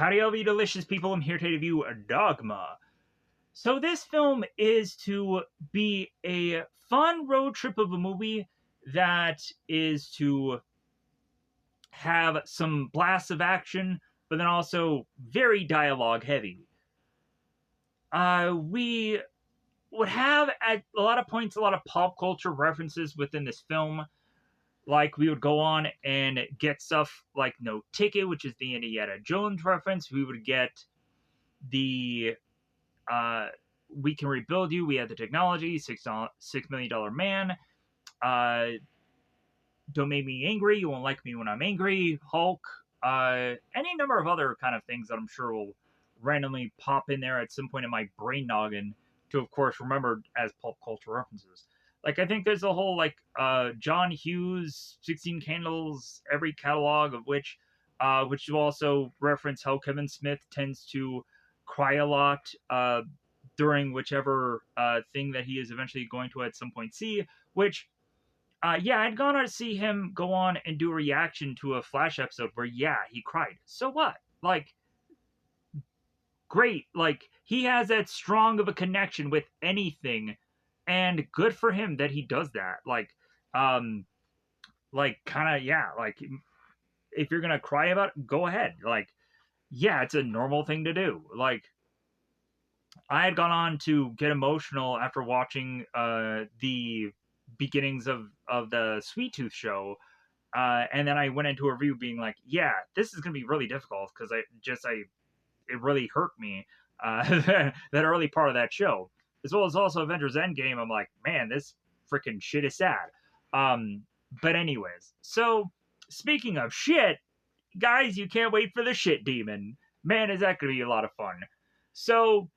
Howdy, all you delicious people. I'm here to review Dogma. So, this film is to be a fun road trip of a movie that is to have some blasts of action, but then also very dialogue heavy. We would have at a lot of points a lot of pop culture references within this film. Like, we would go on and get stuff like No Ticket, which is the Indiana Jones reference. We would get the We Can Rebuild You, We Have the Technology, $6 Million Man, Don't Make Me Angry, You Won't Like Me When I'm Angry, Hulk, any number of other kind of things that I'm sure will randomly pop in there at some point in my brain noggin to, of course, remember as pop culture references. Like, I think there's a whole, like, John Hughes, 16 Candles, every catalog of which will also reference how Kevin Smith tends to cry a lot during whichever thing that he is eventually going to at some point see, which, yeah, I'd gone on to see him go on and do a reaction to a Flash episode where, yeah, he cried. So what? Like, great. Like, he has that strong of a connection with anything, and good for him that he does that. Like, kind of, yeah, like, if you're gonna cry about it, go ahead. Like, yeah, it's a normal thing to do. Like, I had gone on to get emotional after watching the beginnings of the Sweet Tooth show, and then I went into a review being like, yeah, this is gonna be really difficult because it really hurt me that early part of that show, as well as also Avengers Endgame. I'm like, man, this freaking shit is sad. But anyways, so speaking of shit, guys, you can't wait for the shit demon. Man, is that gonna be a lot of fun. So,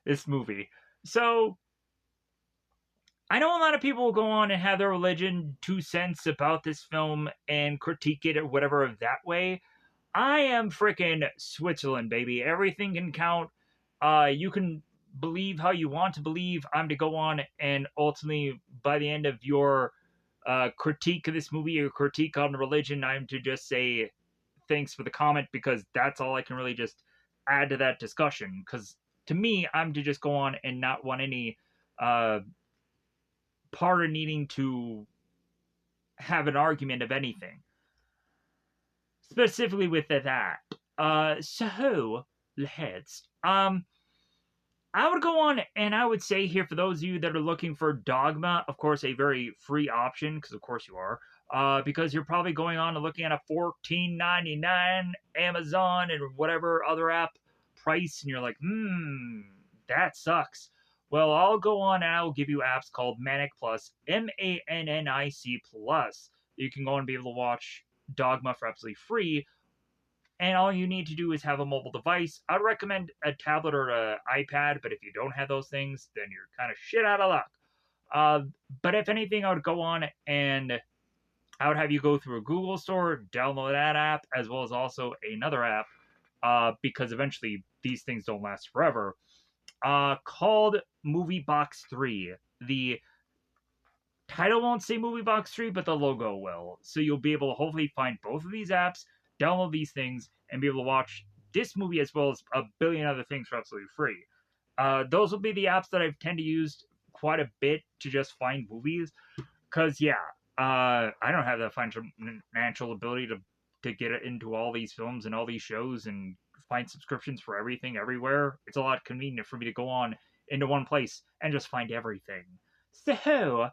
this movie. So, I know a lot of people will go on and have their religion 2 cents about this film and critique it or whatever of that way. I am freaking Switzerland, baby. Everything can count. You can believe how you want to believe. I'm to go on and ultimately, by the end of your critique of this movie or critique on religion, I'm to just say thanks for the comment, because that's all I can really just add to that discussion. Because to me, I'm to just go on and not want any part of needing to have an argument of anything. Specifically with that. So, let's. I would go on and I would say here, for those of you that are looking for Dogma, of course, a very free option, because of course you are, because you're probably going on and looking at a $14.99 Amazon and whatever other app price, and you're like, that sucks. Well, I'll go on and I'll give you apps called Manic Plus, MANNIC Plus. You can go and be able to watch Dogma for absolutely free, and all you need to do is have a mobile device. I'd recommend a tablet or an iPad, but if you don't have those things, then you're kind of shit out of luck. But if anything, I would go on and I would have you go through a Google store, download that app, as well as also another app, because eventually these things don't last forever, called Movie Box 3. The title won't say Movie Box 3, but the logo will. So you'll be able to hopefully find both of these apps, download these things, and be able to watch this movie as well as a billion other things for absolutely free. Those will be the apps that I've tend to use quite a bit to just find movies. Because, yeah, I don't have the financial ability to get into all these films and all these shows and find subscriptions for everything everywhere. It's a lot convenient for me to go on into one place and just find everything. So,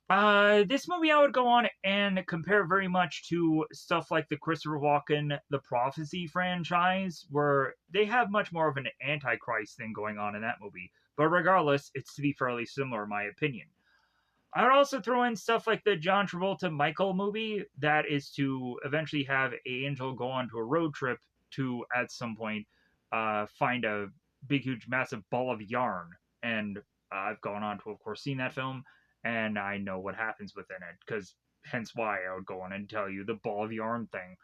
this movie I would go on and compare very much to stuff like the Christopher Walken The Prophecy franchise, where they have much more of an Antichrist thing going on in that movie. But regardless, it's to be fairly similar in my opinion. I would also throw in stuff like the John Travolta Michael movie, that is to eventually have Angel go on to a road trip to, at some point, find a big, huge, massive ball of yarn. And I've gone on to, of course, seen that film, and I know what happens within it, because hence why I would go on and tell you the ball of yarn thing.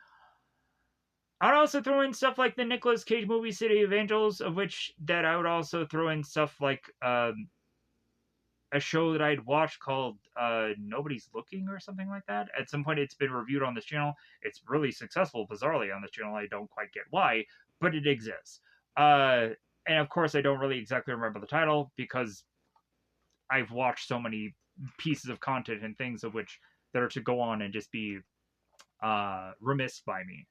I'd also throw in stuff like the Nicolas Cage movie City of Angels, of which that I would also throw in stuff like a show that I'd watched called Nobody's Looking or something like that. At some point, it's been reviewed on this channel. It's really successful, bizarrely, on this channel. I don't quite get why, but it exists. And of course, I don't really exactly remember the title because I've watched so many pieces of content and things of which that are to go on and just be remiss by me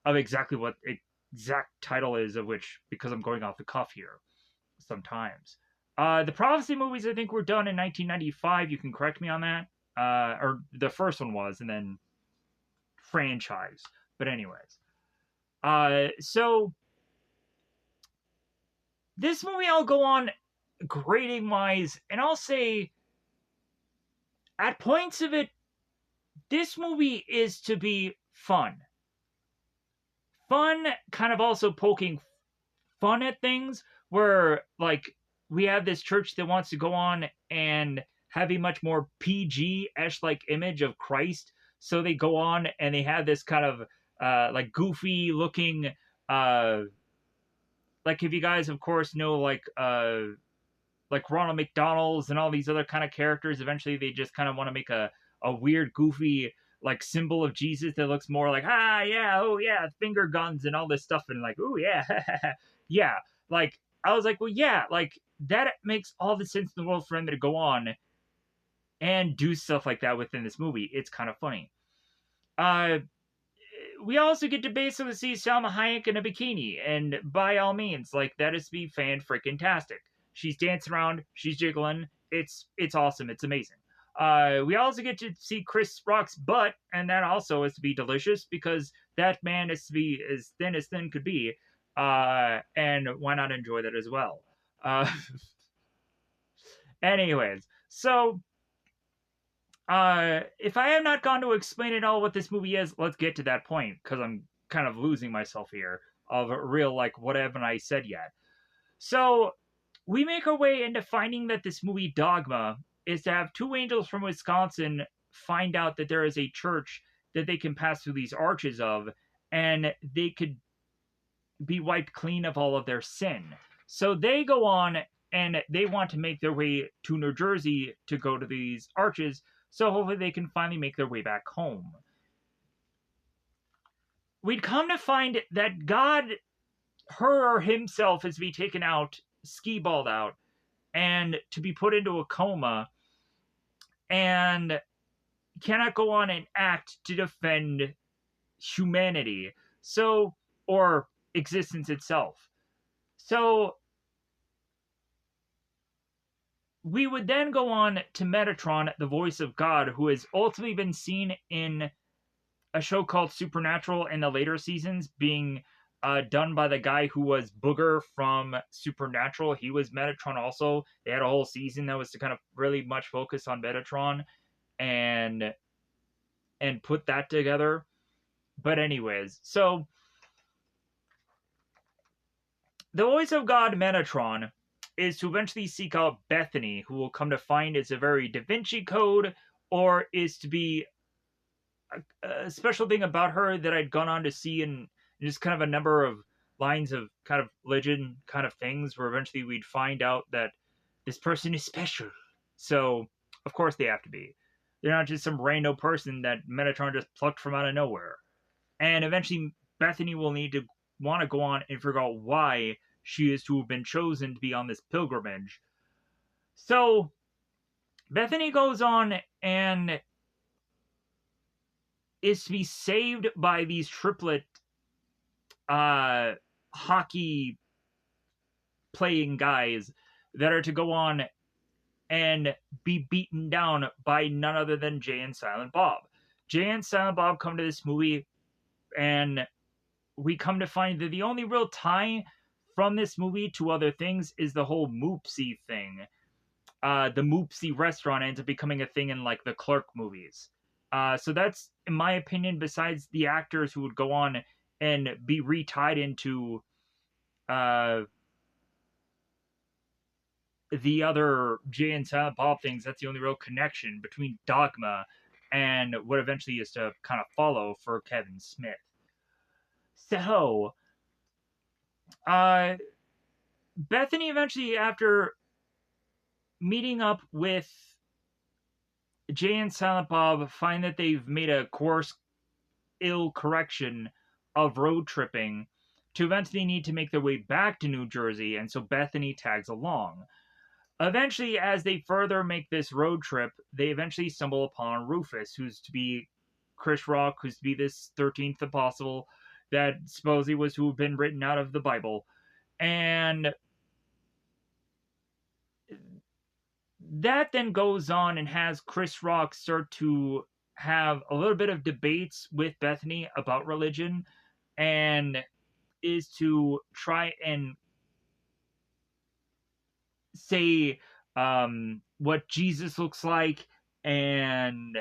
of exactly what exact title is of which, because I'm going off the cuff here sometimes. The Prophecy movies, I think, were done in 1995. You can correct me on that. Or the first one was, and then franchise. But anyways, so this movie I'll go on grading wise, and I'll say at points of it, this movie is to be fun. Fun, kind of also poking fun at things where, like, we have this church that wants to go on and have a much more PG-ish like image of Christ. So they go on and they have this kind of like goofy looking like, if you guys of course know like Ronald McDonald's and all these other kind of characters, eventually they just kind of want to make a weird goofy like symbol of Jesus that looks more like, yeah, oh yeah, finger guns and all this stuff, and like, oh yeah, yeah. Like, I was like, well, yeah, like that makes all the sense in the world for him to go on and do stuff like that within this movie. It's kind of funny. Uh, we also get to basically see Salma Hayek in a bikini, and by all means, like, that is to be fan freaking tastic. She's dancing around, she's jiggling. It's awesome. It's amazing. We also get to see Chris Rock's butt, and that also is to be delicious because that man is to be as thin could be. And why not enjoy that as well? Anyways, so if I have not gone to explain it all what this movie is, let's get to that point because I'm kind of losing myself here of a real, like, what haven't I said yet? So we make our way into finding that this movie Dogma is to have two angels from Wisconsin find out that there is a church that they can pass through these arches of, and they could be wiped clean of all of their sin. So they go on and they want to make their way to New Jersey to go to these arches, so hopefully they can finally make their way back home. We'd come to find that God, her or himself, is to be taken out, ski-balled out, and to be put into a coma, and cannot go on and act to defend humanity, so, or existence itself. So we would then go on to Metatron, the voice of God, who has ultimately been seen in a show called Supernatural in the later seasons, being done by the guy who was Booger from Supernatural. He was Metatron also. They had a whole season that was to kind of really much focus on Metatron and put that together. But anyways, so the voice of God, Metatron, is to eventually seek out Bethany, who will come to find is a very Da Vinci Code, or is to be a special thing about her that I'd gone on to see in just kind of a number of lines of kind of legend kind of things, where eventually we'd find out that this person is special. So, of course they have to be. They're not just some random person that Metatron just plucked from out of nowhere. And eventually Bethany will need to want to go on and figure out why she is to have been chosen to be on this pilgrimage. So Bethany goes on and is to be saved by these triplet hockey playing guys that are to go on and be beaten down by none other than Jay and Silent Bob. Jay and Silent Bob come to this movie, and we come to find that the only real tie from this movie to other things is the whole Moopsy thing. The Moopsy restaurant ends up becoming a thing in, like, the Clerk movies. So that's, in my opinion, besides the actors who would go on and be retied into the other Jay and Silent Bob things, that's the only real connection between Dogma and what eventually is to kind of follow for Kevin Smith. So, Bethany eventually, after meeting up with Jay and Silent Bob, find that they've made a course ill correction of road tripping to eventually need to make their way back to New Jersey, and so Bethany tags along. Eventually, as they further make this road trip, they eventually stumble upon Rufus, who's to be Chris Rock, who's to be this 13th apostle that supposedly was to have been written out of the Bible. And that then goes on and has Chris Rock start to have a little bit of debates with Bethany about religion, and is to try and say what Jesus looks like and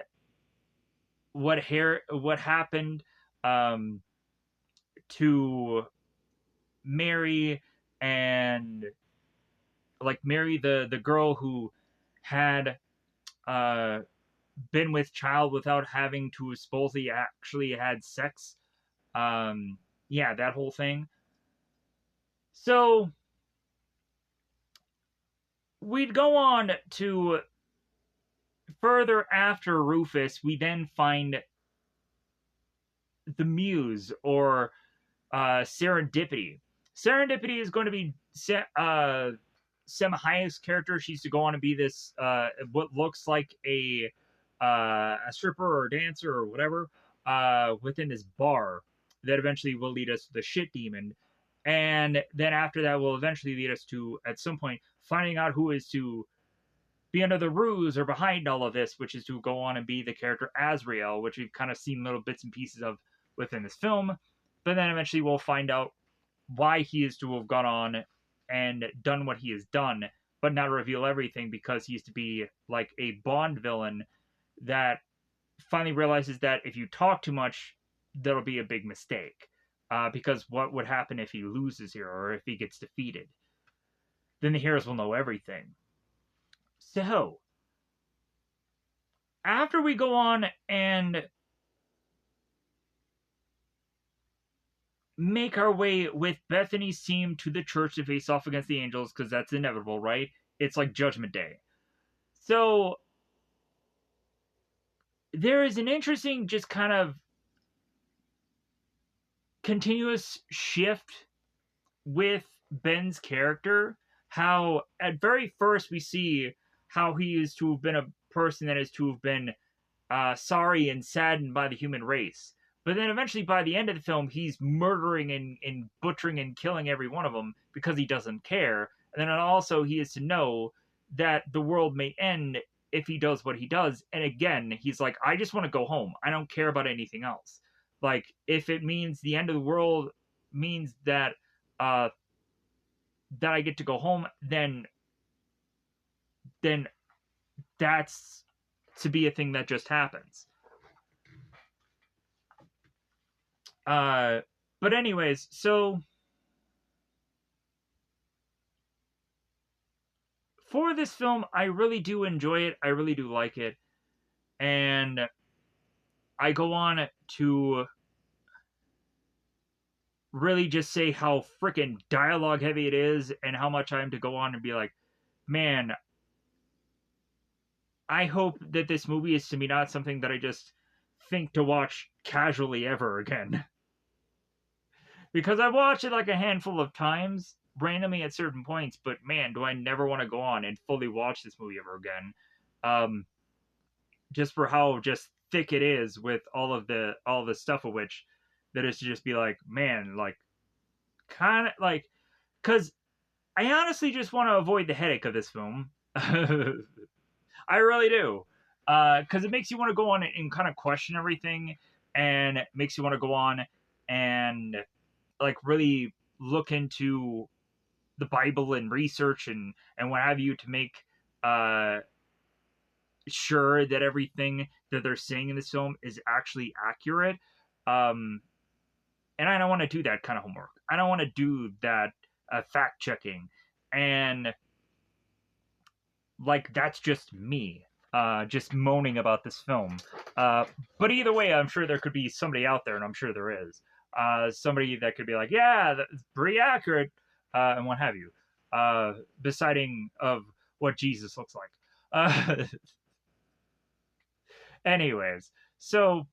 what happened um, to Mary, and like Mary, the girl who had uh, been with child without having to supposedly actually had sex. Yeah, that whole thing. So we'd go on to further after Rufus. We then find the Muse, or Serendipity. Serendipity is going to be Salma Hayek's character. She used to go on to be this what looks like a stripper or dancer or whatever within this bar that eventually will lead us to the shit demon, and then after that will eventually lead us to at some point finding out who is to be under the ruse or behind all of this, which is to go on and be the character Azrael, which we've kind of seen little bits and pieces of within this film. But then eventually we'll find out why he is to have gone on and done what he has done, but not reveal everything because he used to be like a Bond villain that finally realizes that if you talk too much, that'll be a big mistake. Because what would happen if he loses here or if he gets defeated? Then the heroes will know everything. So, after we go on and make our way with Bethany's team to the church to face off against the angels, because that's inevitable, right? It's like Judgment Day. So, there is an interesting, just kind of continuous shift with Ben's character. How, at very first, we see how he is to have been a person that is to have been sorry and saddened by the human race. But then eventually, by the end of the film, he's murdering and butchering and killing every one of them because he doesn't care. And then also, he is to know that the world may end if he does what he does. And again, he's like, I just want to go home. I don't care about anything else. Like, if it means the end of the world means that uh, that I get to go home, then that's to be a thing that just happens. Uh, but anyways, so for this film, I really do enjoy it. I really do like it. And I go on to really just say how freaking dialogue heavy it is and how much I'm to go on and be like, man, I hope that this movie is to me not something that I just think to watch casually ever again. Because I've watched it like a handful of times, randomly at certain points, but man, do I never want to go on and fully watch this movie ever again. Um, just for how just thick it is with all the stuff of which that is to just be like, man, like kind of like, because I honestly just want to avoid the headache of this film. I really do, because it makes you want to go on and kind of question everything, and it makes you want to go on and like really look into the Bible and research and what have you to make uh sure that everything that they're saying in this film is actually accurate. Um, and I don't want to do that kind of homework. I don't want to do that fact checking. And like, that's just me, just moaning about this film. But either way, I'm sure there could be somebody out there, and I'm sure there is. Somebody that could be like, yeah, that's pretty accurate, and what have you. Deciding of what Jesus looks like. Anyways, so,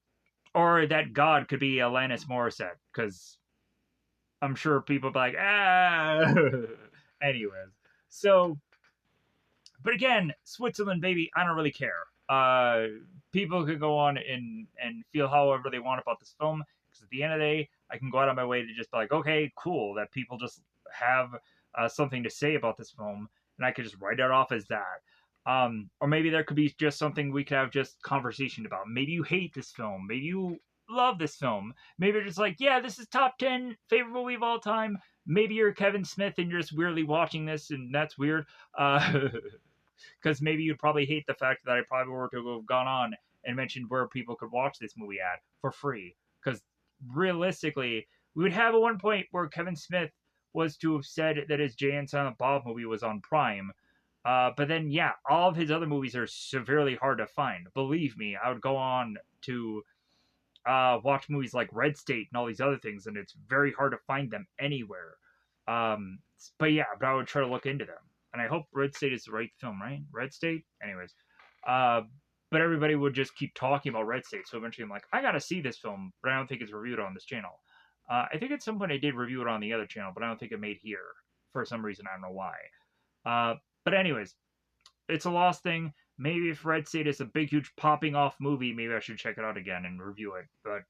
or that God could be Alanis Morissette, because I'm sure people be like, ah. Anyways, so, but again, Switzerland, baby, I don't really care. People could go on and feel however they want about this film, because at the end of the day, I can go out of my way to just be like, okay, cool, that people just have something to say about this film, and I could just write it off as that. Or maybe there could be just something we could have just conversation about. Maybe you hate this film. Maybe you love this film. Maybe you're just like, yeah, this is top 10 favorite movie of all time. Maybe you're Kevin Smith and you're just weirdly watching this, and that's weird. Because maybe you'd probably hate the fact that I probably were to have gone on and mentioned where people could watch this movie at for free. Because realistically, we would have at one point where Kevin Smith was to have said that his Jay and Silent Bob movie was on Prime. But then, yeah, all of his other movies are severely hard to find. Believe me, I would go on to watch movies like Red State and all these other things, and it's very hard to find them anywhere. But yeah, but I would try to look into them. And I hope Red State is the right film, right? Red State? Anyways. But everybody would just keep talking about Red State, so eventually I'm like, I gotta see this film, but I don't think it's reviewed on this channel. I think at some point I did review it on the other channel, but I don't think it made here. For some reason, I don't know why. But anyways, it's a lost thing. Maybe if Red State is a big, huge popping off movie, maybe I should check it out again and review it. But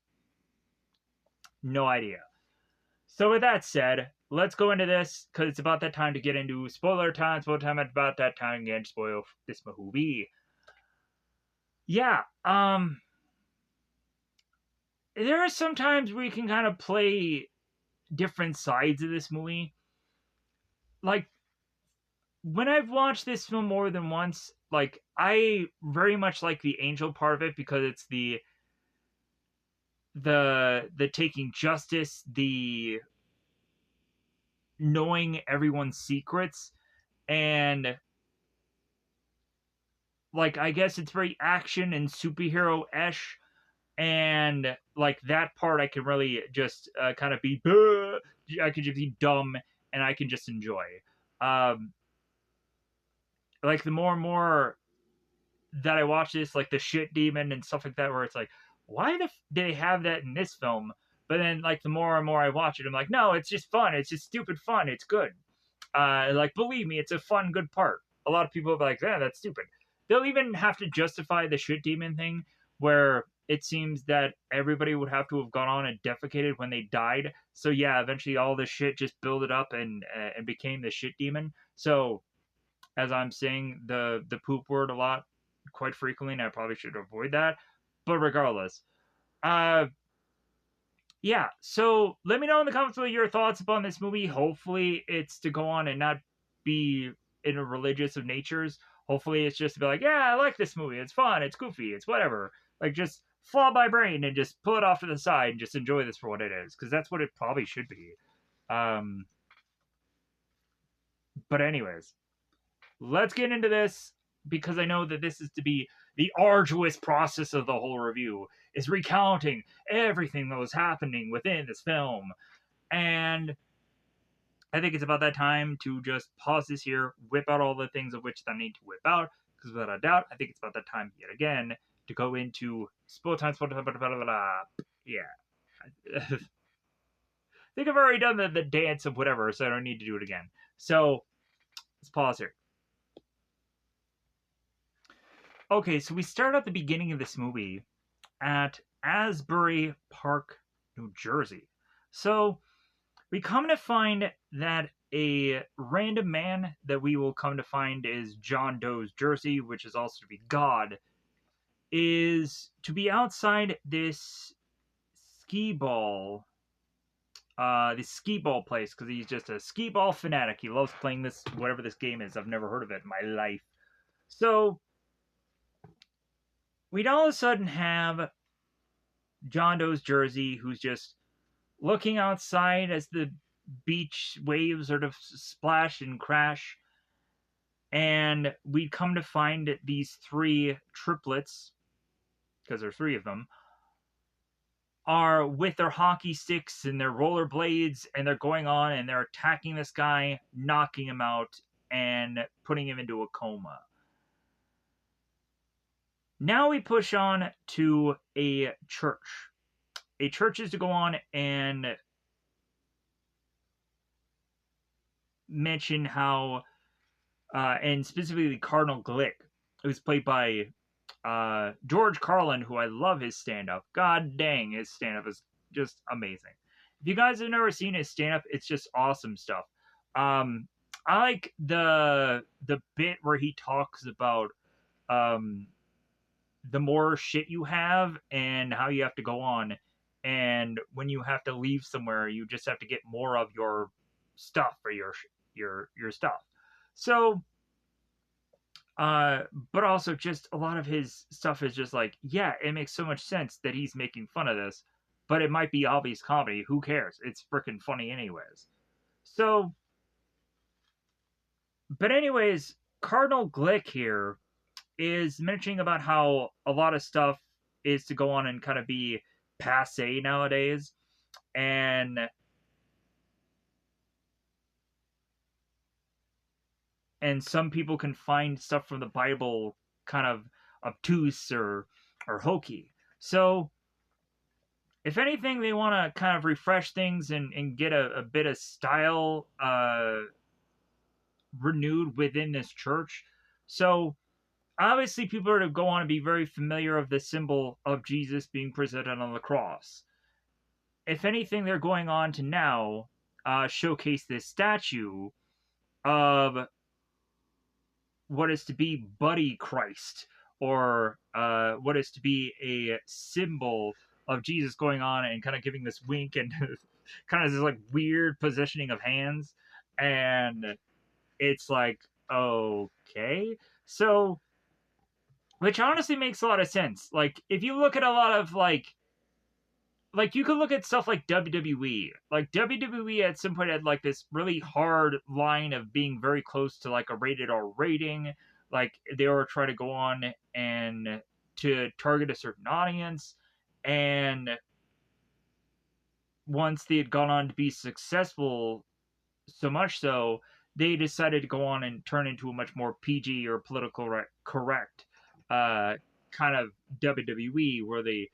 no idea. So with that said, let's go into this, because it's about that time to get into spoiler time. Spoiler time at about that time again to spoil this movie. Yeah, there are some times where you can kind of play different sides of this movie. Like, when I've watched this film more than once, like, I very much like the angel part of it, because it's the taking justice, the knowing everyone's secrets, and like, I guess it's very action and superhero-esque, and like that part I can really just kind of be, I can just be dumb and I can just enjoy. Like, the more and more that I watch this, like the shit demon and stuff like that, where it's like, why did they have that in this film? But then, like, the more and more I watch it, I'm like, no, it's just fun. It's just stupid fun. It's good. Like, believe me, it's a fun, good part. A lot of people will be like, yeah, that's stupid. They'll even have to justify the shit demon thing, where it seems that everybody would have to have gone on and defecated when they died. So yeah, eventually all this shit just built up and became the shit demon. So, as I'm saying the poop word a lot, quite frequently, and I probably should avoid that. But regardless, yeah. So let me know in the comments what your thoughts upon this movie. Hopefully, it's to go on and not be in a religious of natures. Hopefully, it's just to be like, yeah, I like this movie. It's fun. It's goofy. It's whatever. Like, just flop my brain and just pull it off to the side and just enjoy this for what it is, because that's what it probably should be. But anyways, let's get into this, because I know that this is to be the arduous process of the whole review, is recounting everything that was happening within this film. And I think it's about that time to just pause this here, whip out all the things of which I need to whip out, because without a doubt, I think it's about that time yet again to go into spoil time, spoil time, blah, blah, blah, blah. Yeah. I think I've already done the dance of whatever, so I don't need to do it again. So, let's pause here. Okay, so we start at the beginning of this movie at Asbury Park, New Jersey. So we come to find that a random man that we will come to find is John Doe's Jersey, which is also to be God, is to be outside this skee ball place, because he's just a skee ball fanatic. He loves playing this, whatever this game is. I've never heard of it in my life. So we'd all of a sudden have John Doe's Jersey, who's just looking outside as the beach waves sort of splash and crash. And we'd come to find these three triplets, because there's three of them, are with their hockey sticks and their rollerblades, and they're going on and they're attacking this guy, knocking him out, and putting him into a coma. Now we push on to a church. A church is to go on and mention how, and specifically Cardinal Glick, who's played by George Carlin, who I love his stand up. God dang, his stand up is just amazing. If you guys have never seen his stand up, it's just awesome stuff. I like the bit where he talks about um, the more shit you have and how you have to go on, and when you have to leave somewhere, you just have to get more of your stuff or your stuff. So uh, but also just a lot of his stuff is just like, yeah, it makes so much sense that he's making fun of this, but it might be obvious comedy. Who cares? It's freaking funny anyways. So, but anyways, Cardinal Glick here is mentioning about how a lot of stuff is to go on and kind of be passe nowadays, and some people can find stuff from the Bible kind of obtuse or hokey. So if anything, they want to kind of refresh things and get a bit of style renewed within this church. So obviously, people are to go on to be very familiar of the symbol of Jesus being presented on the cross. If anything, they're going on to now showcase this statue of what is to be Buddy Christ, or what is to be a symbol of Jesus going on and kind of giving this wink and kind of this like weird positioning of hands. And it's like, okay. So, which honestly makes a lot of sense. Like, if you look at a lot of like you could look at stuff like WWE. Like WWE at some point had like this really hard line of being very close to like a rated R rating. Like they were trying to go on and to target a certain audience. And once they had gone on to be successful, so much so, they decided to go on and turn into a much more PG or political correct kind of WWE, where they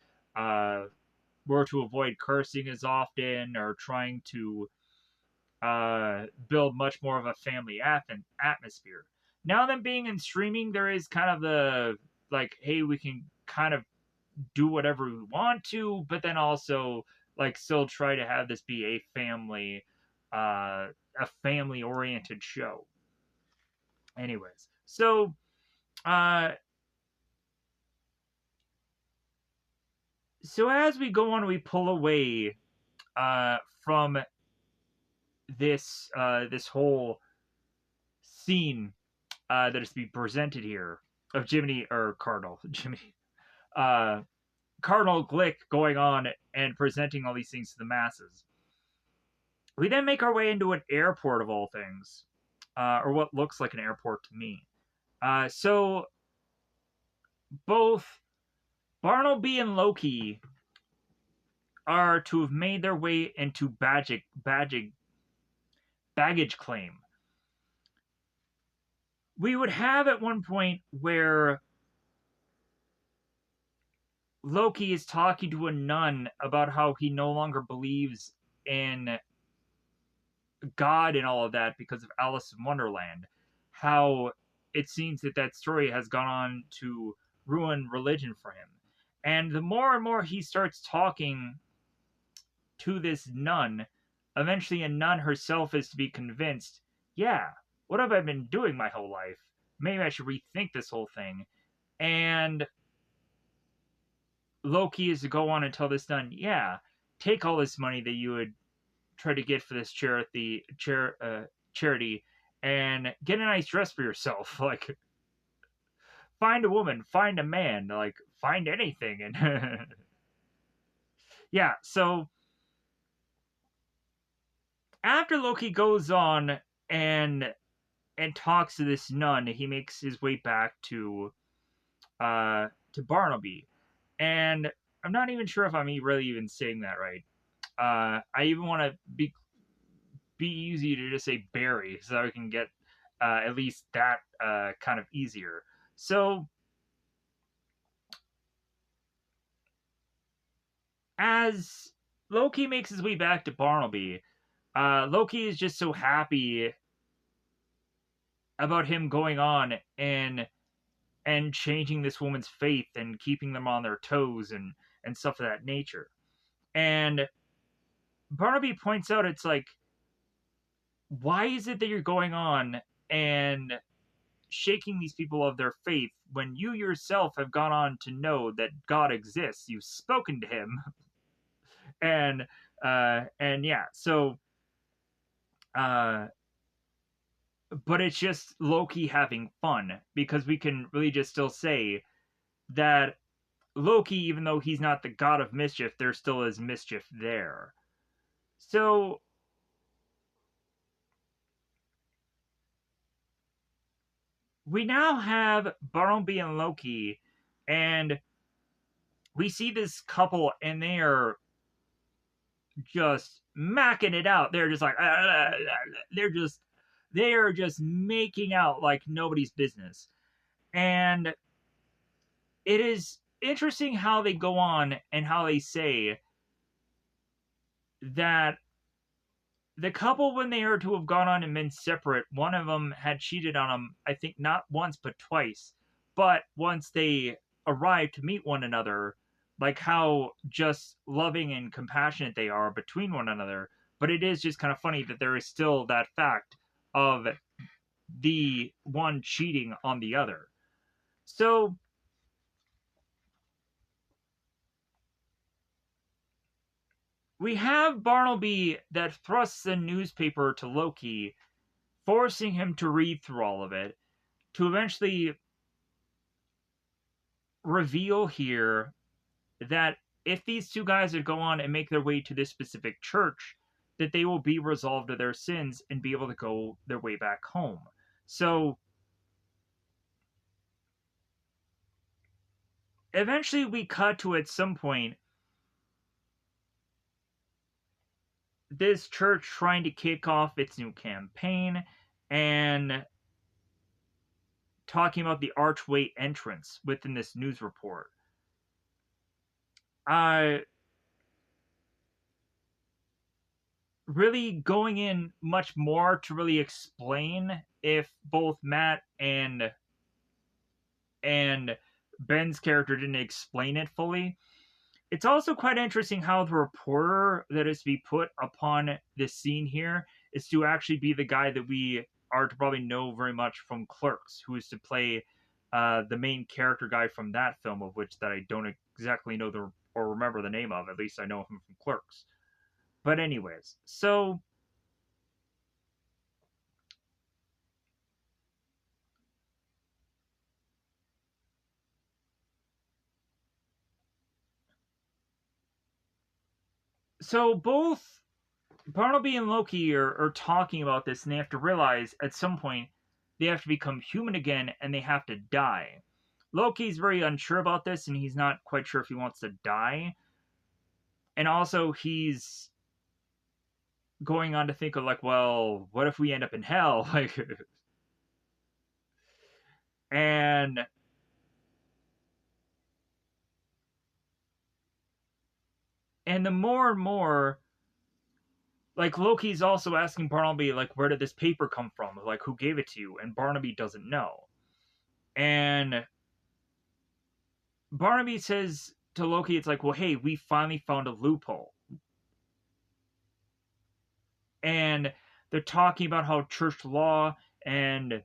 were to avoid cursing as often, or trying to build much more of a family atmosphere. Now, them being in streaming, there is kind of the like, hey, we can kind of do whatever we want to, but then also like still try to have this be a family oriented show. Anyways, so uh, so as we go on, we pull away from this whole scene that is to be presented here of Jiminy or Cardinal Jiminy uh, Cardinal Glick going on and presenting all these things to the masses. We then make our way into an airport of all things, or what looks like an airport to me. So both Barnaby and Loki are to have made their way into baggage claim. We would have at one point where Loki is talking to a nun about how he no longer believes in God and all of that because of Alice in Wonderland. How it seems that that story has gone on to ruin religion for him. And the more and more he starts talking to this nun, eventually a nun herself is to be convinced, yeah, what have I been doing my whole life? Maybe I should rethink this whole thing. And Loki is to go on and tell this nun, yeah, take all this money that you would try to get for this charity and get a nice dress for yourself. Like, find a woman, find a man, like, find anything. And yeah, so after Loki goes on and talks to this nun, he makes his way back to Barnaby. And I'm not even sure if I'm really even saying that right. I even want to be easy to just say Barry so that we can get at least that kind of easier. So as Loki makes his way back to Barnaby, Loki is just so happy about him going on and changing this woman's faith and keeping them on their toes and stuff of that nature. And Barnaby points out, it's like, why is it that you're going on and shaking these people of their faith when you yourself have gone on to know that God exists? You've spoken to him. And yeah, so uh but it's just Loki having fun, because we can really just still say that Loki, even though he's not the god of mischief, there still is mischief there. So we now have Barnaby and Loki, and we see this couple, and they are just macking it out. They're just like, they are just making out like nobody's business. And it is interesting how they go on and how they say that the couple, when they are to have gone on and been separate, one of them had cheated on them, I think not once but twice. But once they arrived to meet one another, like how just loving and compassionate they are between one another. But it is just kind of funny that there is still that fact of the one cheating on the other. So we have Barnaby that thrusts the newspaper to Loki, forcing him to read through all of it, to eventually reveal here that if these two guys would go on and make their way to this specific church, that they will be resolved of their sins and be able to go their way back home. So eventually we cut to, at some point, this church trying to kick off its new campaign and talking about the archway entrance within this news report. Uh, really going in much more to really explain, if both Matt and Ben's character didn't explain it fully. It's also quite interesting how the reporter that is to be put upon this scene here is to actually be the guy that we are to probably know very much from Clerks, who is to play the main character guy from that film, of which that I don't exactly know the or remember the name of. At least I know him from Clerks. But anyways, so both Barnaby and Loki are talking about this, and they have to realize at some point they have to become human again and they have to die. Loki's very unsure about this, and he's not quite sure if he wants to die. And also, he's going on to think of, like, well, what if we end up in hell? Like, and and the more and more, like, Loki's also asking Barnaby, like, where did this paper come from? Like, who gave it to you? And Barnaby doesn't know. And Barnaby says to Loki, it's like, well, hey, we finally found a loophole. And they're talking about how church law and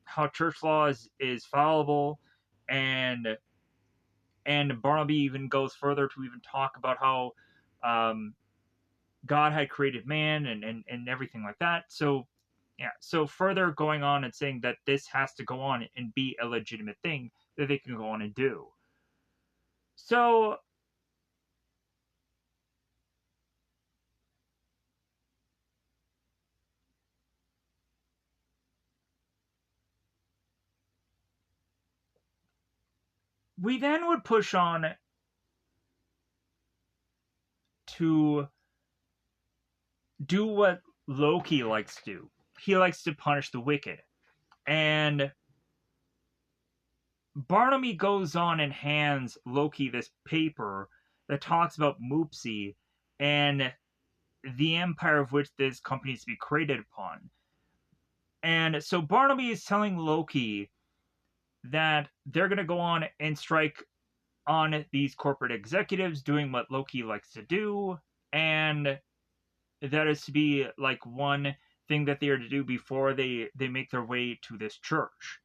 how church law is fallible, and Barnaby even goes further to even talk about how um, God had created man and everything like that. So yeah, so further going on and saying that this has to go on and be a legitimate thing that they can go on and do. So we then would push on to do what Loki likes to do. He likes to punish the wicked. And Barnaby goes on and hands Loki this paper that talks about Moopsy and the empire of which this company is to be created upon. And so Barnaby is telling Loki that they're going to go on and strike on these corporate executives doing what Loki likes to do, and that is to be like one thing that they are to do before they make their way to this church.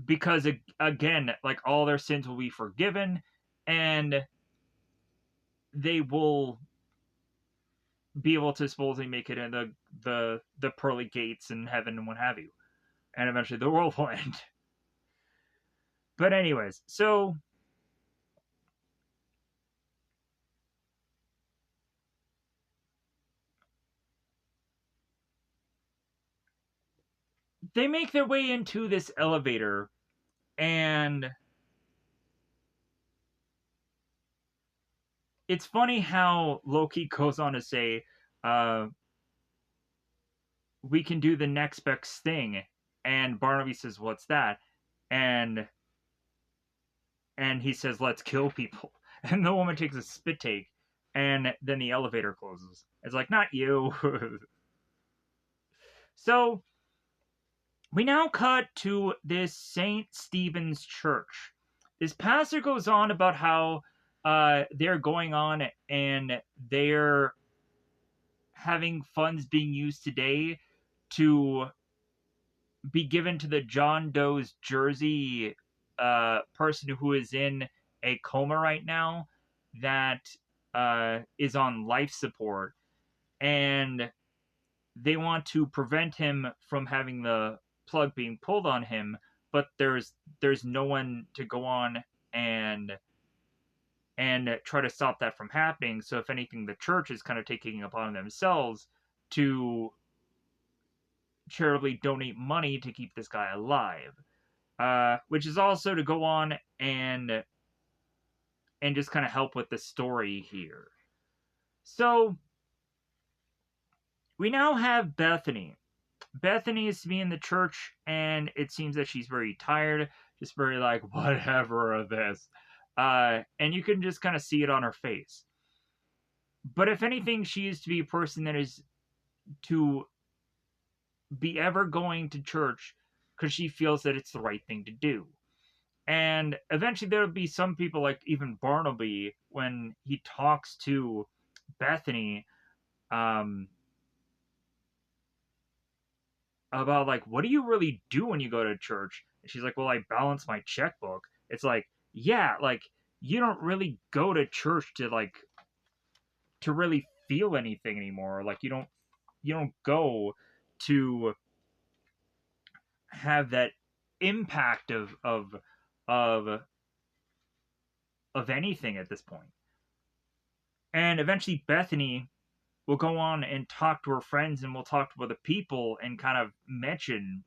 Because again, like all their sins will be forgiven, and they will be able to supposedly make it in the pearly gates in heaven and what have you, and eventually the world will end. But anyways, so they make their way into this elevator, and it's funny how Loki goes on to say, uh, "We can do the next best thing," and Barnaby says, "What's that?" and and he says, "Let's kill people." And the woman takes a spit take, and then the elevator closes. It's like, not you. So we now cut to this St. Stephen's Church. This pastor goes on about how they're going on and they're having funds being used today to be given to the John Doe's Jersey person who is in a coma right now that is on life support. And they want to prevent him from having the plug being pulled on him, but there's no one to go on and try to stop that from happening. So if anything, the church is kind of taking it upon themselves to charitably donate money to keep this guy alive, which is also to go on and just kind of help with the story here. So we now have Bethany. Bethany is to be in the church, and it seems that she's very tired, just very like, whatever of this. And you can just kind of see it on her face. But if anything, she is to be a person that is to be ever going to church because she feels that it's the right thing to do. And eventually there'll be some people like even Barnaby when he talks to Bethany um, about like, what do you really do when you go to church? And she's like, well, I balance my checkbook. It's like, yeah, like you don't really go to church to really feel anything anymore. Like you don't go to have that impact of of anything at this point. And eventually Bethany will go on and talk to her friends and will talk to other people and kind of mention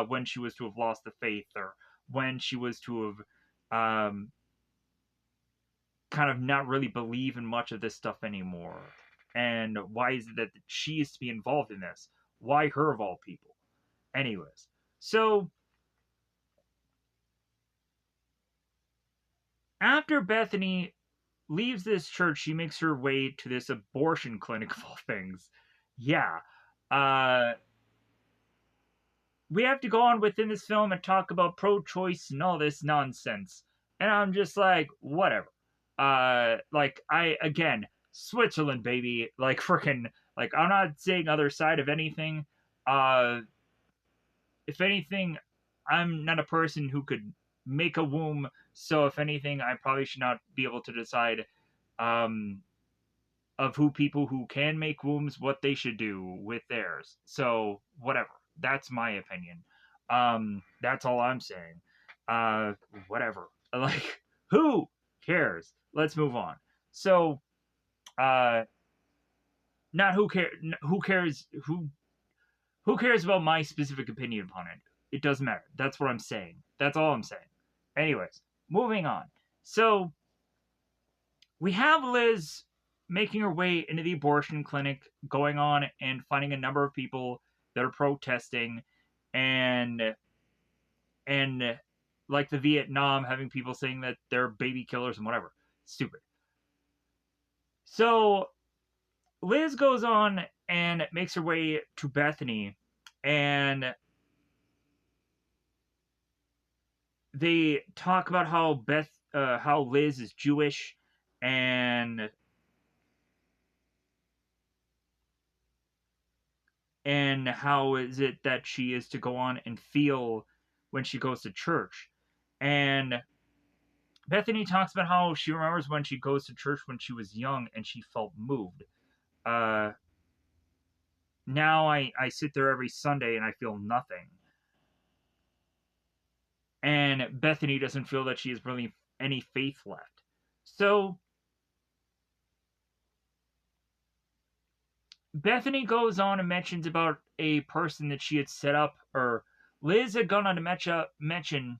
when she was to have lost the faith or when she was to have kind of not really believe in much of this stuff anymore. And why is it that she is to be involved in this? Why her of all people? Anyways, so after Bethany leaves this church, she makes her way to this abortion clinic of all things. Yeah. Uh, we have to go on within this film and talk about pro-choice and all this nonsense. And I'm just like, whatever. Like I again, Switzerland, baby. Like freaking, like I'm not saying other side of anything. Uh, if anything, I'm not a person who could make a womb. So if anything, I probably should not be able to decide um, of who people who can make wombs what they should do with theirs. So whatever. That's my opinion. That's all I'm saying. Uh, whatever. Like who cares? Let's move on. So uh, not who cares who cares about my specific opinion upon it? It doesn't matter. That's what I'm saying. That's all I'm saying. Anyways, moving on. So we have Liz making her way into the abortion clinic, going on and finding a number of people that are protesting, and and like the Vietnam, having people saying that they're baby killers and whatever. Stupid. So Liz goes on and makes her way to Bethany, and they talk about how Liz is Jewish, and how is it that she is to go on and feel when she goes to church. And Bethany talks about how she remembers when she goes to church when she was young and she felt moved. Uh, Now I sit there every Sunday and I feel nothing. And Bethany doesn't feel that she has really any faith left. So Bethany goes on and mentions about a person that she had set up, or Liz had gone on to mention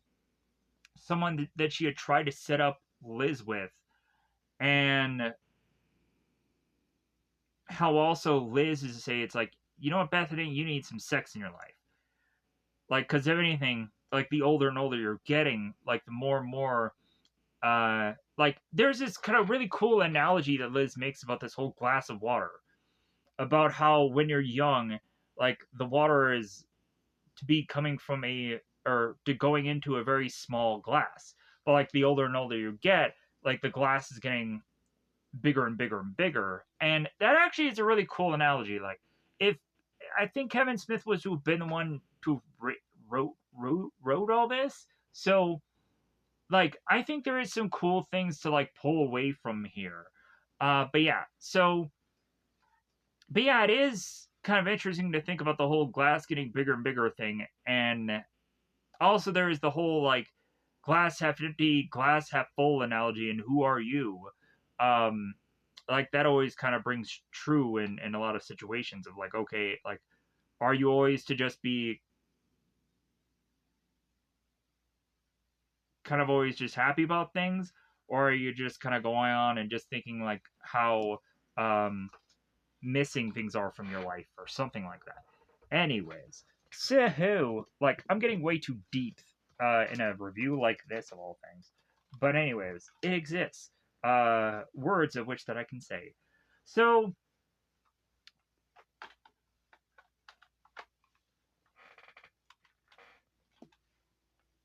someone that she had tried to set up Liz with, and how also Liz is to say, it's like, you know what, Bethany, you need some sex in your life. Like, because if anything, like, the older and older you're getting, like, the more and more, like, there's this kind of really cool analogy that Liz makes about this whole glass of water, about how when you're young, like, the water is to be coming from or to going into a very small glass. But, like, the older and older you get, like, the glass is getting bigger and bigger and bigger. And that actually is a really cool analogy. Like, if I think Kevin Smith was to have been the one to wrote all this, so like I think there is some cool things to like pull away from here. But yeah, it is kind of interesting to think about the whole glass getting bigger and bigger thing, and also there is the whole like glass half empty, glass half full analogy, and who are you? Um, like that always kind of brings true in a lot of situations of like, okay, like, are you always to just be kind of always just happy about things, or are you just kind of going on and just thinking like how um missing things are from your life or something like that? Anyways, so like I'm getting way too deep in a review like this of all things, but anyways, it exists, words of which that I can say. So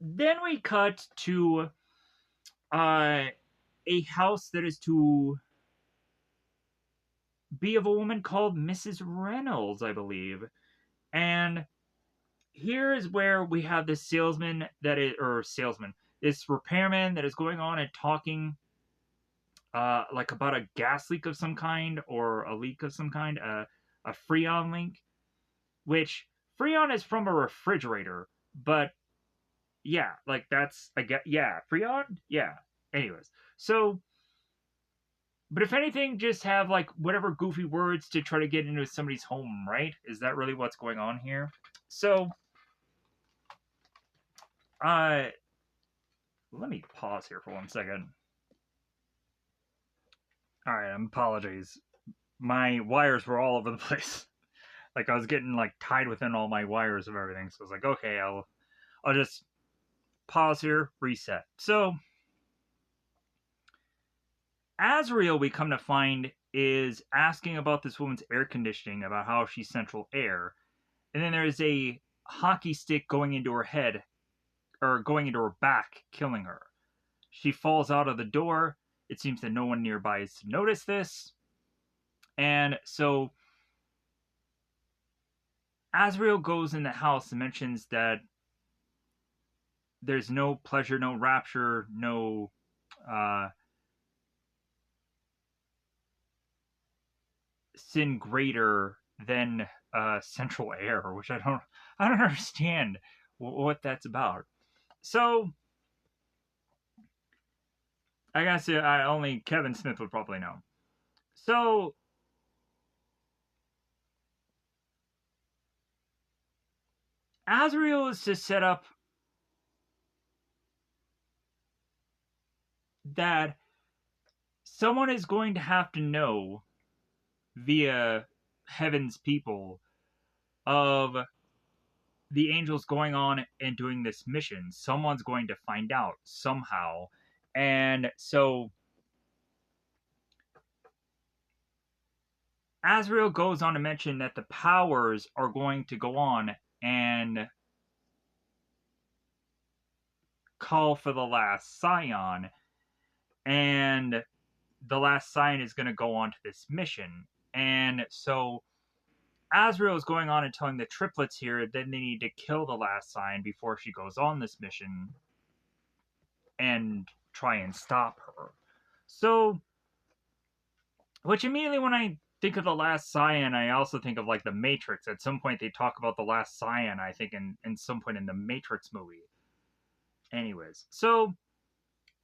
then we cut to uh a house that is to be of a woman called Mrs. Reynolds, I believe. And here is where we have this salesman that is, or salesman, this repairman that is going on and talking like about a gas leak of some kind, or a leak of some kind, a Freon leak, which Freon is from a refrigerator, but yeah, like that's, I get, yeah, Freon, yeah. Anyways, so, but if anything, just have like whatever goofy words to try to get into somebody's home, right? Is that really what's going on here? So, uh, let me pause here for 1 second. All right, apologies. My wires were all over the place. Like I was getting like tied within all my wires of everything. So I was like, okay, I'll just pause here, reset. So Azrael, we come to find, is asking about this woman's air conditioning, about how she's central air, and then there's a hockey stick going into her head, or going into her back, killing her. She falls out of the door. It seems that no one nearby is to notice this. And so Azrael goes in the house and mentions that there's no pleasure, no rapture, no uh, sin greater than central air, which I don't understand what that's about. So I guess only Kevin Smith would probably know. So Azrael is to set up that someone is going to have to know via Heaven's people of the angels going on and doing this mission. Someone's going to find out somehow. And so Azrael goes on to mention that the powers are going to go on and call for the last scion, and the last scion is going to go on to this mission. And so Azrael is going on and telling the triplets here that they need to kill the last scion before she goes on this mission and try and stop her. So, which immediately when I think of the last scion, I also think of like the Matrix. At some point they talk about the last scion, I think in some point in the Matrix movie. Anyways, so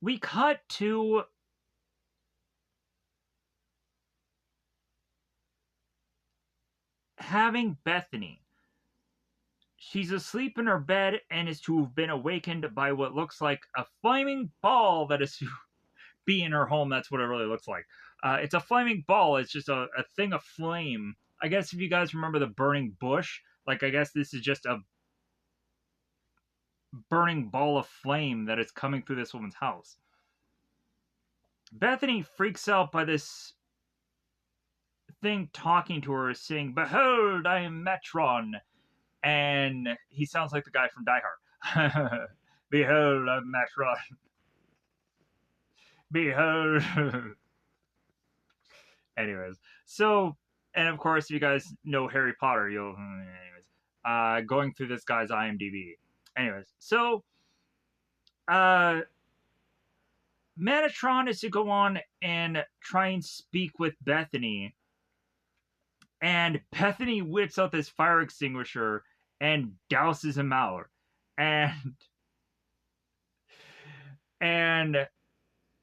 we cut to having Bethany. She's asleep in her bed and is to have been awakened by what looks like a flaming ball that is to be in her home. That's what it really looks like. It's a flaming ball. It's just a thing of flame. I guess if you guys remember the burning bush, like I guess this is just a burning ball of flame that is coming through this woman's house. Bethany freaks out by this thing talking to her, saying, "Behold, I am Metron." And he sounds like the guy from Die Hard. Behold, I'm Metron. Behold. Anyways, so, and of course, if you guys know Harry Potter, you'll, going through this guy's IMDb. Anyways, so, Metatron is to go on and try and speak with Bethany, and Bethany whips out this fire extinguisher and douses him out, and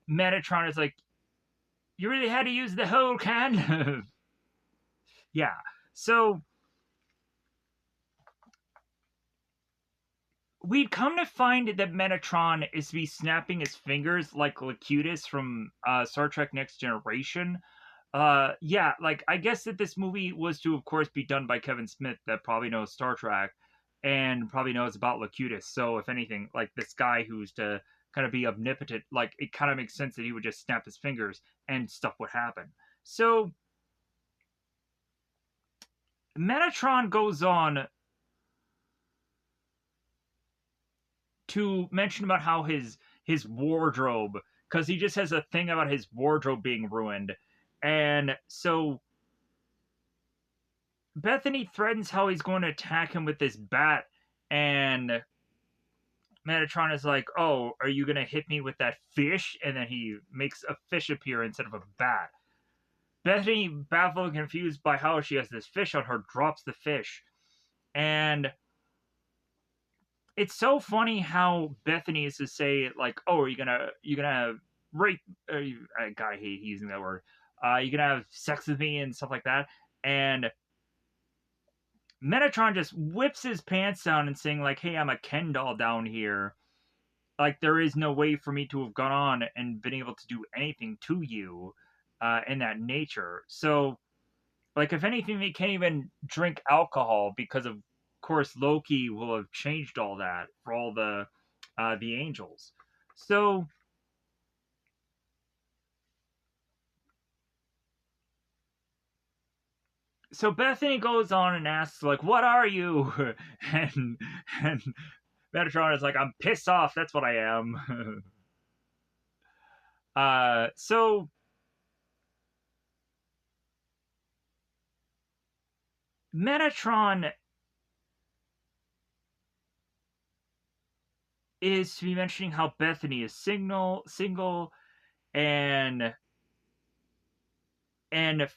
Metatron is like, "You really had to use the whole can?" Yeah. So we'd come to find that Metatron is to be snapping his fingers like Locutus from Star Trek Next Generation. Yeah, like I guess that this movie was to, of course, be done by Kevin Smith, that probably knows Star Trek and probably knows about Locutus. So if anything, like this guy who's to kind of be omnipotent, like it kind of makes sense that he would just snap his fingers and stuff would happen. So Metatron goes on to mention about how his wardrobe, because he just has a thing about his wardrobe being ruined, and so Bethany threatens how he's going to attack him with this bat, and Metatron is like, "Oh, are you gonna hit me with that fish?" And then he makes a fish appear instead of a bat. Bethany, baffled and confused by how she has this fish on her, drops the fish, and it's so funny how Bethany is to say like, "Oh, are you gonna rape?" God, I hate using that word. You gonna have sex with me and stuff like that, and Metatron just whips his pants down and saying like, "Hey, I'm a Ken doll down here. Like there is no way for me to have gone on and been able to do anything to you, in that nature." So, like, if anything, they can't even drink alcohol because of course Loki will have changed all that for all the angels. So so Bethany goes on and asks like, "What are you?" and and Metatron is like, "I'm pissed off. That's what I am." So Metatron is to be mentioning how Bethany is single, and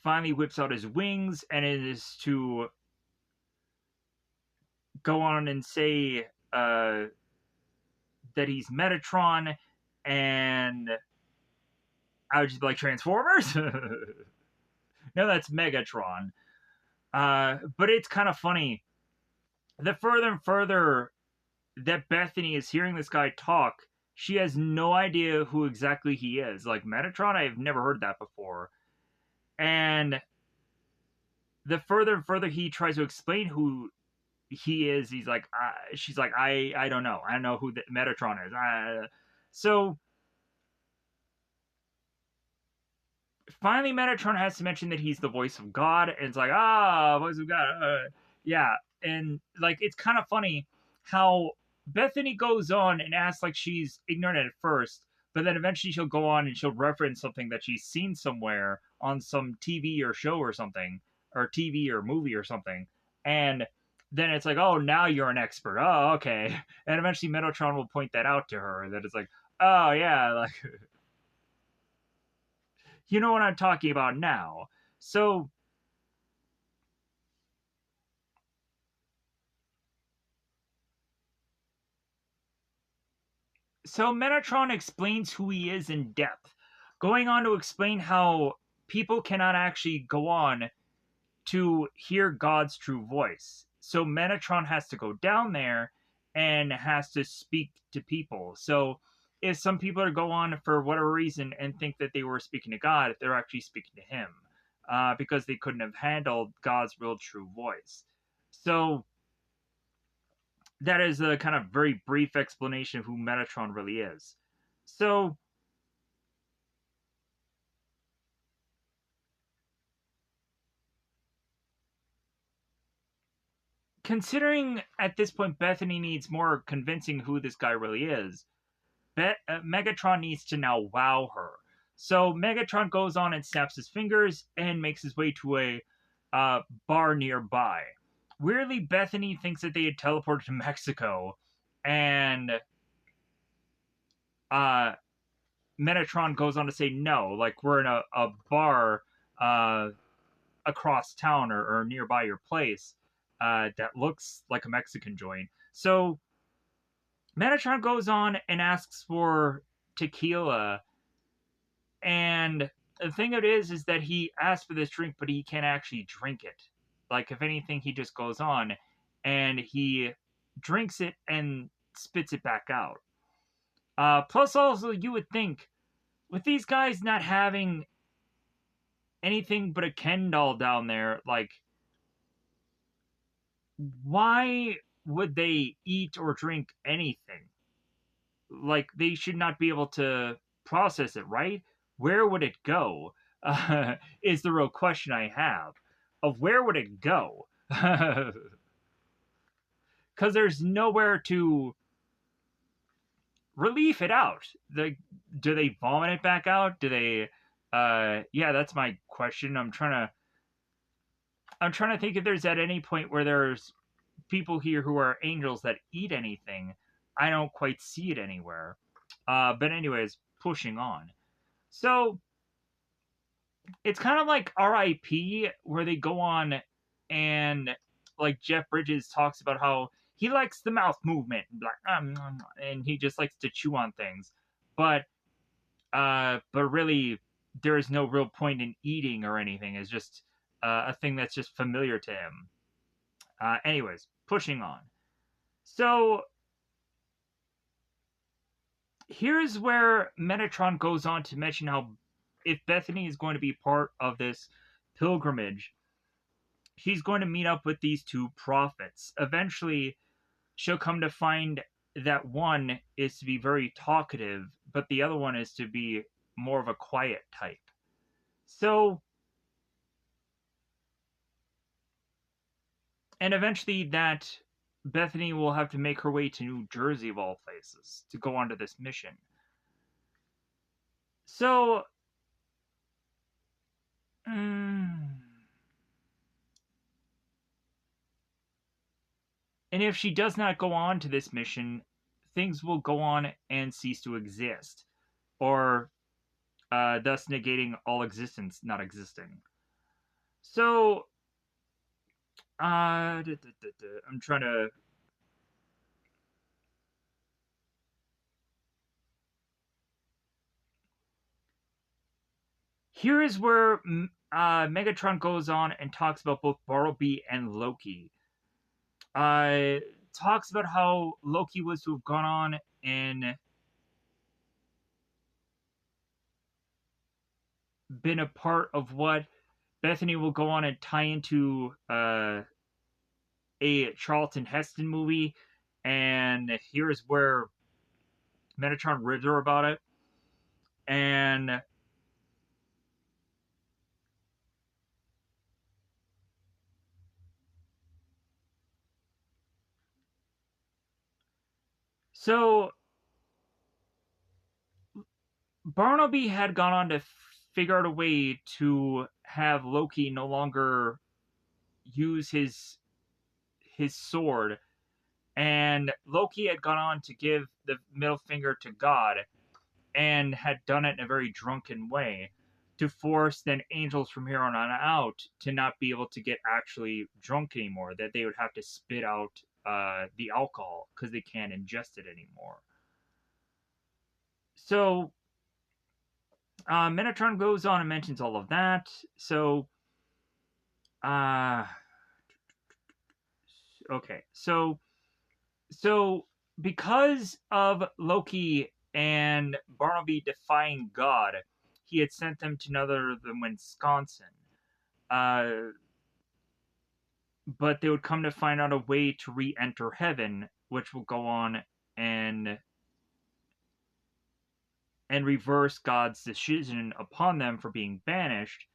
finally whips out his wings and it is to go on and say that he's Metatron, and I would just be like, "Transformers?" No, that's Megatron. But it's kind of funny. The further and further that Bethany is hearing this guy talk, she has no idea who exactly he is. Like Metatron, I've never heard that before. And the further and further he tries to explain who he is, he's like, she's like, I don't know. I don't know who the Metatron is. So finally Metatron has to mention that he's the voice of God, and it's like, voice of God. Yeah. And like it's kind of funny how Bethany goes on and acts like she's ignorant at first, but then eventually she'll go on and she'll reference something that she's seen somewhere on some TV or show or something, or TV or movie or something. And then it's like, oh, now you're an expert. Oh, okay. And eventually Metatron will point that out to her, that it's like, oh yeah, like you know what I'm talking about now. So so Metatron explains who he is in depth, going on to explain how people cannot actually go on to hear God's true voice. So Metatron has to go down there and has to speak to people. So if some people are go on for whatever reason and think that they were speaking to God, they're actually speaking to him, because they couldn't have handled God's real true voice. So that is a kind of very brief explanation of who Metatron really is. So considering at this point Bethany needs more convincing who this guy really is, Megatron needs to now wow her. So Megatron goes on and snaps his fingers and makes his way to a bar nearby. Weirdly, Bethany thinks that they had teleported to Mexico, and uh, Metatron goes on to say no, like we're in a bar uh, across town or nearby your place that looks like a Mexican joint. So Metatron goes on and asks for tequila, and the thing of it is that he asks for this drink, but he can't actually drink it. Like if anything, he just goes on and he drinks it and spits it back out. Plus, also, you would think with these guys not having anything but a Ken doll down there, like why would they eat or drink anything? Like they should not be able to process it, right? Where would it go? Is the real question I have. Of where would it go? Because there's nowhere to relieve it out. Do they vomit it back out? Do they? Yeah, that's my question. I'm trying to think if there's at any point where there's people here who are angels that eat anything. I don't quite see it anywhere. But anyways, pushing on. So it's kind of like RIP, where they go on and like Jeff Bridges talks about how he likes the mouth movement, and he just likes to chew on things. But really, there is no real point in eating or anything. It's just a thing that's just familiar to him. Anyways, pushing on. So here's where Metatron goes on to mention how if Bethany is going to be part of this pilgrimage, she's going to meet up with these two prophets. Eventually, she'll come to find that one is to be very talkative, but the other one is to be more of a quiet type. So, and eventually that Bethany will have to make her way to New Jersey, of all places, to go on to this mission. So, mm, and if she does not go on to this mission, things will go on and cease to exist, or thus negating all existence not existing. So, I'm trying to. Here is where Megatron goes on and talks about both Bartleby and Loki. Uh, talks about how Loki was to have gone on and been a part of what Bethany will go on and tie into a Charlton Heston movie, and here's where Metatron ribbed her about it. And so Barnaby had gone on to figure out a way to have Loki no longer use his sword, and Loki had gone on to give the middle finger to God, and had done it in a very drunken way to force then angels from here on out to not be able to get actually drunk anymore, that they would have to spit out the alcohol because they can't ingest it anymore. So Metatron goes on and mentions all of that. So, uh, okay, so because of Loki and Barnaby defying God, he had sent them to none other than Wisconsin. Uh, but they would come to find out a way to re-enter heaven, which will go on and and reverse God's decision upon them for being banished,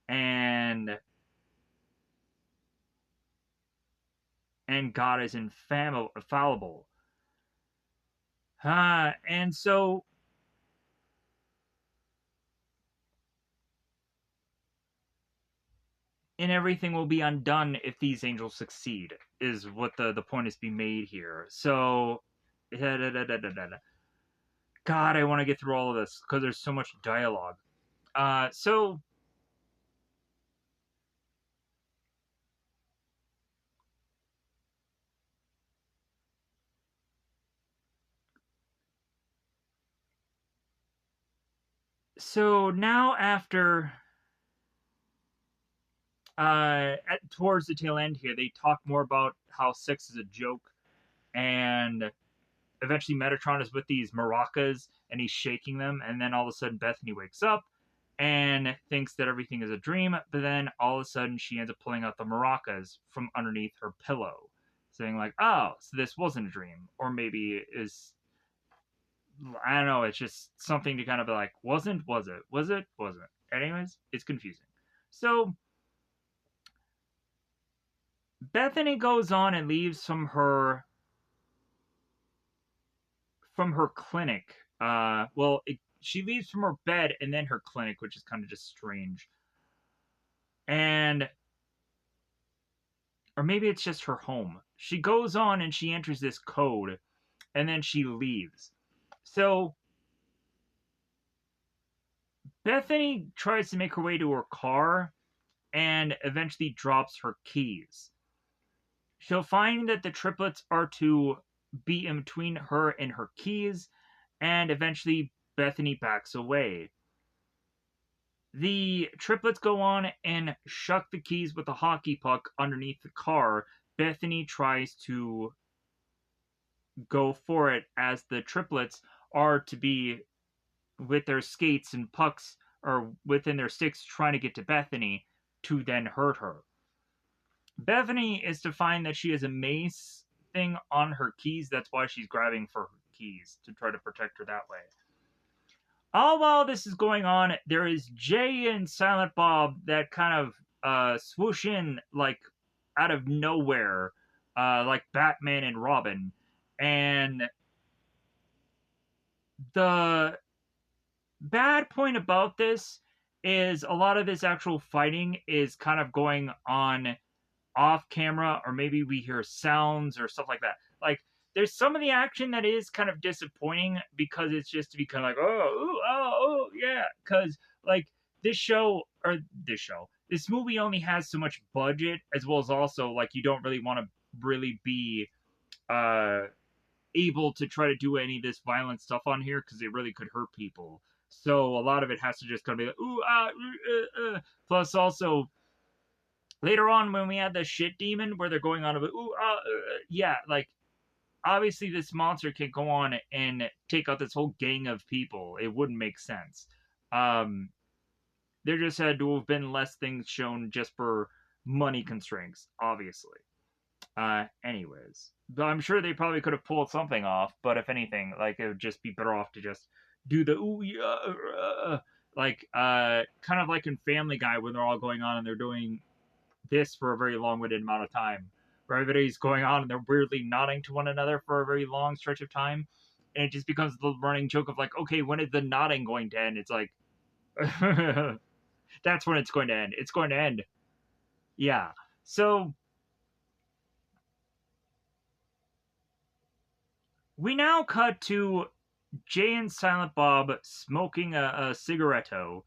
and God is infallible. And so and everything will be undone if these angels succeed, is what the point is being made here. So God, I want to get through all of this because there's so much dialogue. So now after towards the tail end here, they talk more about how sex is a joke, and eventually Metatron is with these maracas and he's shaking them, and then all of a sudden Bethany wakes up and thinks that everything is a dream, but then all of a sudden she ends up pulling out the maracas from underneath her pillow, saying like, "Oh, so this wasn't a dream," or maybe it is. I don't know. It's just something to kind of be like, wasn't, was it, was it, wasn't. Anyways, it's confusing. So Bethany goes on and leaves from her clinic. She leaves from her bed and then her clinic, which is kind of just strange. And or maybe it's just her home. She goes on and she enters this code and then she leaves. So Bethany tries to make her way to her car and eventually drops her keys. She'll find that the triplets are to be in between her and her keys, and eventually Bethany backs away. The triplets go on and shuck the keys with a hockey puck underneath the car. Bethany tries to go for it as the triplets are to be with their skates and pucks or within their sticks trying to get to Bethany to then hurt her. Bethany is to find that she has a mace thing on her keys. That's why she's grabbing for her keys to try to protect her that way. All while this is going on, there is Jay and Silent Bob that kind of swoosh in like out of nowhere, like Batman and Robin. And the bad point about this is a lot of this actual fighting is kind of going on off camera, or maybe we hear sounds or stuff like that. Like there's some of the action that is kind of disappointing because it's just to be kind of like yeah, because like this movie only has so much budget, as well as also like you don't really want to really be uh able to try to do any of this violent stuff on here because it really could hurt people. So a lot of it has to just kind of be like plus also later on when we had the shit demon where they're going on about yeah, like obviously this monster can go on and take out this whole gang of people. It wouldn't make sense. um There just had to have been less things shown just for money constraints, obviously. Anyways, but I'm sure they probably could have pulled something off. But if anything, like it would just be better off to just do the ooh yeah, like kind of like in Family Guy when they're all going on and they're doing this for a very long-winded amount of time, where everybody's going on and they're weirdly nodding to one another for a very long stretch of time, and it just becomes the running joke of like, okay, when is the nodding going to end? It's like that's when it's going to end. It's going to end. Yeah. So we now cut to Jay and Silent Bob smoking a cigaretto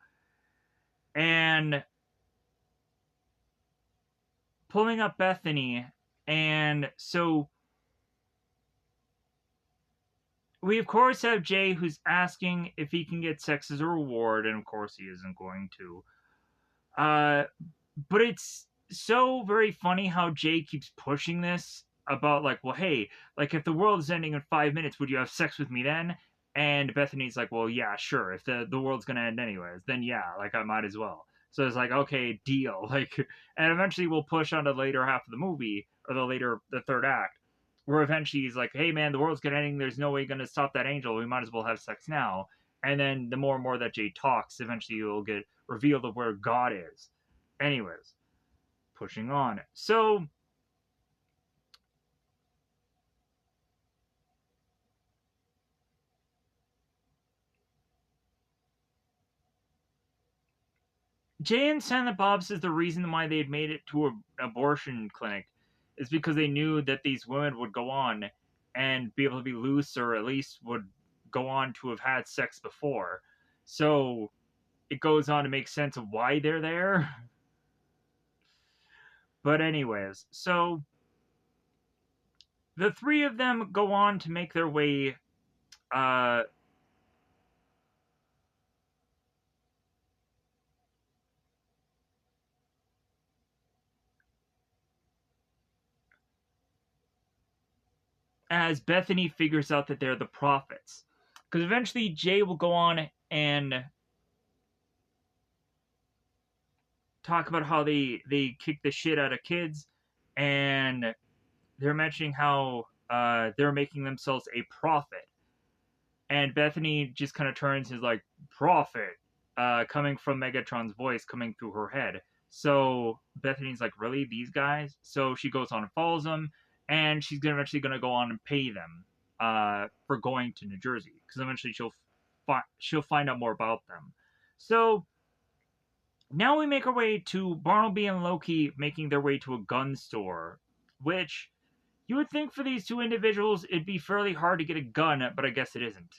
and pulling up Bethany. And so we, of course, have Jay who's asking if he can get sex as a reward. And of course, he isn't going to. Uh, but it's so very funny how Jay keeps pushing this about like, well, hey, like if the world is ending in 5 minutes, would you have sex with me then? And Bethany's like, well, yeah, sure. If the world's gonna end anyways, then yeah, like I might as well. So it's like, okay, deal. Like, and eventually we'll push on to the later half of the movie or the third act, where eventually he's like, hey man, the world's gonna ending. There's no way gonna stop that angel. We might as well have sex now. And then the more and more that Jay talks, eventually you'll get revealed of where God is. Anyways, pushing on. So Jay and Silent Bob says the reason why they had made it to an abortion clinic is because they knew that these women would go on and be able to be loose, or at least would go on to have had sex before. So it goes on to make sense of why they're there. But anyways, so the three of them go on to make their way uh, as Bethany figures out that they're the prophets. Because eventually Jay will go on and talk about how they kick the shit out of kids, and they're mentioning how they're making themselves a prophet. And Bethany just kind of turns his like prophet, coming from Megatron's voice coming through her head. So Bethany's like, really, these guys? So she goes on and follows them, and she's eventually going to go on and pay them for going to New Jersey, because eventually she'll find out more about them. So now we make our way to Bartleby and Loki making their way to a gun store, which you would think for these two individuals it'd be fairly hard to get a gun, but I guess it isn't.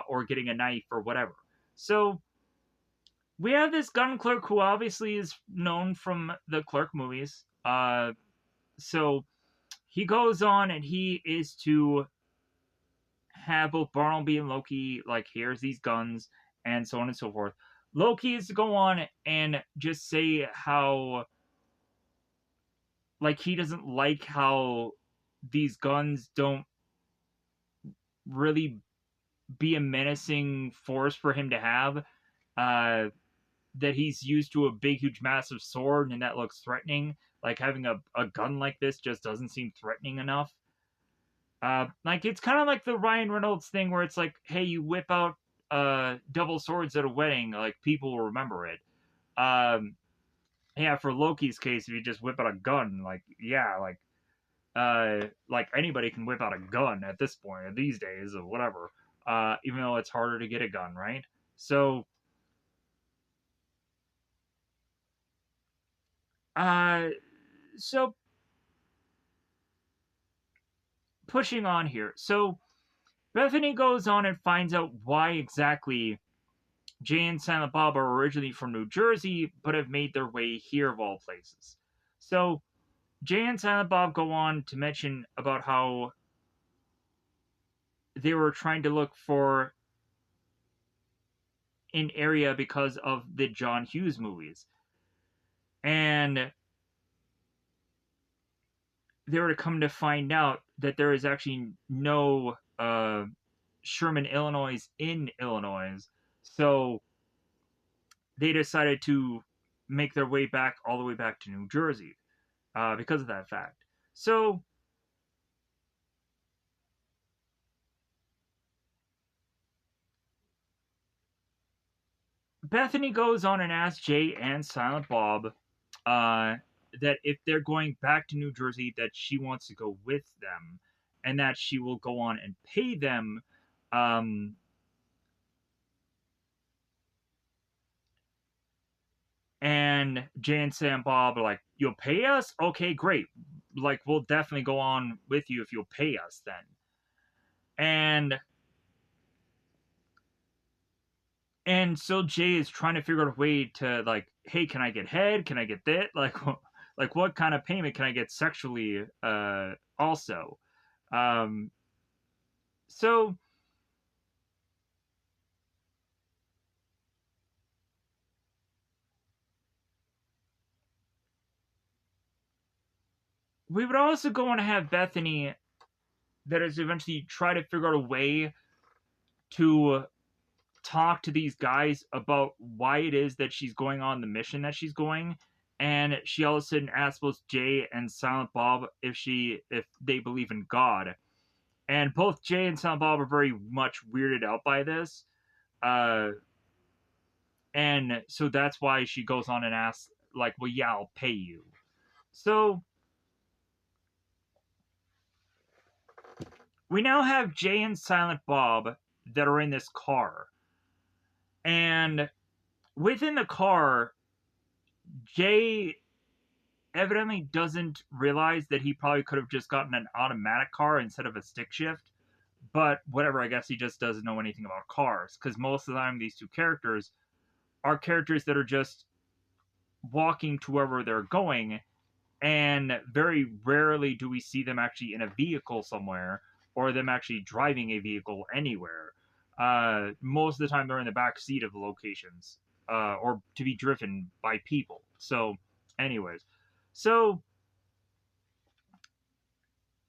Or getting a knife or whatever. So we have this gun clerk who obviously is known from the Clerk movies. So he goes on and he is to have both Bartleby and Loki, like, here's these guns, and so on and so forth. Loki is to go on and just say how, like, he doesn't like how these guns don't really be a menacing force for him to have. That he's used to a big, huge, massive sword, and that looks threatening. Like, having a gun like this just doesn't seem threatening enough. Like, it's kind of like the Ryan Reynolds thing where it's like, hey, you whip out double swords at a wedding, like, people will remember it. Yeah, for Loki's case, if you just whip out a gun, like, yeah, like anybody can whip out a gun at this point, these days, or whatever. Even though it's harder to get a gun, right? So, uh, so pushing on here. So Bethany goes on and finds out why exactly Jay and Silent Bob are originally from New Jersey, but have made their way here of all places. So Jay and Silent Bob go on to mention about how they were trying to look for an area because of the John Hughes movies. And they were to come to find out that there is actually no Sherman, Illinois in Illinois. So they decided to make their way back all the way back to New Jersey because of that fact. So Bethany goes on and asks Jay and Silent Bob uh, that if they're going back to New Jersey, that she wants to go with them, and that she will go on and pay them. Um, and Jay and Silent Bob are like, "You'll pay us? Okay, great. Like, we'll definitely go on with you if you'll pay us then." And so Jay is trying to figure out a way to like, hey, can I get head? Can I get that? Like, like what kind of payment can I get sexually? Also, um, so we would also go on to have Bethany that is eventually try to figure out a way to talk to these guys about why it is that she's going on the mission that she's going. And she all of a sudden asks both Jay and Silent Bob if they believe in God. And both Jay and Silent Bob are very much weirded out by this. Uh, and so that's why she goes on and asks, like, well, yeah, I'll pay you. So we now have Jay and Silent Bob that are in this car. And within the car, Jay evidently doesn't realize that he probably could have just gotten an automatic car instead of a stick shift. But whatever, I guess he just doesn't know anything about cars. Because most of the time, these two characters are characters that are just walking to wherever they're going, and very rarely do we see them actually in a vehicle somewhere or them actually driving a vehicle anywhere. Most of the time, they're in the back seat of the locations or to be driven by people. So, anyways, so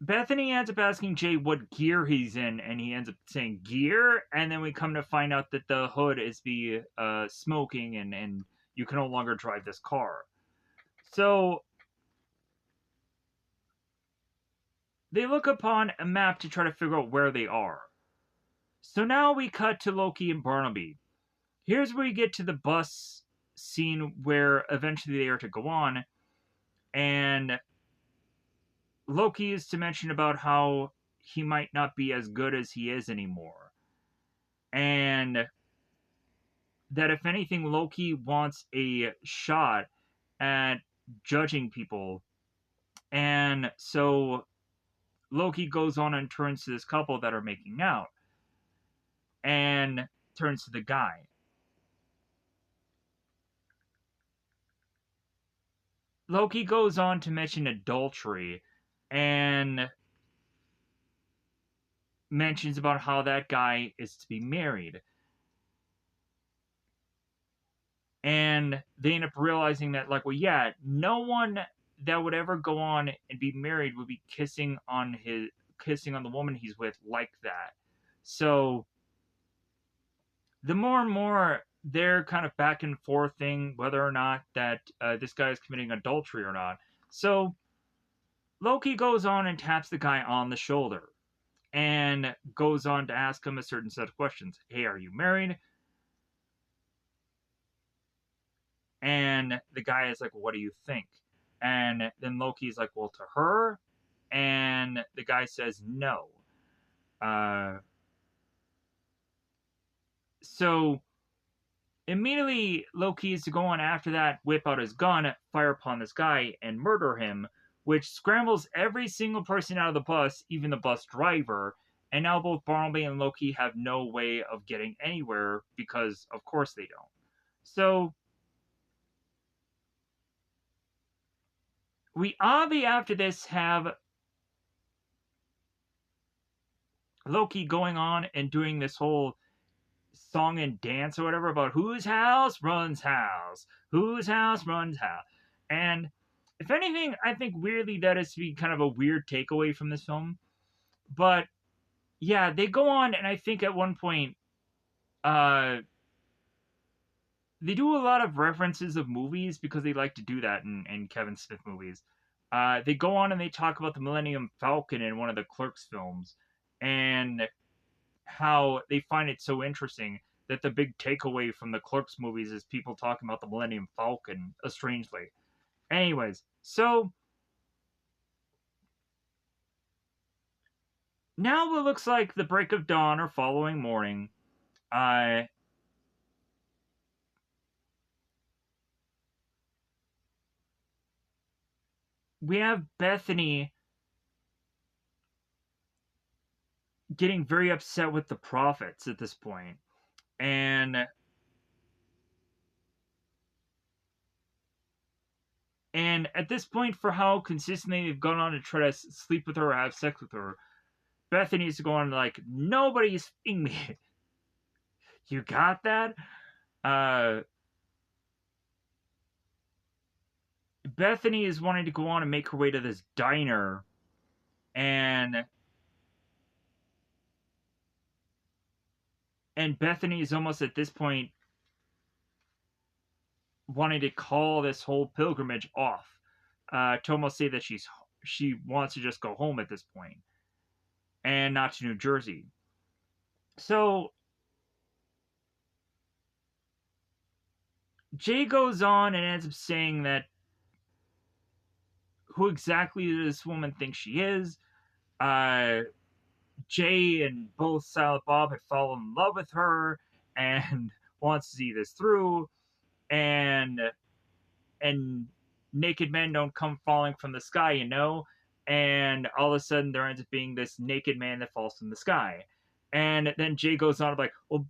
Bethany ends up asking Jay what gear he's in, and he ends up saying gear, and then we come to find out that the hood is be smoking, and you can no longer drive this car. So they look upon a map to try to figure out where they are. So now we cut to Loki and Barnaby. Here's where we get to the bus scene where eventually they are to go on, and Loki is to mention about how he might not be as good as he is anymore. And that if anything, Loki wants a shot at judging people. And so Loki goes on and turns to this couple that are making out and turns to the guy. Loki goes on to mention adultery and mentions about how that guy is to be married. And they end up realizing that, like, well, yeah, no one that would ever go on and be married would be kissing on the woman he's with like that. So the more and more they're kind of back and forth thing whether or not that this guy is committing adultery or not. So Loki goes on and taps the guy on the shoulder and goes on to ask him a certain set of questions. Hey, are you married? And the guy is like, well, what do you think? And then Loki's like, well, to her. And the guy says no. Uh, so immediately Loki is to go on after that, whip out his gun, fire upon this guy, and murder him, which scrambles every single person out of the bus, even the bus driver. And now both Barnaby and Loki have no way of getting anywhere because, of course, they don't. So we oddly after this have Loki going on and doing this whole song and dance or whatever about whose house runs house, whose house runs house. And if anything, I think weirdly that is to be kind of a weird takeaway from this film. But yeah, they go on, and I think at one point, uh, they do a lot of references of movies because they like to do that in Kevin Smith movies. They go on and they talk about the Millennium Falcon in one of the Clerks films, and how they find it so interesting that the big takeaway from the Clerks movies is people talking about the Millennium Falcon, strangely. Anyways, so now it looks like the break of dawn or following morning. Uh, we have Bethany getting very upset with the prophets at this point, and at this point, for how consistently they've gone on to try to sleep with her or have sex with her, Bethany's going like, nobody's seeing me. You got that? Uh, Bethany is wanting to go on and make her way to this diner, and Bethany is almost at this point wanting to call this whole pilgrimage off, to almost say that she wants to just go home at this point and not to New Jersey. So Jay goes on and ends up saying that who exactly does this woman think she is? Uh, Jay and both Silent Bob had fallen in love with her and wants to see this through, and naked men don't come falling from the sky, you know. And all of a sudden, there ends up being this naked man that falls from the sky, and then Jay goes on like, well,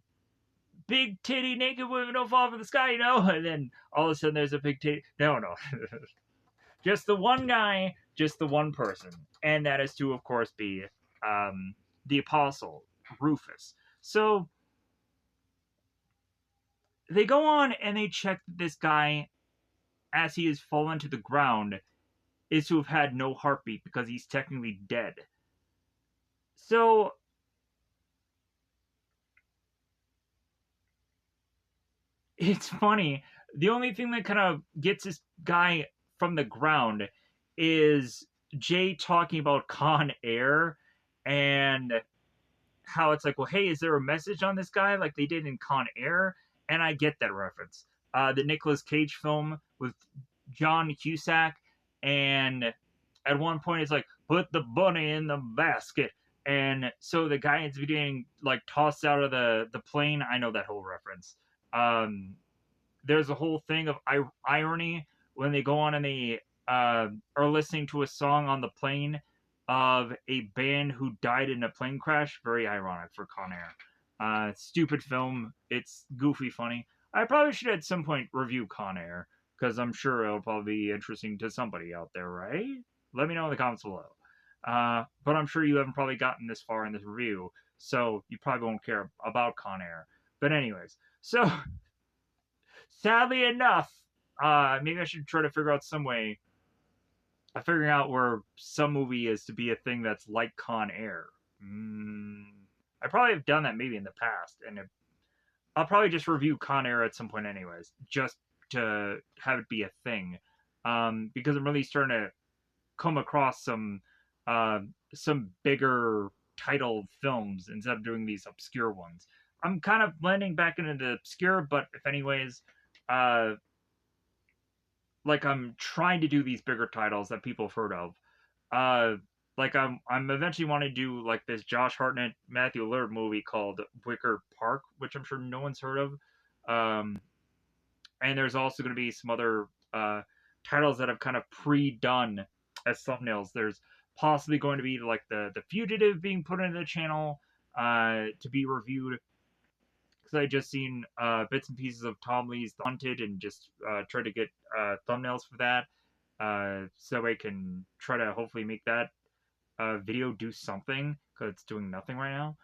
big titty naked women don't fall from the sky, you know. And then all of a sudden, there's a big titty. No. Just the one guy, just the one person, and that is to, of course, be the apostle Rufus. So they go on and they check that this guy, as he has fallen to the ground, is to have had no heartbeat because he's technically dead. So it's funny. The only thing that kind of gets this guy from the ground is Jay talking about Con Air and how it's like, well, hey, is there a message on this guy like they did in Con Air? And I get that reference. The Nicolas Cage film with John Cusack, and at one point it's like, put the bunny in the basket. And so the guy ends up getting like tossed out of the plane. I know that whole reference. Um, there's a whole thing of irony when they go on and they are listening to a song on the plane of a band who died in a plane crash. Very ironic for Con Air. Stupid film. It's goofy funny. I probably should at some point review Con Air because I'm sure it'll probably be interesting to somebody out there, right? Let me know in the comments below. But I'm sure you haven't probably gotten this far in this review, so you probably won't care about Con Air. But anyways, so sadly enough, maybe I should try to figure out some way of figuring out where some movie is to be a thing that's like Con Air. I probably have done that maybe in the past, and I'll probably just review Con Air at some point, anyways, just to have it be a thing. Because I'm really starting to come across some bigger titled films instead of doing these obscure ones. I'm kind of blending back into the obscure, but if anyways, uh, like I'm trying to do these bigger titles that people have heard of. Uh, like I'm eventually want to do like this Josh Hartnett, Matthew Lillard movie called Wicker Park, which I'm sure no one's heard of. Um, and there's also going to be some other titles that I've kind of pre-done as thumbnails. There's possibly going to be like the Fugitive being put into the channel to be reviewed because I just seen bits and pieces of Tom Lee's The Hunted and just tried to get thumbnails for that, so I can try to hopefully make that video do something because it's doing nothing right now.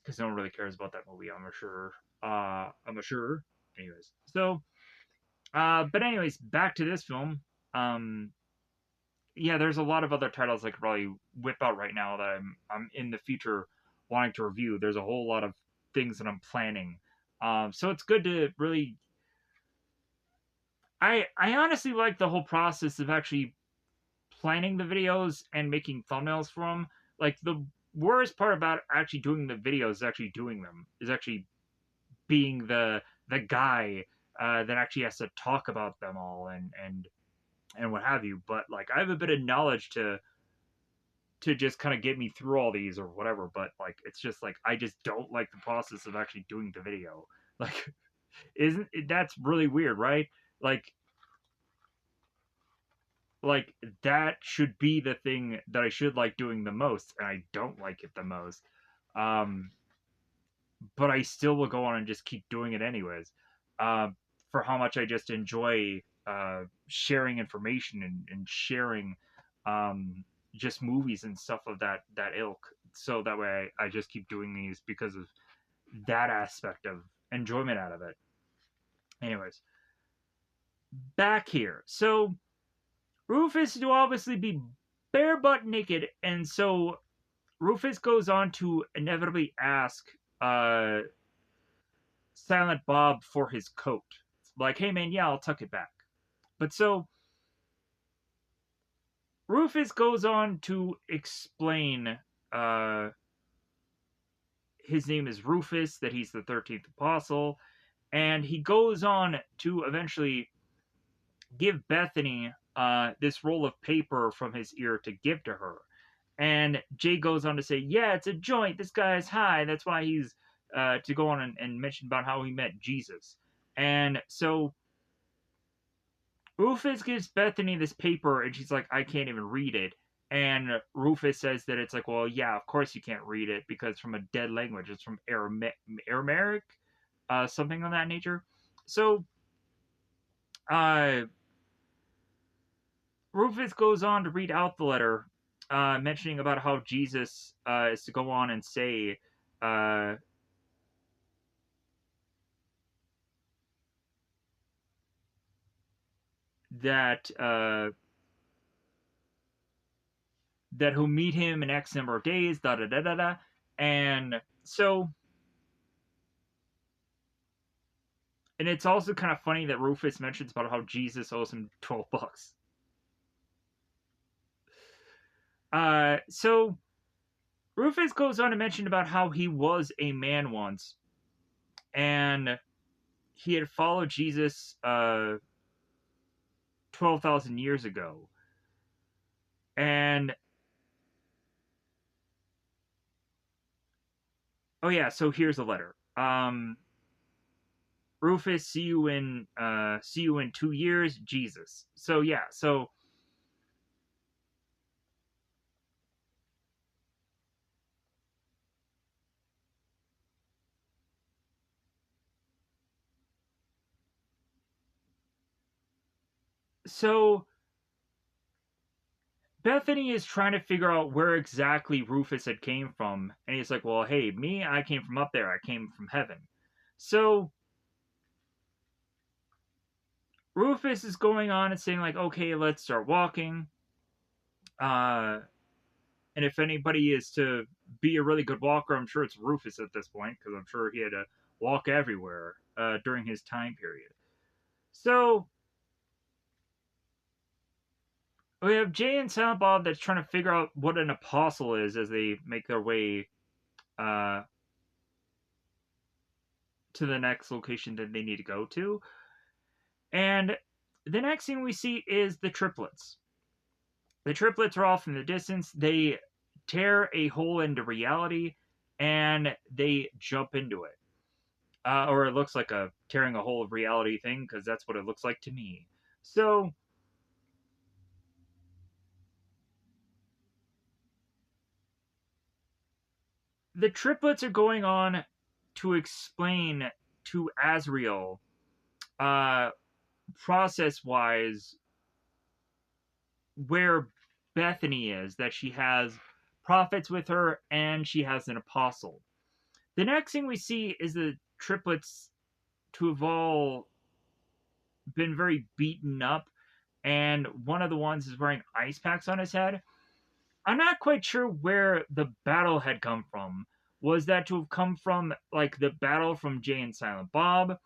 Because no one really cares about that movie. I'm sure. Anyways, so but anyways, back to this film. Um, yeah, there's a lot of other titles I could probably whip out right now that I'm in the future wanting to review. There's a whole lot of things that I'm planning. So it's good to really. I honestly like the whole process of actually planning the videos and making thumbnails for them. Like the worst part about actually doing the videos is actually doing them. Is actually being the guy that actually has to talk about them all and what have you. But like I have a bit of knowledge to just kind of get me through all these or whatever. But like it's just like I just don't like the process of actually doing the video. Like isn't that's really weird, right? Like like that should be the thing that I should like doing the most, and I don't like it the most. Um, but I still will go on and just keep doing it anyways. Uh, for how much I just enjoy sharing information and sharing just movies and stuff of that ilk. So that way I just keep doing these because of that aspect of enjoyment out of it. Anyways, back here. So Rufus to obviously be bare butt naked, and so Rufus goes on to inevitably ask uh, Silent Bob for his coat. Like, hey man, yeah, I'll tuck it back. But so Rufus goes on to explain uh, his name is Rufus, that he's the 13th apostle, and he goes on to eventually give Bethany this roll of paper from his ear to give to her. And Jay goes on to say, yeah, it's a joint. This guy's high. That's why he's to go on and mention about how he met Jesus. And so Rufus gives Bethany this paper, and she's like, I can't even read it. And Rufus says that it's like, well, yeah, of course you can't read it because it's from a dead language. It's from Aramaic, something of that nature. So uh, Rufus goes on to read out the letter, mentioning about how Jesus is to go on and say, uh, that that he'll meet him in X number of days, da da da da da, and so, and it's also kind of funny that Rufus mentions about how Jesus owes him $12. So Rufus goes on to mention about how he was a man once, and he had followed Jesus 12,000 years ago, and oh yeah, so here's the letter. Rufus, see you in 2 years, Jesus. So yeah, so Bethany is trying to figure out where exactly Rufus had came from, and he's like, "Well, hey, me, I came from up there. I came from heaven." So Rufus is going on and saying like, "Okay, let's start walking." Uh, and if anybody is to be a really good walker, I'm sure it's Rufus at this point because I'm sure he had to walk everywhere during his time period. So we have Jay and Silent Bob that's trying to figure out what an apostle is as they make their way uh, to the next location that they need to go to. And the next thing we see is the triplets. The triplets are off in the distance. They tear a hole into reality and they jump into it. Or it looks like a tearing a hole of reality thing because that's what it looks like to me. So the triplets are going on to explain to Azrael, uh, process wise, where Bethany is, that she has prophets with her and she has an apostle. The next thing we see is the triplets to have all been very beaten up, and one of the ones is wearing ice packs on his head. I'm not quite sure where the battle had come from, Was that to have come from like the battle from Jay and Silent Bob?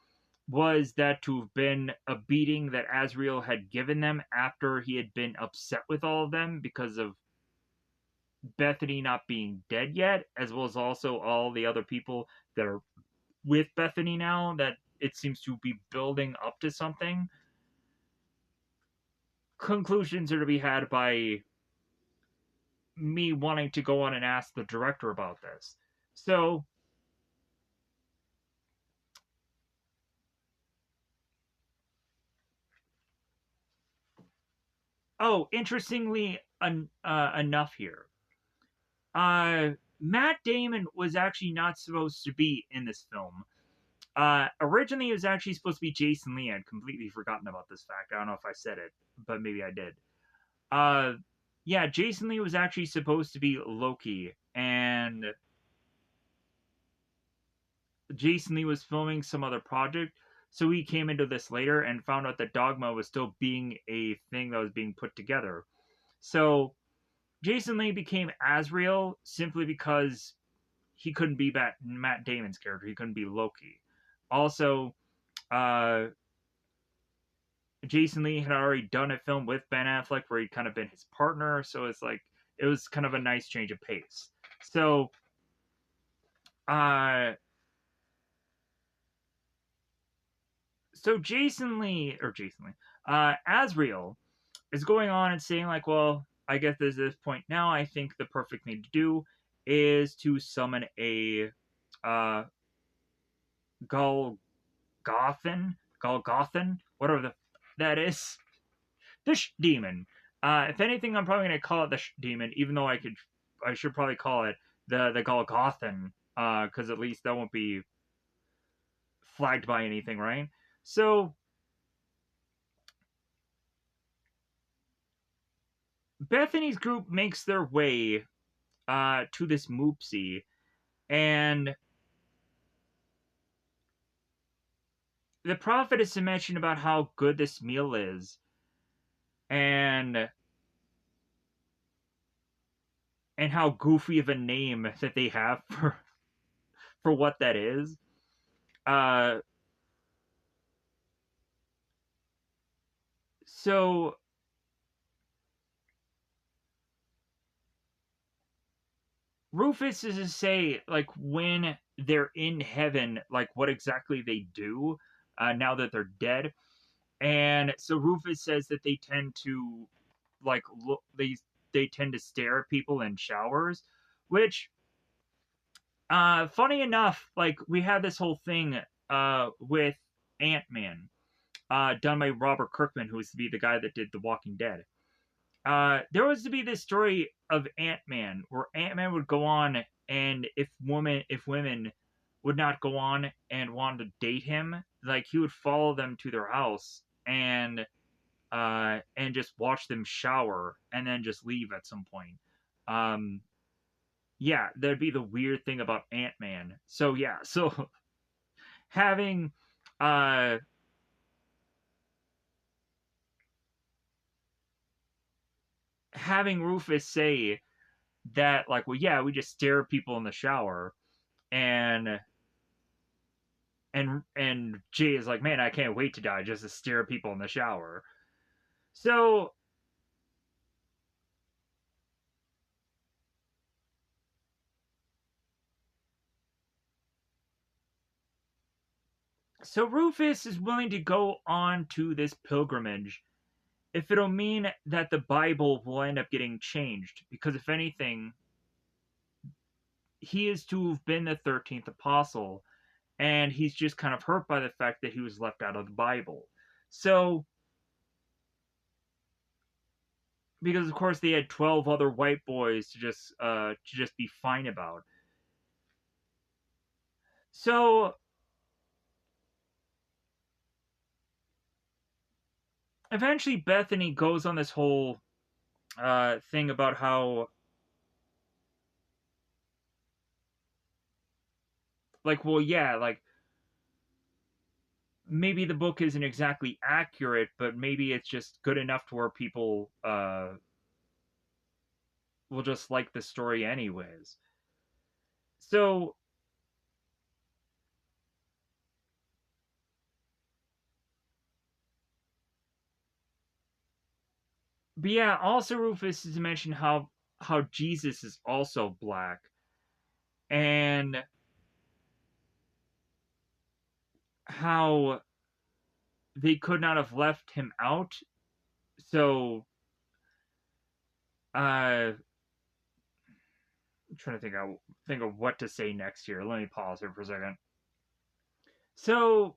Was that to have been a beating that Azrael had given them after he had been upset with all of them because of Bethany not being dead yet, as well as also all the other people that are with Bethany now, that it seems to be building up to something? Conclusions are to be had by me wanting to go on and ask the director about this. So, oh, interestingly enough here, Matt Damon was actually not supposed to be in this film. Originally, it was actually supposed to be Jason Lee. I'd completely forgotten about this fact. I don't know if I said it, but maybe I did. Uh, yeah, Jason Lee was actually supposed to be Loki, and Jason Lee was filming some other project, so he came into this later and found out that Dogma was still being a thing that was being put together. So Jason Lee became Azrael simply because he couldn't be Matt Damon's character. He couldn't be Loki. Also, uh, Jason Lee had already done a film with Ben Affleck where he'd kind of been his partner, so it's like it was kind of a nice change of pace. So, uh, so Jason Lee, Azrael is going on and saying like, well, I guess at this point now, I think the perfect thing to do is to summon a uh, Golgothan, whatever that is, the demon. If anything, I'm probably gonna call it the demon, even though I should probably call it the Golgothan, because at least that won't be flagged by anything, right? So Bethany's group makes their way to this Moopsie, and the prophet is to mention about how good this meal is, and how goofy of a name that they have for what that is. Uh, so Rufus is to say like when they're in heaven, like what exactly they do now that they're dead. And so Rufus says that they tend to like look they tend to stare at people in showers, which funny enough, like we had this whole thing with Ant-Man, done by Robert Kirkman, who was to be the guy that did The Walking Dead. There was to be this story of Ant-Man where Ant-Man would go on, and if women would not go on and want to date him, like he would follow them to their house and just watch them shower and then just leave at some point. Um, yeah, that'd be the weird thing about Ant-Man. So yeah, so having uh having Rufus say that like, well, yeah, we just stare at people in the shower, and Jay is like, man, I can't wait to die just to stare at people in the shower. So Rufus is willing to go on to this pilgrimage if it'll mean that the Bible will end up getting changed, because if anything, he is to have been the 13th apostle, and he's just kind of hurt by the fact that he was left out of the Bible. So, because of course they had 12 other white boys to just be fine about. So, eventually Bethany goes on this whole thing about how like, well, yeah, like maybe the book isn't exactly accurate, but maybe it's just good enough to where people will just like the story anyways. So, but yeah, also Rufus is mentioned how Jesus is also black, and how they could not have left him out. So, I'm trying to think of what to say next here. Let me pause here for a second. So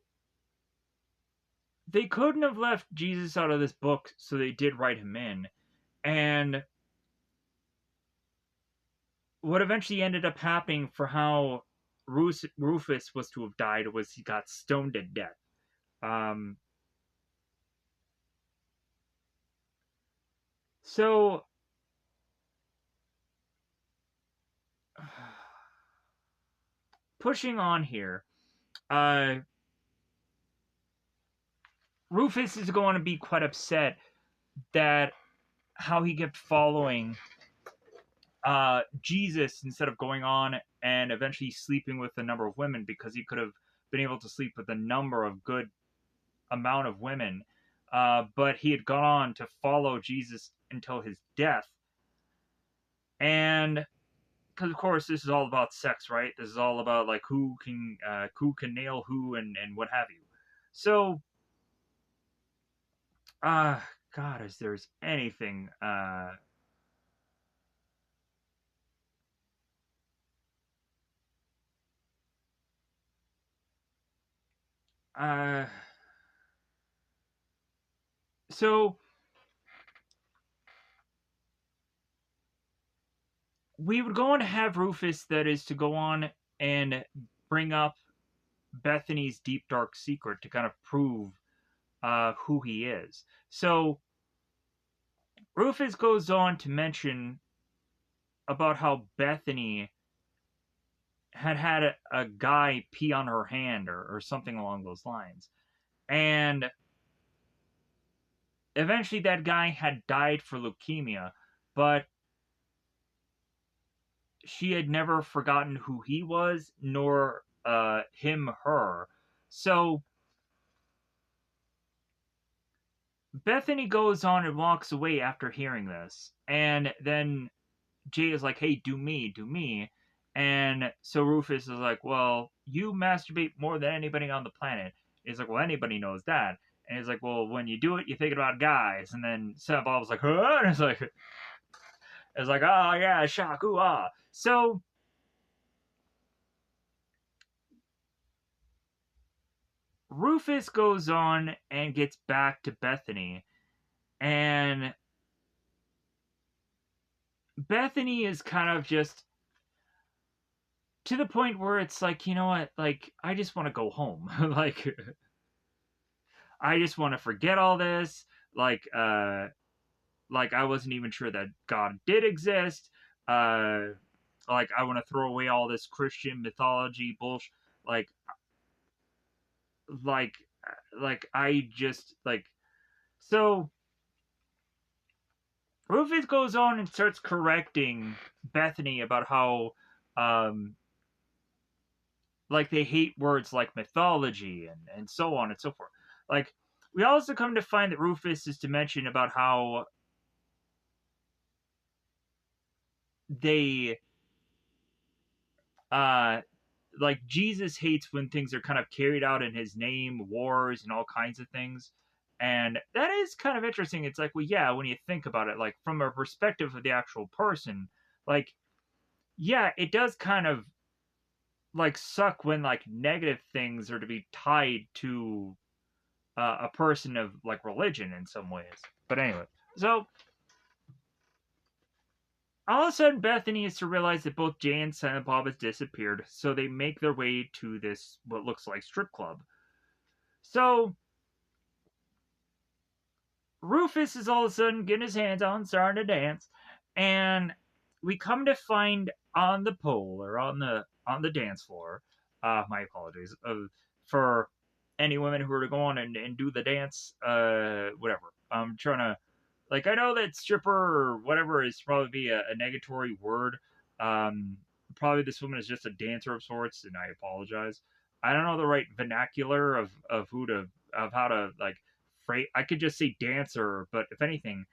they couldn't have left Jesus out of this book, so they did write him in. And what eventually ended up happening for how Rufus was to have died was he got stoned to death. Um, so pushing on here, uh, Rufus is going to be quite upset that how he kept following Jesus instead of going on and eventually sleeping with a number of women, because he could have been able to sleep with a number of good amount of women. But he had gone on to follow Jesus until his death. And because of course this is all about sex, right? This is all about like who can nail who and what have you. So, uh, God, if there's anything, uh, so we would go on to have Rufus, that is to go on and bring up Bethany's deep dark secret to kind of prove who he is. So Rufus goes on to mention about how Bethany had a guy pee on her hand, or something along those lines. And eventually that guy had died for leukemia, but she had never forgotten who he was, nor him her. So Bethany goes on and walks away after hearing this. And then Jay is like, hey, do me, do me. And so Rufus is like, well, you masturbate more than anybody on the planet. He's like, well, anybody knows that. And he's like, well, when you do it, you think about guys. And then Sam Bob's like, huh? And it's like, oh, yeah, shock, ooh, ah. So Rufus goes on and gets back to Bethany. And Bethany is kind of just to the point where it's like, you know what? Like, I just want to go home. Like, I just want to forget all this. Like, like I wasn't even sure that God did exist. Uh, like I want to throw away all this Christian mythology bullshit. Like, like, like I just like so. Rufus goes on and starts correcting Bethany about how, um, like they hate words like mythology and so on and so forth. Like we also come to find that Rufus is to mention about how they uh like Jesus hates when things are kind of carried out in his name, wars and all kinds of things. And that is kind of interesting. It's like, well, yeah, when you think about it, like from a perspective of the actual person, like, yeah, it does kind of like suck when like negative things are to be tied to a person of like religion in some ways. But anyway, so all of a sudden Bethany is to realize that both Jay and Silent Bob has disappeared, so they make their way to this what looks like strip club. So Rufus is all of a sudden getting his hands on, starting to dance, and we come to find on the pole, or on the dance floor. My apologies for any women who are to go on and do the dance. Whatever. I'm trying to like I know that stripper or whatever is probably be a negatory word, um, probably this woman is just a dancer of sorts, and I apologize. I don't know the right vernacular of who to of how to like freight. I could just say dancer, but if anything,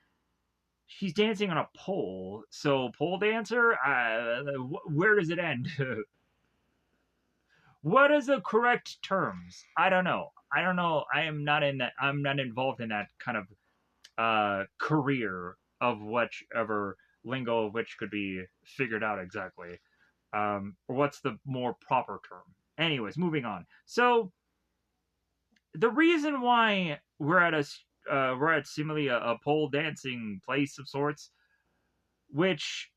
she's dancing on a pole. So pole dancer, where does it end? What is the correct terms? I don't know. I don't know. I am not in that. I'm not involved in that kind of career of whichever lingo of which could be figured out exactly. Or what's the more proper term? Anyways, moving on. So the reason why we're at seemingly a pole dancing place of sorts, which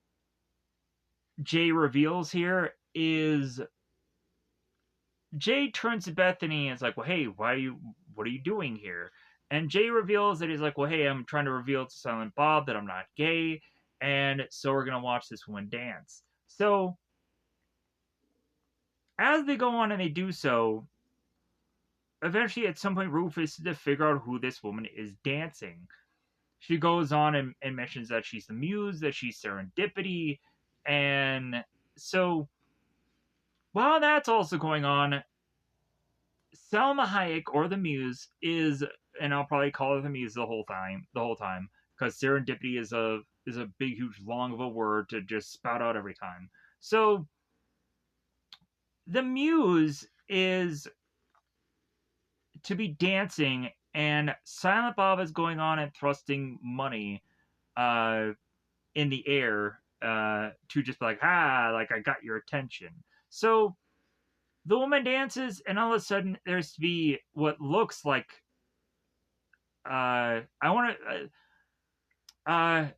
Jay reveals here, is Jay turns to Bethany and is like, "Well, hey, what are you doing here?" And Jay reveals that he's like, "Well, hey, I'm trying to reveal to Silent Bob that I'm not gay, and so we're gonna watch this woman dance." So as they go on and they do so, eventually at some point Rufus is to figure out who this woman is dancing. She goes on and mentions that she's the muse, that she's serendipity, and so while that's also going on, Selma Hayek, or the Muse, is, and I'll probably call her the Muse the whole time, because serendipity is a big, huge, long of a word to just spout out every time. So the Muse is to be dancing, and Silent Bob is going on and thrusting money in the air to just be like, like I got your attention. So the woman dances, and all of a sudden there's to be what looks like I want to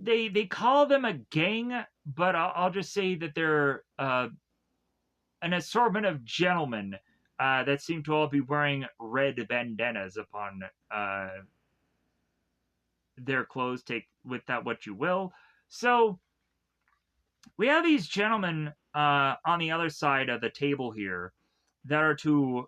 they call them a gang, but I'll just say that they're an assortment of gentlemen that seem to all be wearing red bandanas upon their clothes. Take with that what you will. So we have these gentlemen on the other side of the table here that are to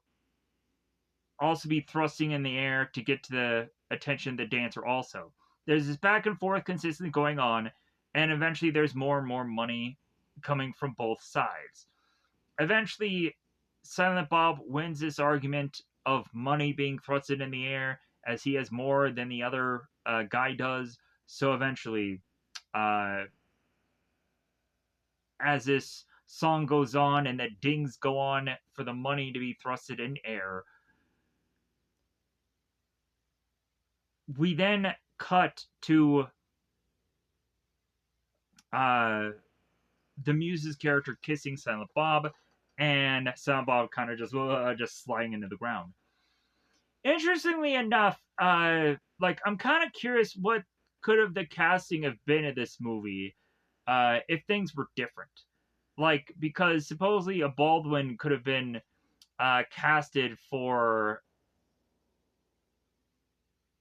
also be thrusting in the air to get to the attention of the dancer also. There's this back and forth consistently going on, and eventually there's more and more money coming from both sides. Eventually, Silent Bob wins this argument of money being thrusted in the air as he has more than the other guy does. So eventually, as this song goes on and the dings go on for the money to be thrusted in air, we then cut to the Muse's character kissing Silent Bob, and Silent Bob kind of just sliding into the ground. Interestingly enough, like I'm kind of curious what could have the casting have been of this movie if things were different. Like, because supposedly a Baldwin could have been casted for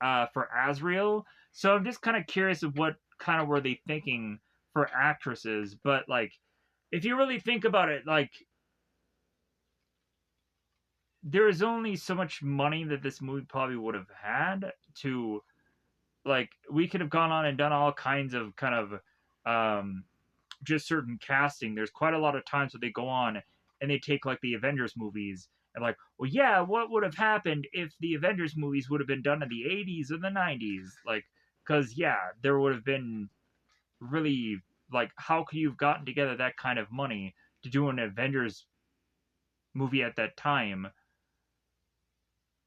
Azrael. So I'm just kind of curious of what kind of were they thinking for actresses. But like, if you really think about it, like, there is only so much money that this movie probably would have had to, like, we could have gone on and done all kinds of kind of just certain casting. There's quite a lot of times where they go on and they take like the Avengers movies and like, well, yeah, what would have happened if the Avengers movies would have been done in the 80s or the 90s? Like, because yeah, there would have been really, like, how could you have gotten together that kind of money to do an Avengers movie at that time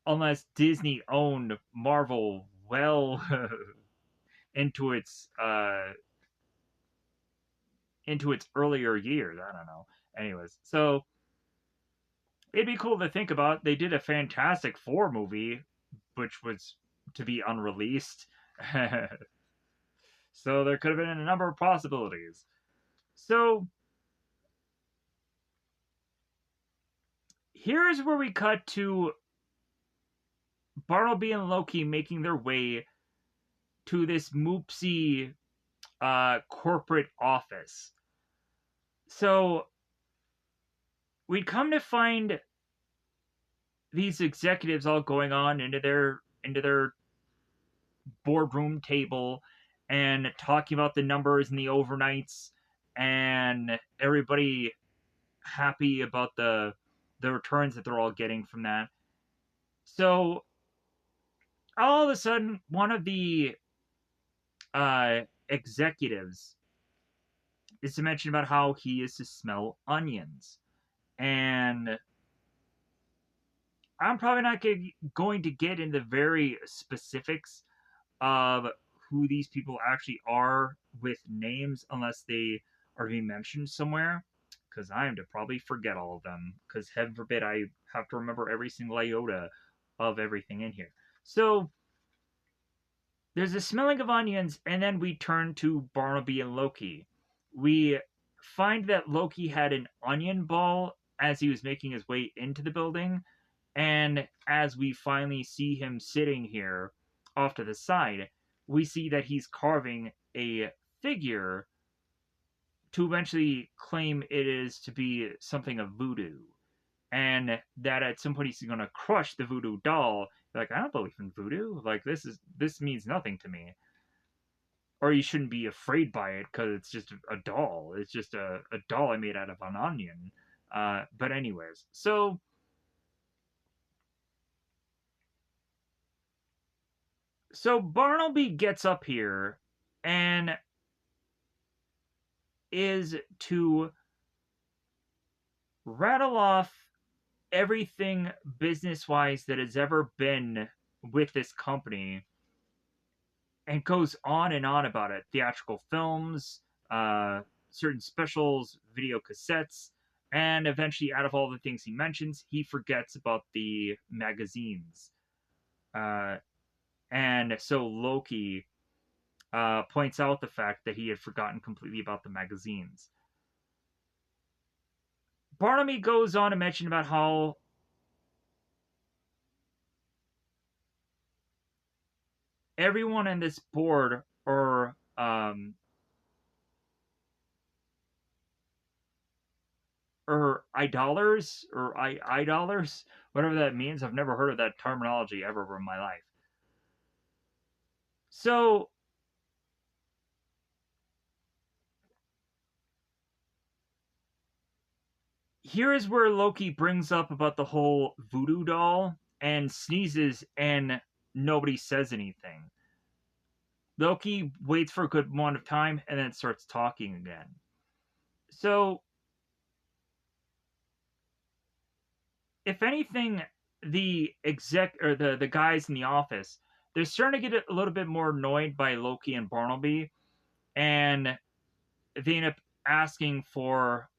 unless Disney owned Marvel well into its earlier years. I don't know. Anyways, so it'd be cool to think about. They did a Fantastic Four movie, which was to be unreleased. So there could have been a number of possibilities. So here's where we cut to Bartleby and Loki making their way to this Moopsy corporate office. So we'd come to find these executives all going on into their boardroom table and talking about the numbers and the overnights and everybody happy about the returns that they're all getting from that. So all of a sudden, one of the executives is to mention about how he is to smell onions, and I'm probably not going to get into very specifics of who these people actually are with names unless they are being mentioned somewhere, because I am to probably forget all of them, because heaven forbid I have to remember every single iota of everything in here. So there's a smelling of onions, and then we turn to Barnaby and Loki. We find that Loki had an onion ball as he was making his way into the building, and as we finally see him sitting here off to the side, we see that he's carving a figure to eventually claim it is to be something of voodoo. And that at some point he's going to crush the voodoo doll. Like, I don't believe in voodoo. Like, this means nothing to me. Or you shouldn't be afraid by it because it's just a doll. It's just a doll I made out of an onion. But anyways, so Barnaby gets up here and is to rattle off everything business wise that has ever been with this company, and goes on and on about it: theatrical films, uh, certain specials, video cassettes, and eventually, out of all the things he mentions, he forgets about the magazines. Uh, and so Loki points out the fact that he had forgotten completely about the magazines. Barnaby goes on to mention about how everyone in this board or idolers or idolers, whatever that means. I've never heard of that terminology ever in my life. So here is where Loki brings up about the whole voodoo doll and sneezes, and nobody says anything. Loki waits for a good amount of time and then starts talking again. So, if anything, the exec or the guys in the office, they're starting to get a little bit more annoyed by Loki and Barnaby, and they end up asking for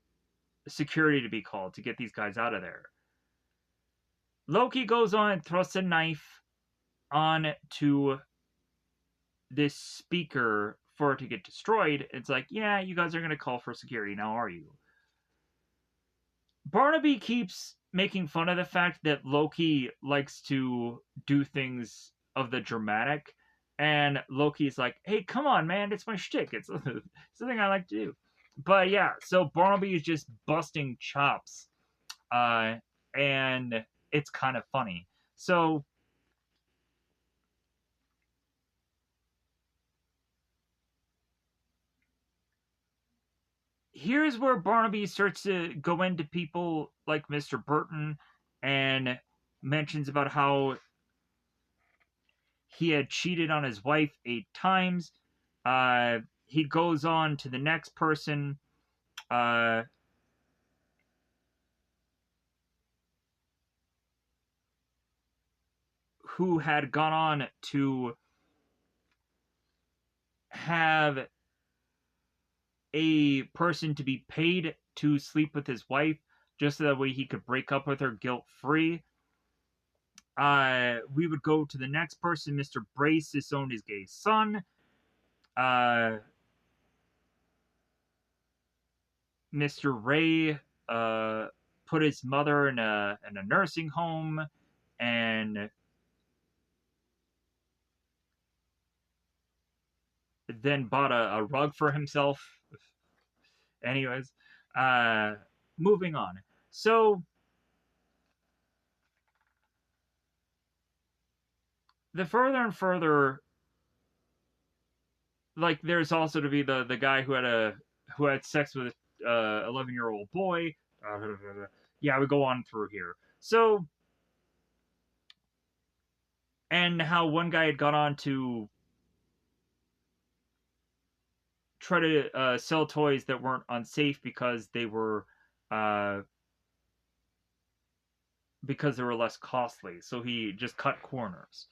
security to be called to get these guys out of there. Loki goes on and thrusts a knife on to this speaker for it to get destroyed. It's like, yeah, you guys are going to call for security now, are you? Barnaby keeps making fun of the fact that Loki likes to do things of the dramatic, and Loki's like, "Hey, come on, man, it's my shtick. It's something I like to do." But yeah, so Barnaby is just busting chops, uh, and it's kind of funny. So here's where Barnaby starts to go into people like Mr. Burton and mentions about how he had cheated on his wife 8 times. He goes on to the next person, uh, who had gone on to have a person to be paid to sleep with his wife just so that way he could break up with her guilt free. We would go to the next person. Mr. Brace disowned his gay son. Uh, Mr. Ray put his mother in a nursing home, and then bought a rug for himself. Anyways, uh, moving on. So the further and further, like, there's also to be the guy who had sex with a 11-year-old boy. Yeah, we go on through here. So, and how one guy had gone on to try to sell toys that weren't unsafe uh, because they were less costly. So he just cut corners.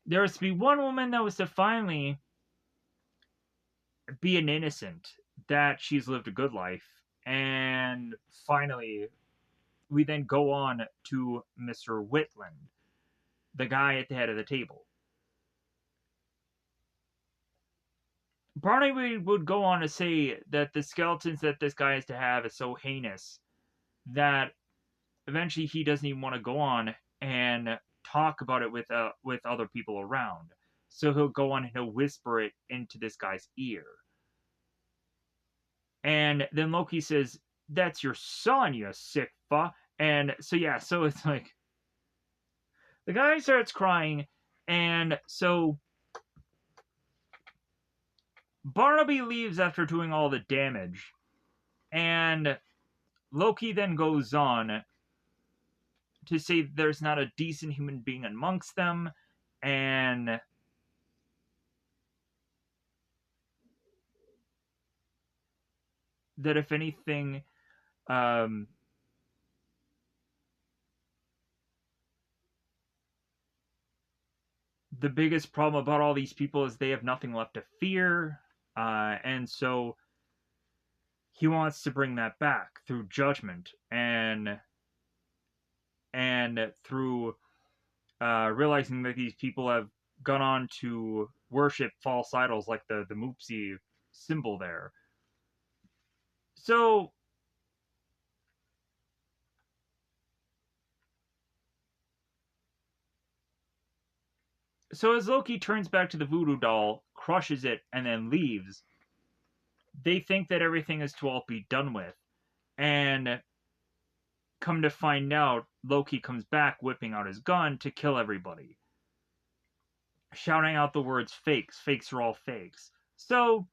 There was to be one woman that was to finally be an innocent, that she's lived a good life, and finally we then go on to Mr. Whitland, the guy at the head of the table. Barnaby would go on to say that the skeletons that this guy is to have is so heinous that eventually he doesn't even want to go on and talk about it with other people around. So he'll go on and he'll whisper it into this guy's ear. And then Loki says, "That's your son, you sick fuck." And so yeah, so it's like the guy starts crying, and so Barnaby leaves after doing all the damage, and Loki then goes on to say there's not a decent human being amongst them, and that if anything, um, the biggest problem about all these people is they have nothing left to fear, and so he wants to bring that back through judgment and through realizing that these people have gone on to worship false idols like the Moopsie symbol there. So as Loki turns back to the voodoo doll, crushes it, and then leaves, they think that everything is to all be done with. And come to find out, Loki comes back whipping out his gun to kill everybody, shouting out the words fakes. Fakes are all fakes. So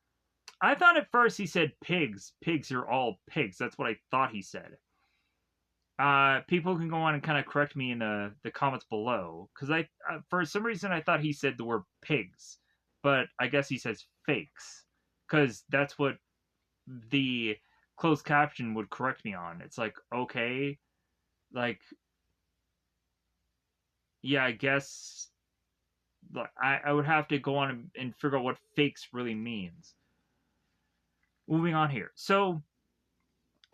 I thought at first he said pigs. Pigs are all pigs. That's what I thought he said. People can go on and kind of correct me in the comments below, because for some reason I thought he said the word pigs, but I guess he says fakes, because that's what the closed caption would correct me on. It's like, okay, like, yeah, I guess I would have to go on and figure out what fakes really means. Moving on here. So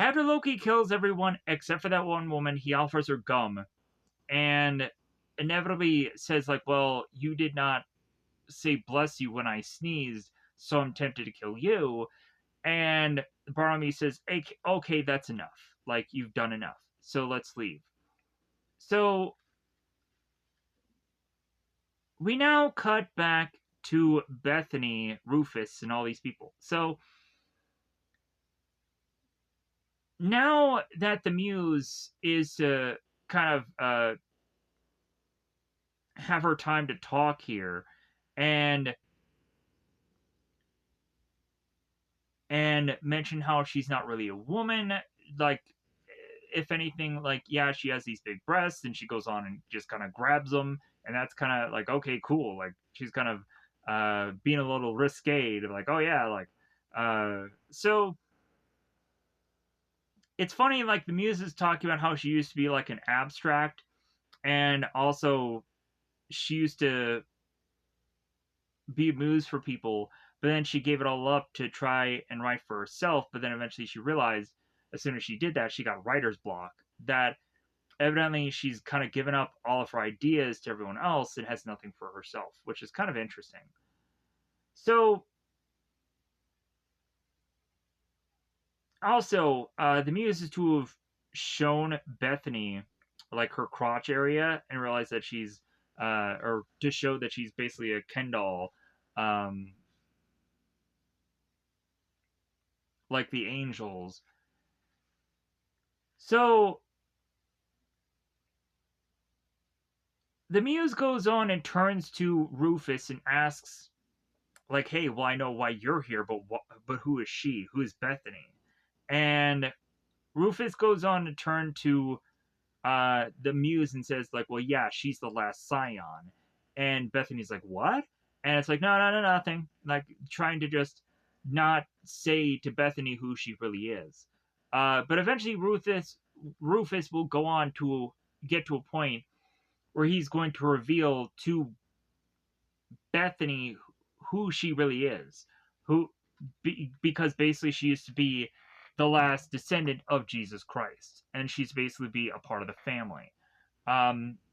after Loki kills everyone except for that one woman, he offers her gum and inevitably says, like, well, you did not say bless you when I sneezed, so I'm tempted to kill you. And Barnaby says, okay, that's enough. Like, you've done enough. So let's leave. So we now cut back to Bethany, Rufus, and all these people. So now that the muse is to kind of have her time to talk here and mention how she's not really a woman, like, if anything, like, yeah, she has these big breasts, and she goes on and just kind of grabs them, and that's kind of like, okay, cool, like, she's kind of being a little risque to, like, oh yeah, like, so it's funny, like, the muse is talking about how she used to be like an abstract, and also she used to be a muse for people, but then she gave it all up to try and write for herself, but then eventually she realized as soon as she did that, she got writer's block, that evidently she's kind of given up all of her ideas to everyone else and has nothing for herself, which is kind of interesting. So also, the muse is to have shown Bethany like her crotch area and realize that she's or to show that she's basically a Ken doll, um, like the angels. So the muse goes on and turns to Rufus and asks like, hey, well, I know why you're here, but but who is she? Who is Bethany? And Rufus goes on to turn to the muse and says like, well, yeah, she's the last scion. And Bethany's like, what? And it's like, no, no, no, nothing. Like trying to just not say to Bethany who she really is. But eventually Rufus will go on to get to a point where he's going to reveal to Bethany who she really is, who because basically she used to be the last descendant of Jesus Christ, and she's basically be a part of the family.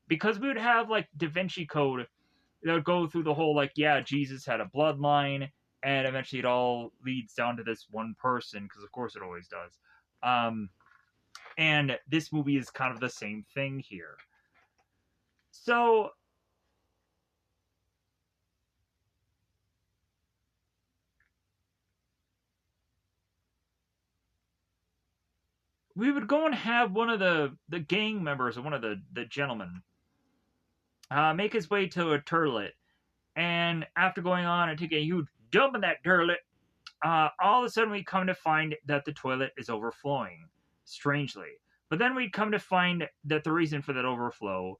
Because we would have like Da Vinci Code that would go through the whole like, yeah, Jesus had a bloodline, and eventually it all leads down to this one person, because of course it always does. Um, and this movie is kind of the same thing here. So we would go and have one of the gang members or one of the gentlemen make his way to a turlet, and after going on and taking a huge dump in that turlet, all of a sudden we come to find that the toilet is overflowing, strangely. But then we come to find that the reason for that overflow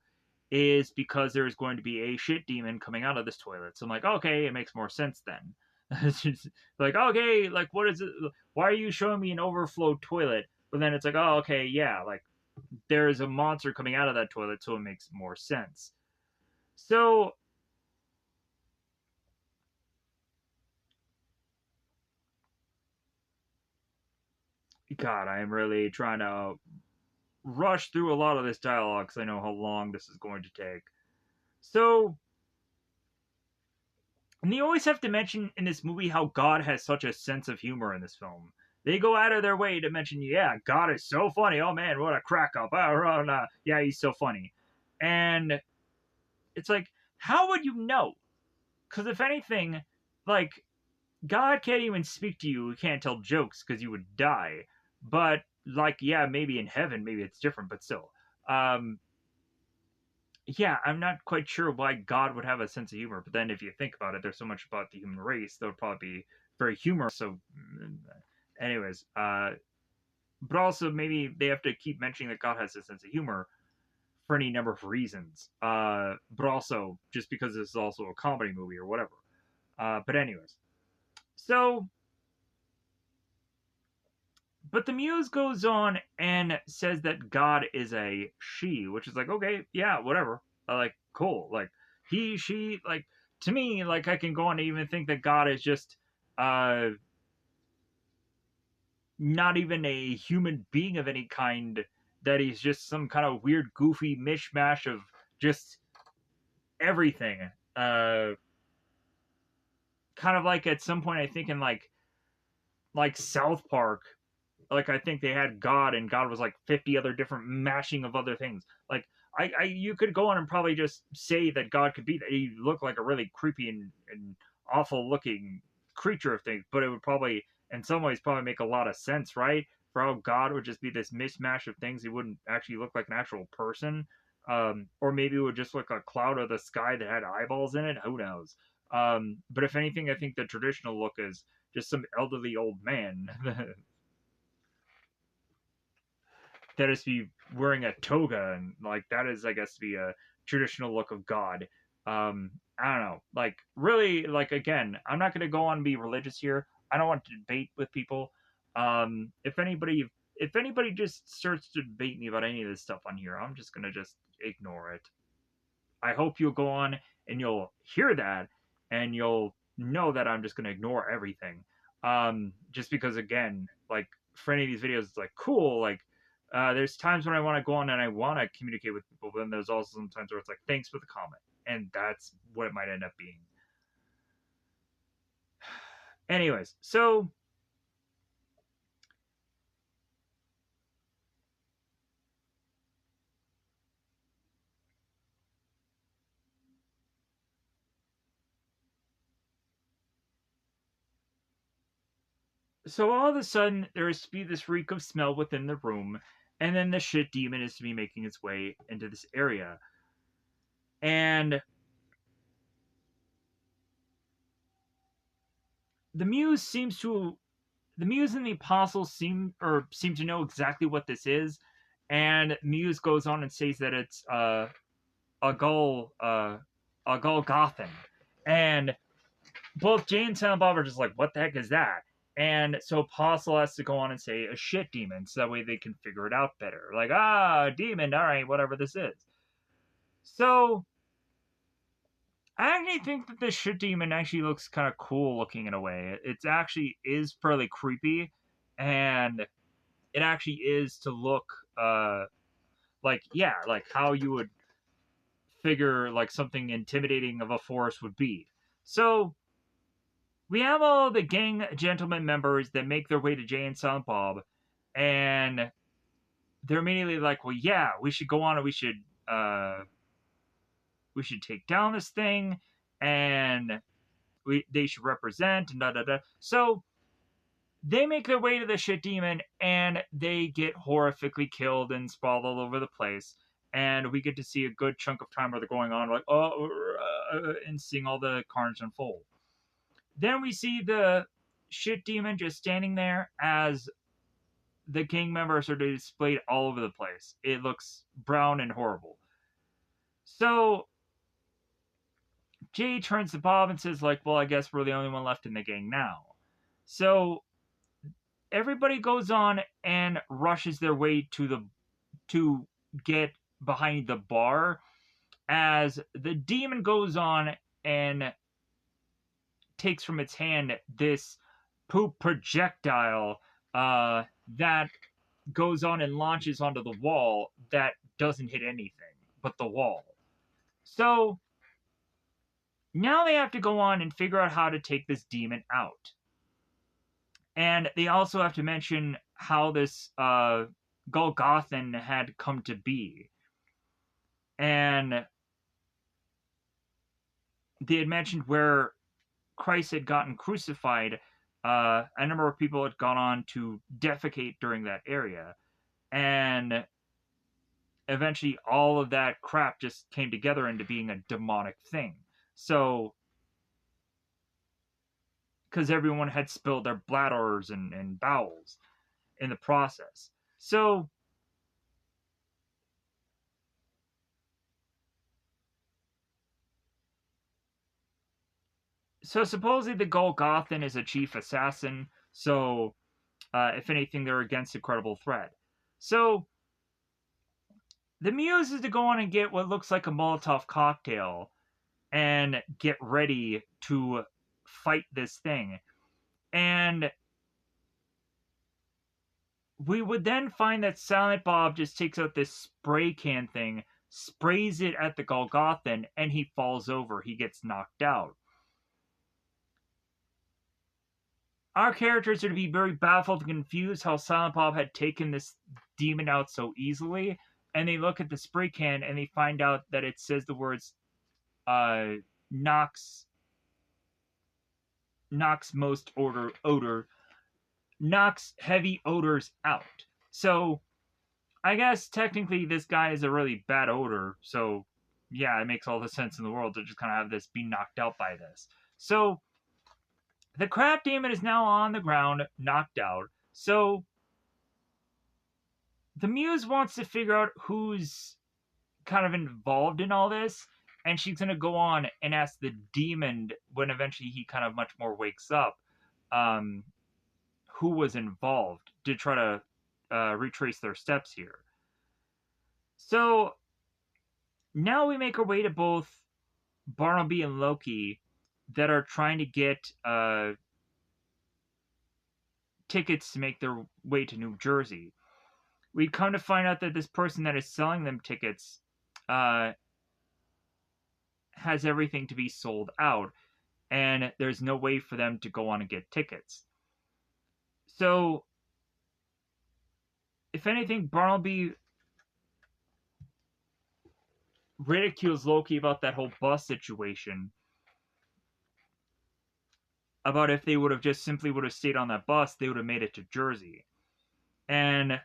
is because there's going to be a shit demon coming out of this toilet. So I'm like, okay, it makes more sense then. It's just like, okay, like what is it? Why are you showing me an overflow toilet? But then it's like, oh, okay, yeah, like there's a monster coming out of that toilet, so it makes more sense. So, God, I am really trying to rush through a lot of this dialogue because I know how long this is going to take. So, and they always have to mention in this movie how God has such a sense of humor in this film. They go out of their way to mention, yeah, God is so funny. Oh man, what a crack up. Oh, no. Yeah, he's so funny. And it's like, how would you know? Because if anything, like, God can't even speak to you. He can't tell jokes because you would die. But, like, yeah, maybe in heaven, maybe it's different, but still. Um, yeah, I'm not quite sure why God would have a sense of humor. But then, if you think about it, there's so much about the human race that would probably be very humorous. So, anyways, but also maybe they have to keep mentioning that God has a sense of humor for any number of reasons. But also just because this is also a comedy movie or whatever. But anyways, so but the muse goes on and says that God is a she, which is like, okay, yeah, whatever. Like, cool. Like, he, she, like, to me, like, I can go on to even think that God is just, uh, not even a human being of any kind, that he's just some kind of weird, goofy mishmash of just everything. Uh, Kind of like at some point, I think in like South Park, like I think they had God, and God was like 50 other different mashing of other things. Like you could go on and probably just say that God could be that he looked like a really creepy and awful looking creature of things, but it would probably in some ways probably make a lot of sense, right? For how God would just be this mishmash of things. He wouldn't actually look like an actual person. Or maybe it would just look like a cloud of the sky that had eyeballs in it. Who knows? But if anything, I think the traditional look is just some elderly old man that is to be wearing a toga, and like that is I guess to be a traditional look of God. I don't know, like really, like again, I'm not going to go on and be religious here. I don't want to debate with people. If anybody just starts to debate me about any of this stuff on here, I'm just going to just ignore it. I hope you'll go on and you'll hear that, and you'll know that I'm just going to ignore everything. Just because, again, like for any of these videos, it's like cool. Like, there's times when I want to go on and I want to communicate with people, but then there's also some times where it's like, thanks for the comment. And that's what it might end up being. Anyways, so all of a sudden, there is to be this reek of smell within the room, and then the shit demon is to be making its way into this area. And the Muse seems to the Muse and the Apostles seem to know exactly what this is, and Muse goes on and says that it's a Golgothan, and both Jay and Silent Bob are just like, what the heck is that? And so Apostle has to go on and say a shit demon, so that way they can figure it out better. Like, demon, all right, whatever this is. So I actually think that this shit demon actually looks kind of cool looking in a way. It actually is fairly creepy, and it actually is to look like, yeah, like how you would figure like something intimidating of a forest would be. So we have all the gang gentlemen members that make their way to Jay and Silent Bob, and they're immediately like, well, yeah, we should go on and we should take down this thing, and they should represent, and da da da. So they make their way to the shit demon, and they get horrifically killed and sprawled all over the place. And we get to see a good chunk of time where they're going on like, and seeing all the carnage unfold. Then we see the shit demon just standing there as the gang members are displayed all over the place. It looks brown and horrible. So Jay turns to Bob and says, like, well, I guess we're the only one left in the gang now. So everybody goes on and rushes their way to get behind the bar as the demon goes on and takes from its hand this poop projectile that goes on and launches onto the wall that doesn't hit anything but the wall. So now they have to go on and figure out how to take this demon out. And they also have to mention how this Golgothan had come to be. And they had mentioned where Christ had gotten crucified. A number of people had gone on to defecate during that area. And eventually all of that crap just came together into being a demonic thing. So, because everyone had spilled their bladders and bowels in the process. So, supposedly the Golgothan is a chief assassin. So, if anything, they're against a credible threat. So, the Muse is to go on and get what looks like a Molotov cocktail and get ready to fight this thing. And we would then find that Silent Bob just takes out this spray can thing, sprays it at the Golgothan, and he falls over. He gets knocked out. Our characters are to be very baffled and confused how Silent Bob had taken this demon out so easily. And they look at the spray can and they find out that it says the words knocks most odor knocks heavy odors out. So I guess technically this guy is a really bad odor. So yeah, it makes all the sense in the world to just kind of have this be knocked out by this. So the crap demon is now on the ground, knocked out. So the Muse wants to figure out who's kind of involved in all this, and she's going to go on and ask the demon when eventually he kind of much more wakes up, who was involved to try to retrace their steps here. So now we make our way to both Barnaby and Loki that are trying to get tickets to make their way to New Jersey. We come to find out that this person that is selling them tickets has everything to be sold out, and there's no way for them to go on and get tickets. So, if anything, Barnaby ridicules Loki about that whole bus situation. About if they would have just simply would have stayed on that bus, they would have made it to Jersey. And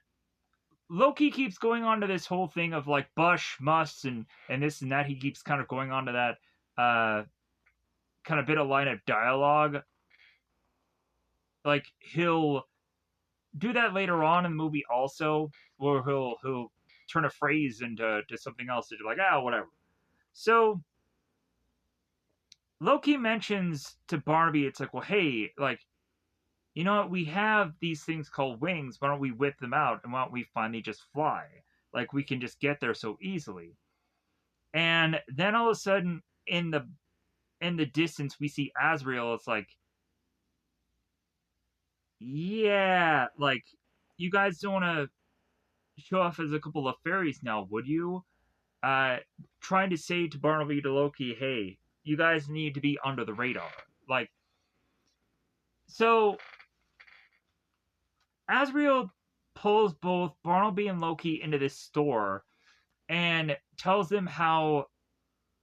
Loki keeps going on to this whole thing of like Bush must and this and that. He keeps kind of going on to that kind of bit of line of dialogue like he'll do that later on in the movie also, where he'll turn a phrase into something else to like whatever. So Loki mentions to Barnaby, it's like, well, hey, like, you know what? We have these things called wings. Why don't we whip them out and why don't we finally just fly? Like we can just get there so easily. And then all of a sudden, in the distance, we see Azrael. It's like, yeah, like you guys don't want to show off as a couple of fairies now, would you? Uh, Trying to say to Barnaby to Loki, hey, you guys need to be under the radar. Like, so Azrael pulls both Barnaby and Loki into this store and tells them how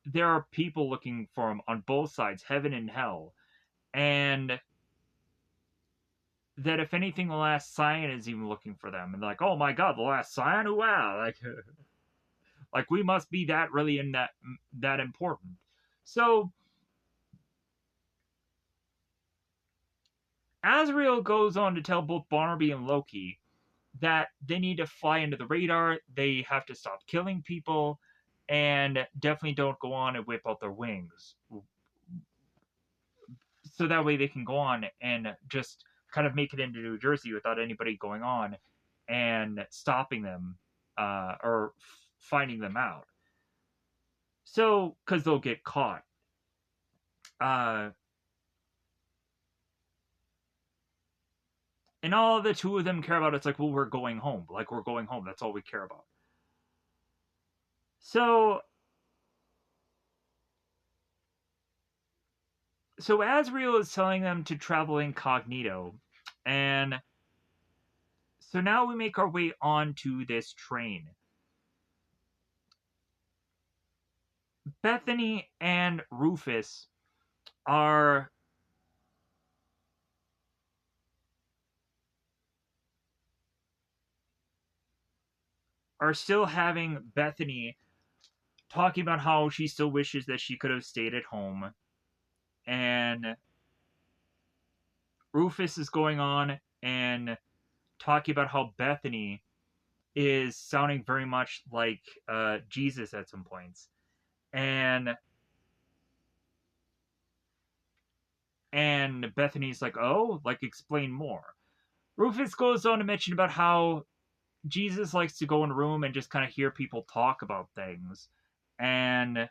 there are people looking for him on both sides, heaven and hell, and that if anything, the last Scion is even looking for them. And they're like, oh my god, the last Scion? Wow! Like we must be that really in that important. So Azrael goes on to tell both Barnaby and Loki that they need to fly into the radar, they have to stop killing people, and definitely don't go on and whip out their wings. So that way they can go on and just kind of make it into New Jersey without anybody going on and stopping them or finding them out. So, because they'll get caught. Uh, and all the two of them care about it's like, well, we're going home. Like, we're going home. That's all we care about. So, so Azrael is telling them to travel incognito. And so now we make our way onto this train. Bethany and Rufus are still having Bethany talking about how she still wishes that she could have stayed at home. And Rufus is going on and talking about how Bethany is sounding very much like Jesus at some points. And Bethany's like, oh, like explain more. Rufus goes on to mention about how Jesus likes to go in a room and just kind of hear people talk about things. And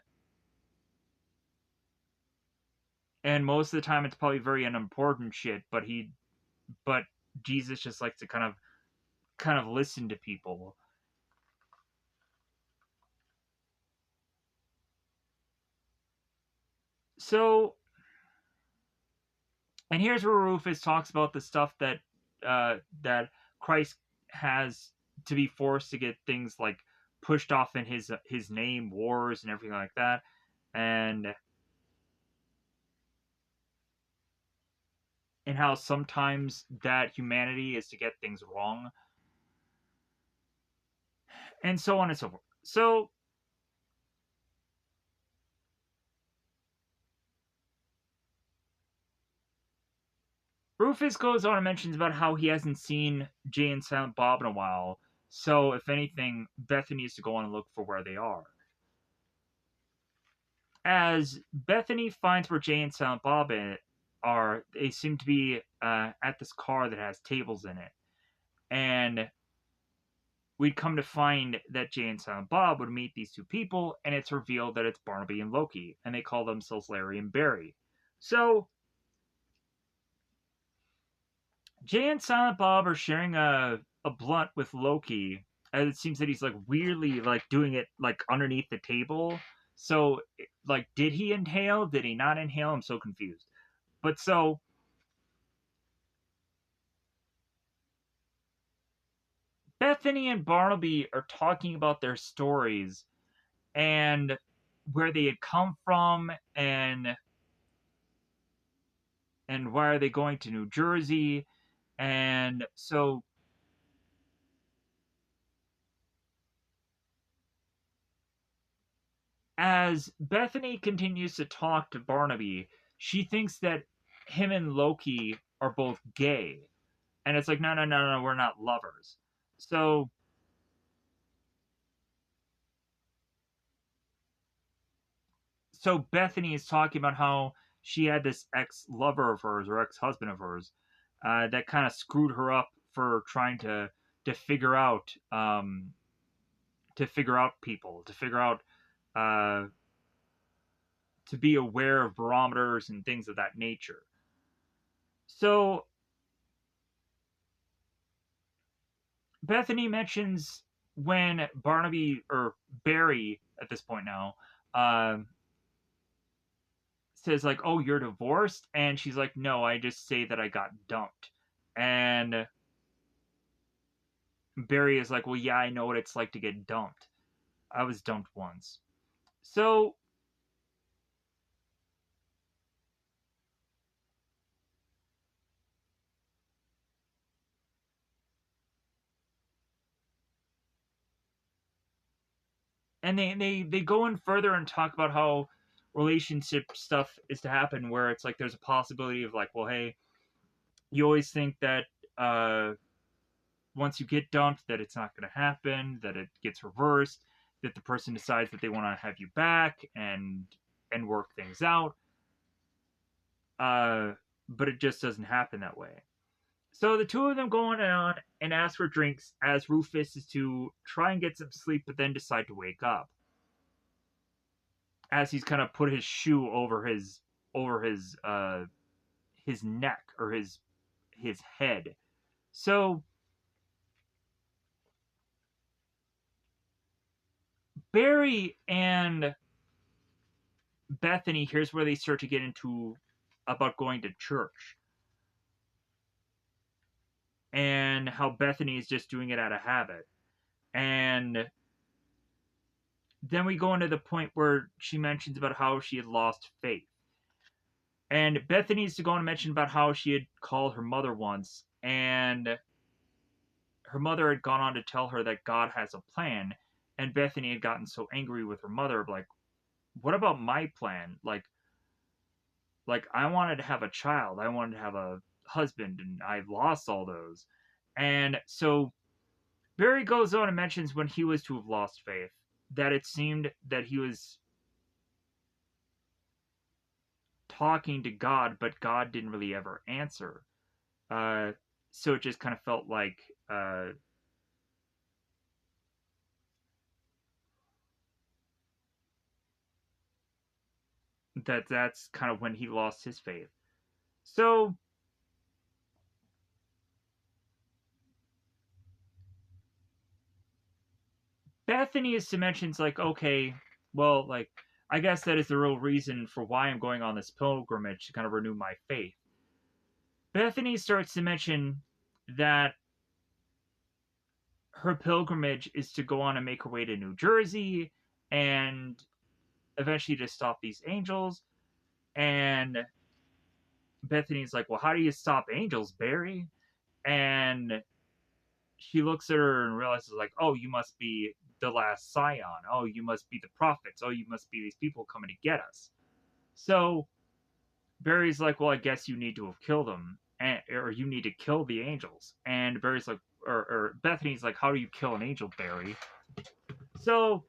most of the time it's probably very unimportant shit, but Jesus just likes to kind of listen to people. So, and here's where Rufus talks about the stuff that Christ has to be forced to get things like pushed off in his name, wars and everything like that, and how sometimes that humanity is to get things wrong, and so on and so forth. So Rufus goes on and mentions about how he hasn't seen Jay and Silent Bob in a while. So if anything, Bethany needs to go on and look for where they are. As Bethany finds where Jay and Silent Bob are, they seem to be at this car that has tables in it. And we'd come to find that Jay and Silent Bob would meet these two people, and it's revealed that it's Barnaby and Loki, and they call themselves Larry and Barry. So Jay and Silent Bob are sharing a blunt with Loki, and it seems that he's like weirdly like doing it like underneath the table. So like, did he inhale? Did he not inhale? I'm so confused. But so Bethany and Barnaby are talking about their stories and where they had come from and why are they going to New Jersey. And so as Bethany continues to talk to Barnaby, she thinks that him and Loki are both gay. And it's like, no, no, no, no, we're not lovers. So so Bethany is talking about how she had this ex lover of hers or ex husband of hers that kind of screwed her up for trying to figure out people, to figure out uh, to be aware of barometers and things of that nature. So Bethany mentions when Barnaby or Barry at this point now uh, says like, "Oh, you're divorced," and she's like, "No, I just say that I got dumped." And Barry is like, "Well, yeah, I know what it's like to get dumped. I was dumped once." So, and they go in further and talk about how relationship stuff is to happen, where it's like there's a possibility of like, well, hey, you always think that uh, once you get dumped, that it's not going to happen, that it gets reversed, that the person decides that they want to have you back and work things out. Uh, but it just doesn't happen that way. So the two of them go on and ask for drinks as Rufus is to try and get some sleep, but then decide to wake up as he's kind of put his shoe over his neck or his head. So Barry and Bethany, here's where they start to get into about going to church and how Bethany is just doing it out of habit. And then we go into the point where she mentions about how she had lost faith. And Bethany needs to go on and mention about how she had called her mother once, and her mother had gone on to tell her that God has a plan. And Bethany had gotten so angry with her mother, like, what about my plan? Like I wanted to have a child, I wanted to have a husband, and I've lost all those. And so Barry goes on and mentions when he was to have lost faith, that it seemed that he was talking to God, but God didn't really ever answer. Uh, so it just kind of felt like that's kind of when he lost his faith. So Bethany is to mentions like, okay, well, like I guess that is the real reason for why I'm going on this pilgrimage to kind of renew my faith. Bethany starts to mention that her pilgrimage is to go on and make her way to New Jersey and eventually to stop these angels. And Bethany's like, well, how do you stop angels, Barry? And she looks at her and realizes, like, oh, you must be the last scion. Oh, you must be the prophets. Oh, you must be these people coming to get us. So Barry's like, well, I guess you need to have killed them, or you need to kill the angels. And Barry's like, or Bethany's like, how do you kill an angel, Barry? So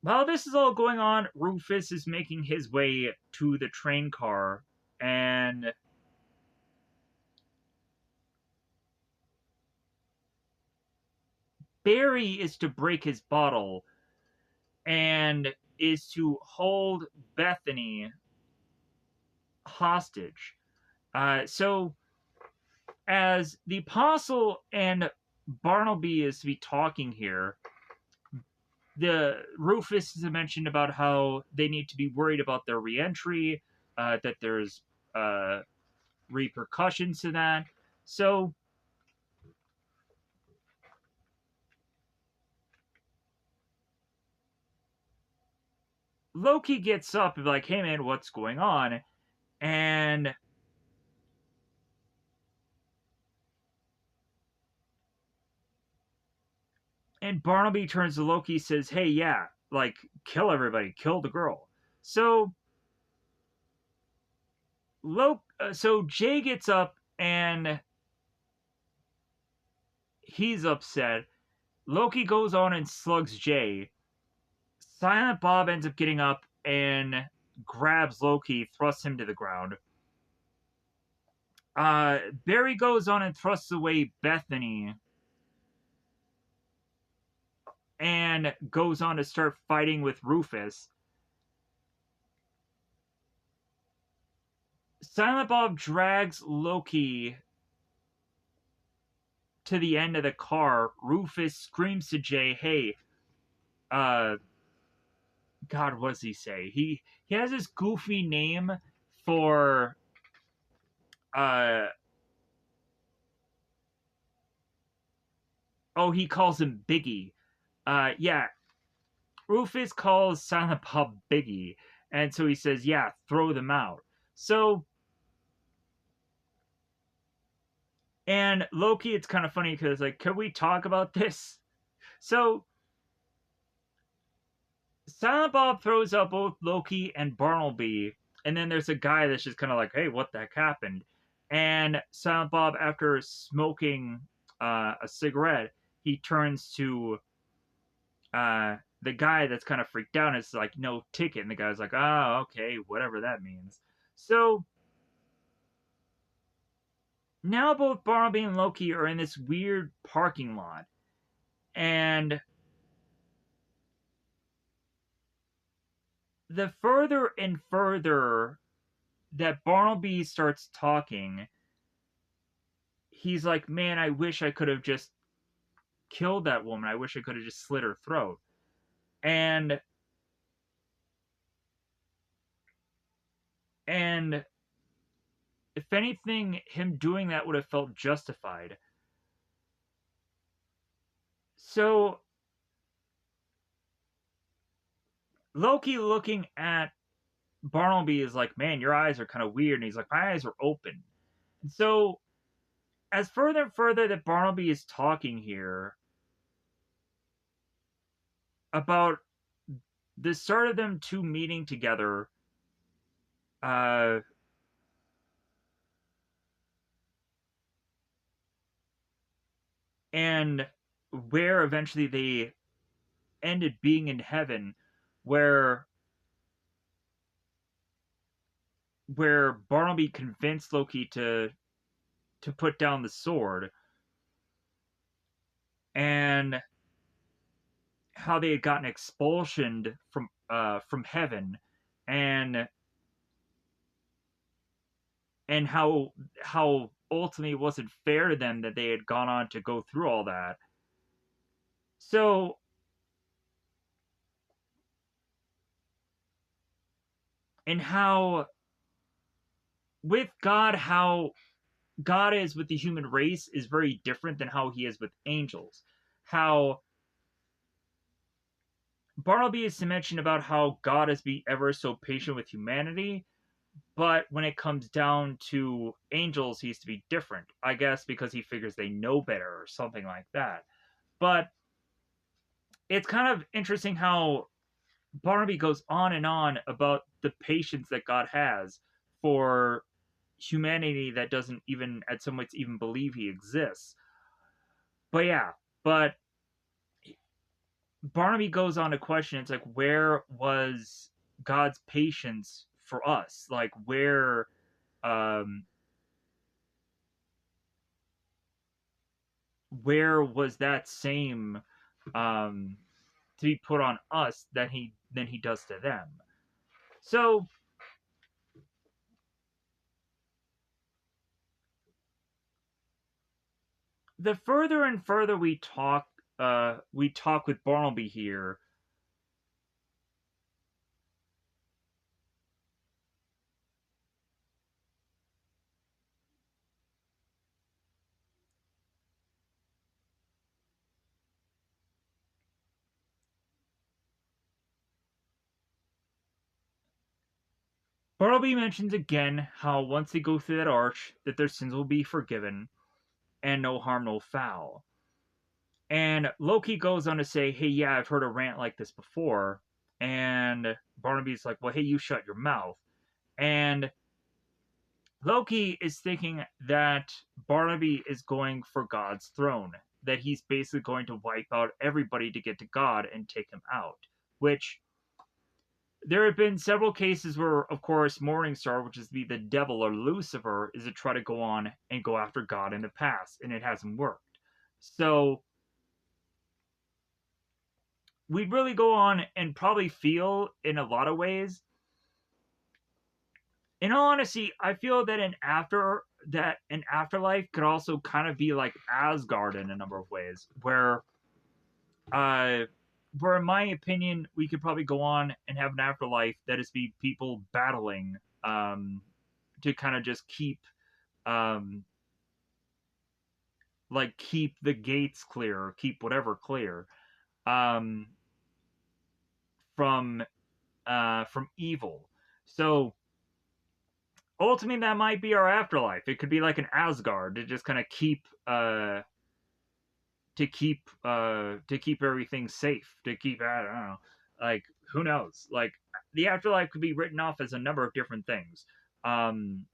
while this is all going on, Rufus is making his way to the train car, and Barry is to break his bottle and is to hold Bethany hostage. So, as the apostle and Barnaby is to be talking here, the Rufus is mentioned about how they need to be worried about their reentry, that there's uh, repercussions to that. So Loki gets up and be like, "Hey man, what's going on?" And Barnaby turns to Loki, says, "Hey, yeah, like kill everybody, kill the girl." So So Jay gets up and he's upset. Loki goes on and slugs Jay. Silent Bob ends up getting up and grabs Loki, thrusts him to the ground. Barry goes on and thrusts away Bethany and goes on to start fighting with Rufus. Silent Bob drags Loki to the end of the car. Rufus screams to Jay, "Hey, uh, God, what does he say? He has this goofy name for uh oh, he calls him Biggie. Yeah, Rufus calls Silent Bob Biggie, and so he says, "Yeah, throw them out." So, and Loki, it's kind of funny because like, can we talk about this? So, Silent Bob throws out both Loki and Bartleby, and then there's a guy that's just kind of like, "Hey, what the heck happened?" And Silent Bob, after smoking a cigarette, he turns to the guy that's kind of freaked out and it's like, "No ticket." And the guy's like, "Oh, okay, whatever that means." So now both Bartleby and Loki are in this weird parking lot, and the further and further that Bartleby starts talking, he's like, "Man, I wish I could have just killed that woman. I wish I could have just slit her throat." And and if anything, him doing that would have felt justified. So Loki looking at Bartleby is like, "Man, your eyes are kind of weird." And he's like, "My eyes are open." And so as further and further that Bartleby is talking here about the start of them two meeting together, uh, and where eventually they ended being in heaven, where Bartleby convinced Loki to put down the sword, and how they had gotten expulsioned from heaven, and how ultimately it wasn't fair to them that they had gone on to go through all that. So and how with God, how God is with the human race is very different than how he is with angels. How Bartleby is to mention about how God is be ever so patient with humanity, but when it comes down to angels, he's to be different. I guess because he figures they know better or something like that. But it's kind of interesting how Barnaby goes on and on about the patience that God has for humanity that doesn't even, at some points, even believe he exists. But yeah, but Barnaby goes on to question, it's like, where was God's patience for us? Like, um, where was that same um, to be put on us than he does to them? So the further and further we talk with Bartleby here. Bartleby mentions again how once they go through that arch, that their sins will be forgiven, and no harm, no foul. And Loki goes on to say, "Hey, yeah, I've heard a rant like this before." And Barnaby's like, "Well, hey, you shut your mouth." And Loki is thinking that Barnaby is going for God's throne, that he's basically going to wipe out everybody to get to God and take him out. Which there have been several cases where, of course, Morningstar, which is the devil or Lucifer, is to try to go on and go after God in the past, and it hasn't worked. So we'd really go on and probably feel in a lot of ways. In all honesty, I feel that an afterlife could also kind of be like Asgard in a number of ways, uh where in my opinion we could probably go on and have an afterlife that is be people battling to kind of just um keep the gates clear or keep whatever clear um from from evil. So ultimately that might be our afterlife. It could be like an Asgard to just kind of to keep everything safe, to keep, I don't know, like, who knows, like, the afterlife could be written off as a number of different things. um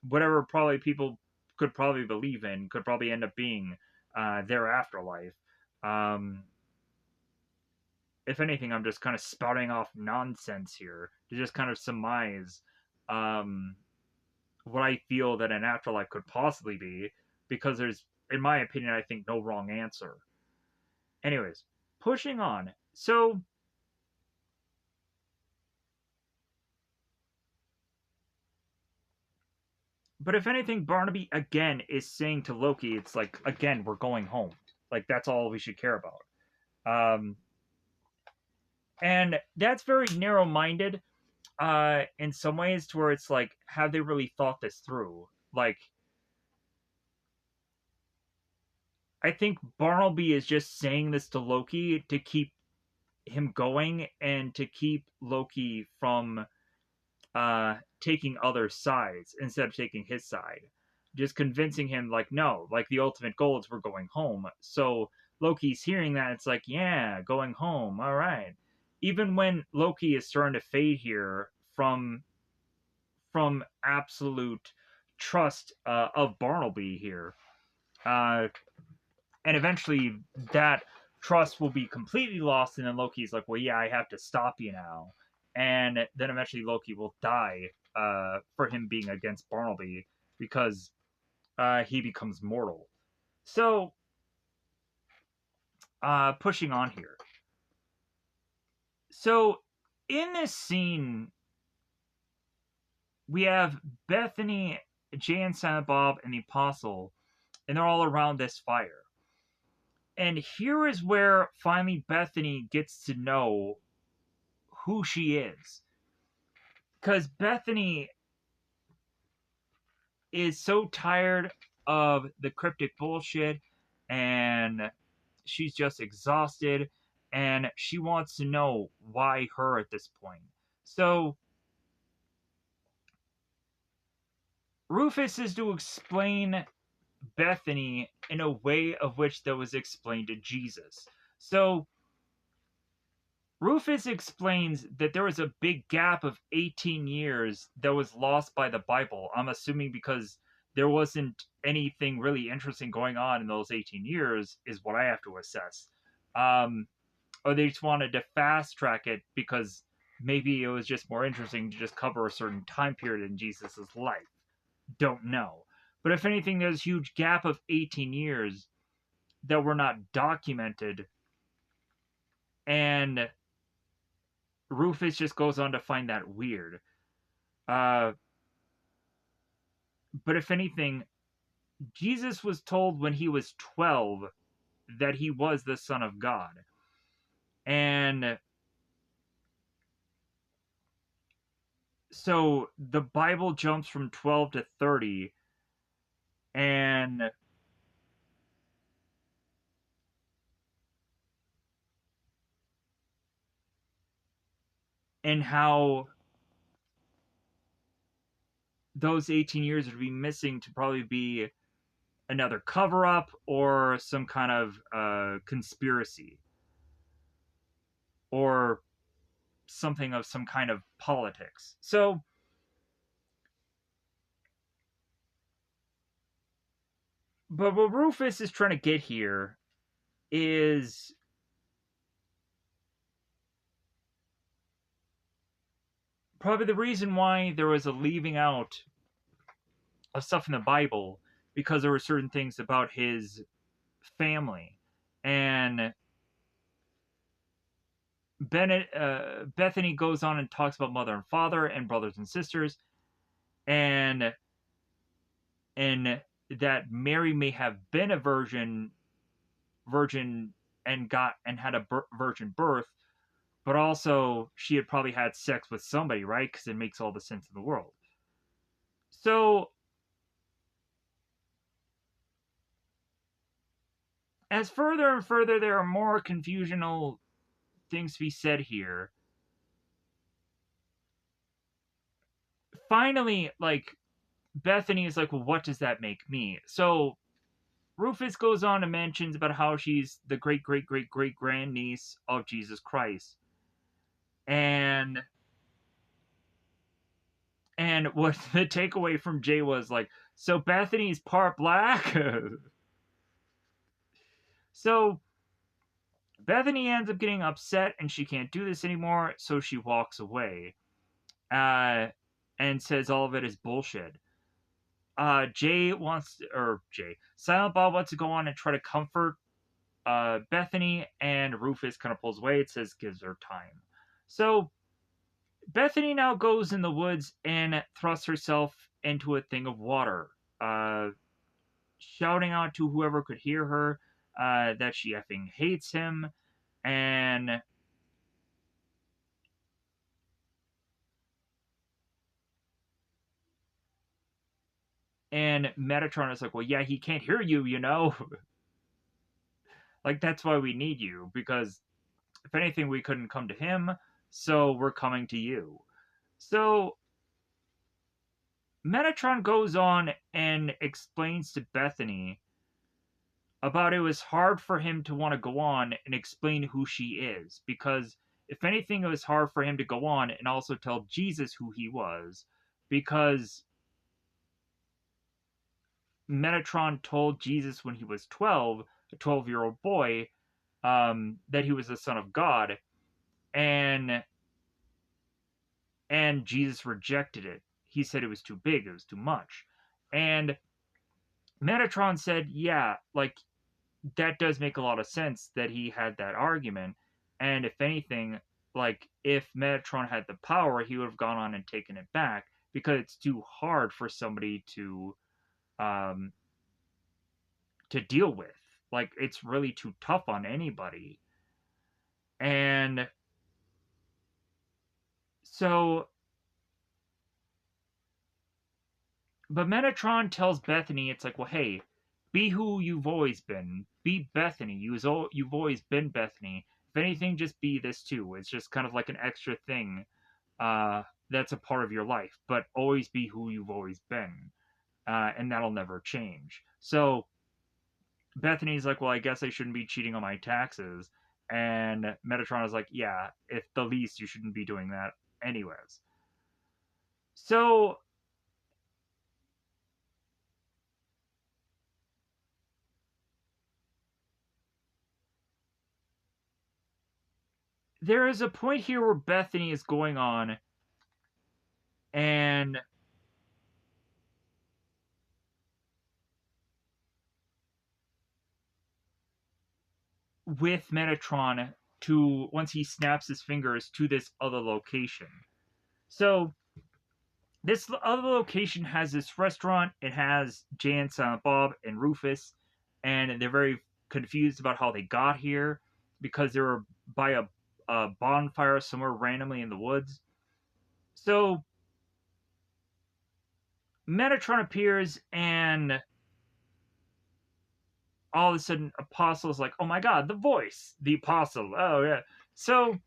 Whatever probably people could probably believe in could probably end up being their afterlife. um if anything, I'm just kind of spouting off nonsense here to just kind of surmise um what I feel that an afterlife could possibly be, because there's, in my opinion, I think, no wrong answer. Anyways, pushing on. So, but if anything, Barnaby again is saying to Loki, it's like, again, we're going home. Like, that's all we should care about. Um, and that's very narrow minded in some ways, to where it's like, have they really thought this through? Like, I think Barnaby is just saying this to Loki to keep him going and to keep Loki from taking other sides instead of taking his side. Just convincing him, like, no, like, the ultimate goal is we're going home. So Loki's hearing that, it's like, yeah, going home, all right. Even when Loki is starting to fade here from absolute trust of Barnaby here, uh, and eventually that trust will be completely lost, and then Loki's like, well, yeah, I have to stop you now. And then eventually Loki will die for him being against Barnaby, because he becomes mortal. So pushing on here. So in this scene, we have Bethany, Jay and Silent Bob, and the Apostle, and they're all around this fire. And here is where finally Bethany gets to know who she is. Because Bethany is so tired of the cryptic bullshit, and she's just exhausted, and she wants to know why her at this point. So Rufus is to explain Bethany in a way of which that was explained to Jesus. So Rufus explains that there was a big gap of 18 years that was lost by the Bible. I'm assuming because there wasn't anything really interesting going on in those 18 years, is what I have to assess. Or they just wanted to fast track it because maybe it was just more interesting to just cover a certain time period in Jesus' life. Don't know. But if anything, there's a huge gap of 18 years that were not documented, and Rufus just goes on to find that weird. Uh, but if anything, Jesus was told when he was 12 that he was the Son of God. And so the Bible jumps from 12 to 30, and how those 18 years would be missing to probably be another cover up or some kind of conspiracy, or something of some kind of politics. So But what Rufus is trying to get here is probably the reason why there was a leaving out of stuff in the Bible, because there were certain things about his family. And Bethany goes on and talks about mother and father and brothers and sisters, and that Mary may have been a virgin and had a virgin birth, but also she had probably had sex with somebody, right? Because it makes all the sense in the world. So as further and further there are more confusional things to be said here, finally, like, Bethany is like, well, what does that make me? So Rufus goes on and mentions about how she's the great great great great grandniece of Jesus Christ. And what the takeaway from Jay was like, so Bethany's part black? So Bethany ends up getting upset and she can't do this anymore, so she walks away. And says all of it is bullshit. Silent Bob wants to go on and try to comfort Bethany, and Rufus kind of pulls away. It says gives her time. So Bethany now goes in the woods and thrusts herself into a thing of water, shouting out to whoever could hear her that she effing hates him, and Metatron is like, well, yeah, he can't hear you, you know. Like, that's why we need you, because if anything, we couldn't come to him, so we're coming to you. So Metatron goes on and explains to Bethany about it was hard for him to want to go on and explain who she is, because if anything, it was hard for him to go on and also tell Jesus who he was, because Metatron told Jesus when he was 12, a 12-year-old boy, that he was the son of God, and Jesus rejected it. He said it was too big, it was too much. And Metatron said, yeah, like, that does make a lot of sense that he had that argument. And if anything, like, if Metatron had the power, he would have gone on and taken it back, because it's too hard for somebody um, to deal with. Like, it's really too tough on anybody. And so, but Metatron tells Bethany, it's like, well, hey, be who you've always been. Be Bethany. You've always been Bethany. If anything, just be this too. It's just kind of like an extra thing that's a part of your life. But always be who you've always been. And that'll never change. So Bethany's like, well, I guess I shouldn't be cheating on my taxes. And Metatron is like, yeah, if the least, you shouldn't be doing that anyways. So there is a point here where Bethany is going on and with Metatron to, once he snaps his fingers, to this other location. So this other location has this restaurant. It has Jay and Silent Bob and Rufus, and they're very confused about how they got here, because they were by a bonfire somewhere randomly in the woods. So Metatron appears, and all of a sudden Apostle's like, oh my god, the voice, the Apostle. Oh yeah. So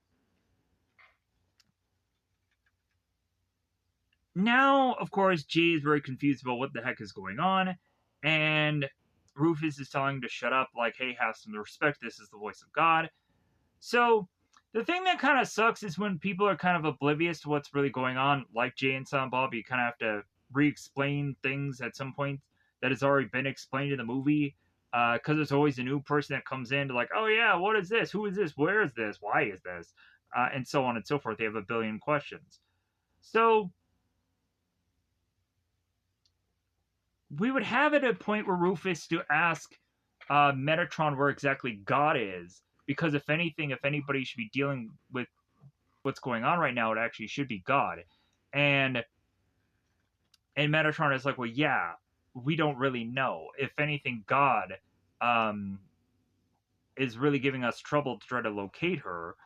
now, of course, Jay is very confused about what the heck is going on, and Rufus is telling him to shut up, like, hey, have some respect, this is the voice of God. So the thing that kind of sucks is when people are kind of oblivious to what's really going on, like Jay and Silent Bob, you kind of have to re-explain things at some point that has already been explained in the movie. Because there's always a new person that comes in to like, oh yeah, what is this? Who is this? Where is this? Why is this? And so on and so forth. They have a billion questions. So we would have it at a point where Rufus to ask Metatron where exactly God is, because if anything, if anybody should be dealing with what's going on right now, it actually should be God. And Metatron is like, well, yeah, we don't really know. If anything, God um, is really giving us trouble to try to locate her,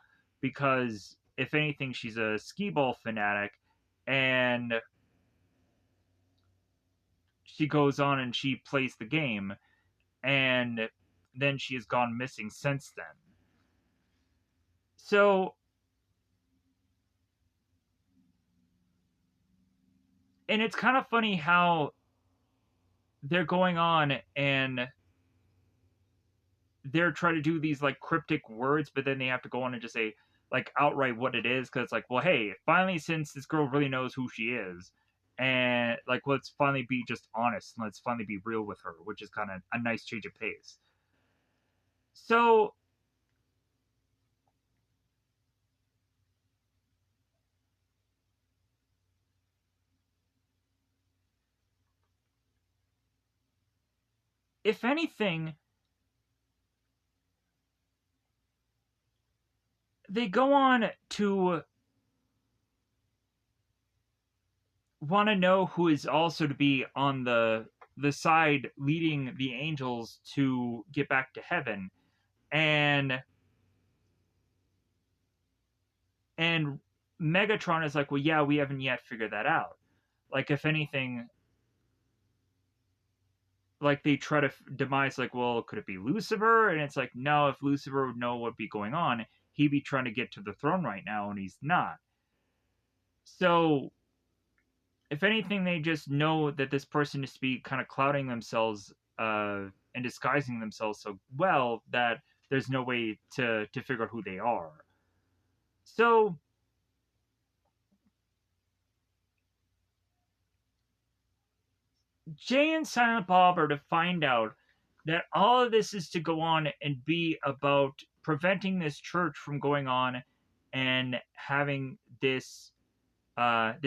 because if anything, she's a skee ball fanatic, and she goes on and she plays the game, and then she has gone missing since then. So, and it's kind of funny how they're going on and they're trying to do these like cryptic words, but then they have to go on and just say like outright what it is, because it's like, well, hey, finally, since this girl really knows who she is, and like, let's finally be just honest and let's finally be real with her, which is kind of a nice change of pace. So if anything, they go on to want to know who is also to be on the side leading the angels to get back to heaven. And and Megatron is like, well, yeah, we haven't yet figured that out. Like, if anything, like they try to demise, like, well, could it be Lucifer? And it's like, no, if Lucifer would know what'd be going on, he'd be trying to get to the throne right now, and he's not. So if anything, they just know that this person is to be kind of clouding themselves and disguising themselves so well that there's no way to figure out who they are. So Jay and Silent Bob are to find out that all of this is to go on and be about preventing this church from going on and having this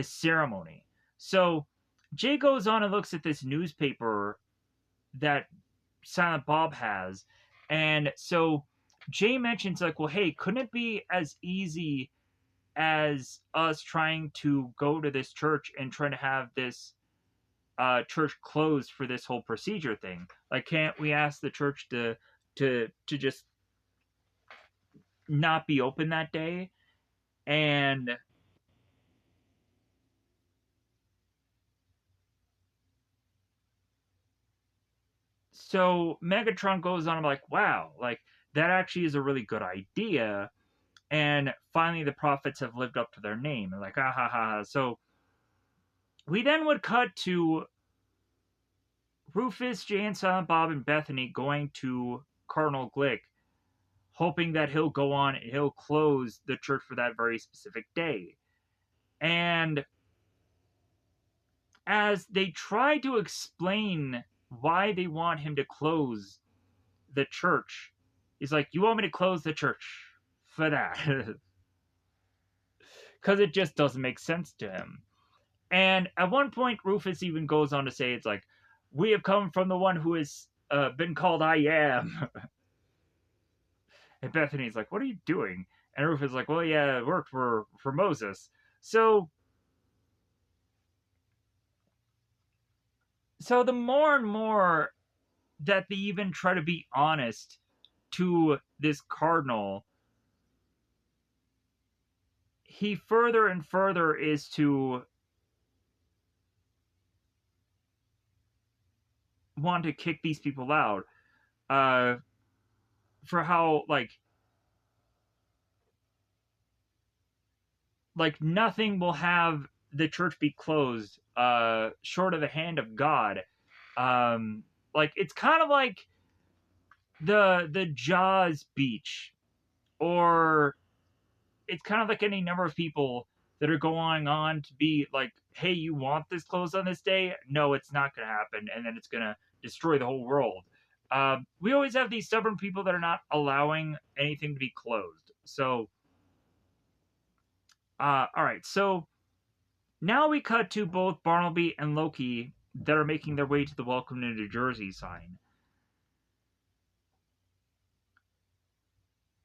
ceremony. So Jay goes on and looks at this newspaper that Silent Bob has, and so Jay mentions like, well, hey, couldn't it be as easy as us trying to go to this church and trying to have this church closed for this whole procedure thing? Like, can't we ask the church to just not be open that day? And so Megatron goes on, I'm like, wow, like that actually is a really good idea. And finally, the prophets have lived up to their name. And like, ah ha ha. So we then would cut to Rufus, Jay, and Silent Bob and Bethany going to Cardinal Glick, hoping that he'll go on and he'll close the church for that very specific day. And as they try to explain why they want him to close the church, he's like, you want me to close the church for that? Because it just doesn't make sense to him. And at one point, Rufus even goes on to say, it's like, we have come from the one who has been called I Am. And Bethany's like, what are you doing? And Rufus is like, well, yeah, it worked for Moses. So the more and more that they even try to be honest to this cardinal, he further and further is to want to kick these people out uh, for how like nothing will have the church be closed short of the hand of God. Like it's kind of like the Jaws beach, or it's kind of like any number of people that are going on to be like, hey, you want this closed on this day? No, it's not going to happen. And then it's going to destroy the whole world. We always have these stubborn people that are not allowing anything to be closed. So, all right. So now we cut to both Barnaby and Loki that are making their way to the Welcome to New Jersey sign.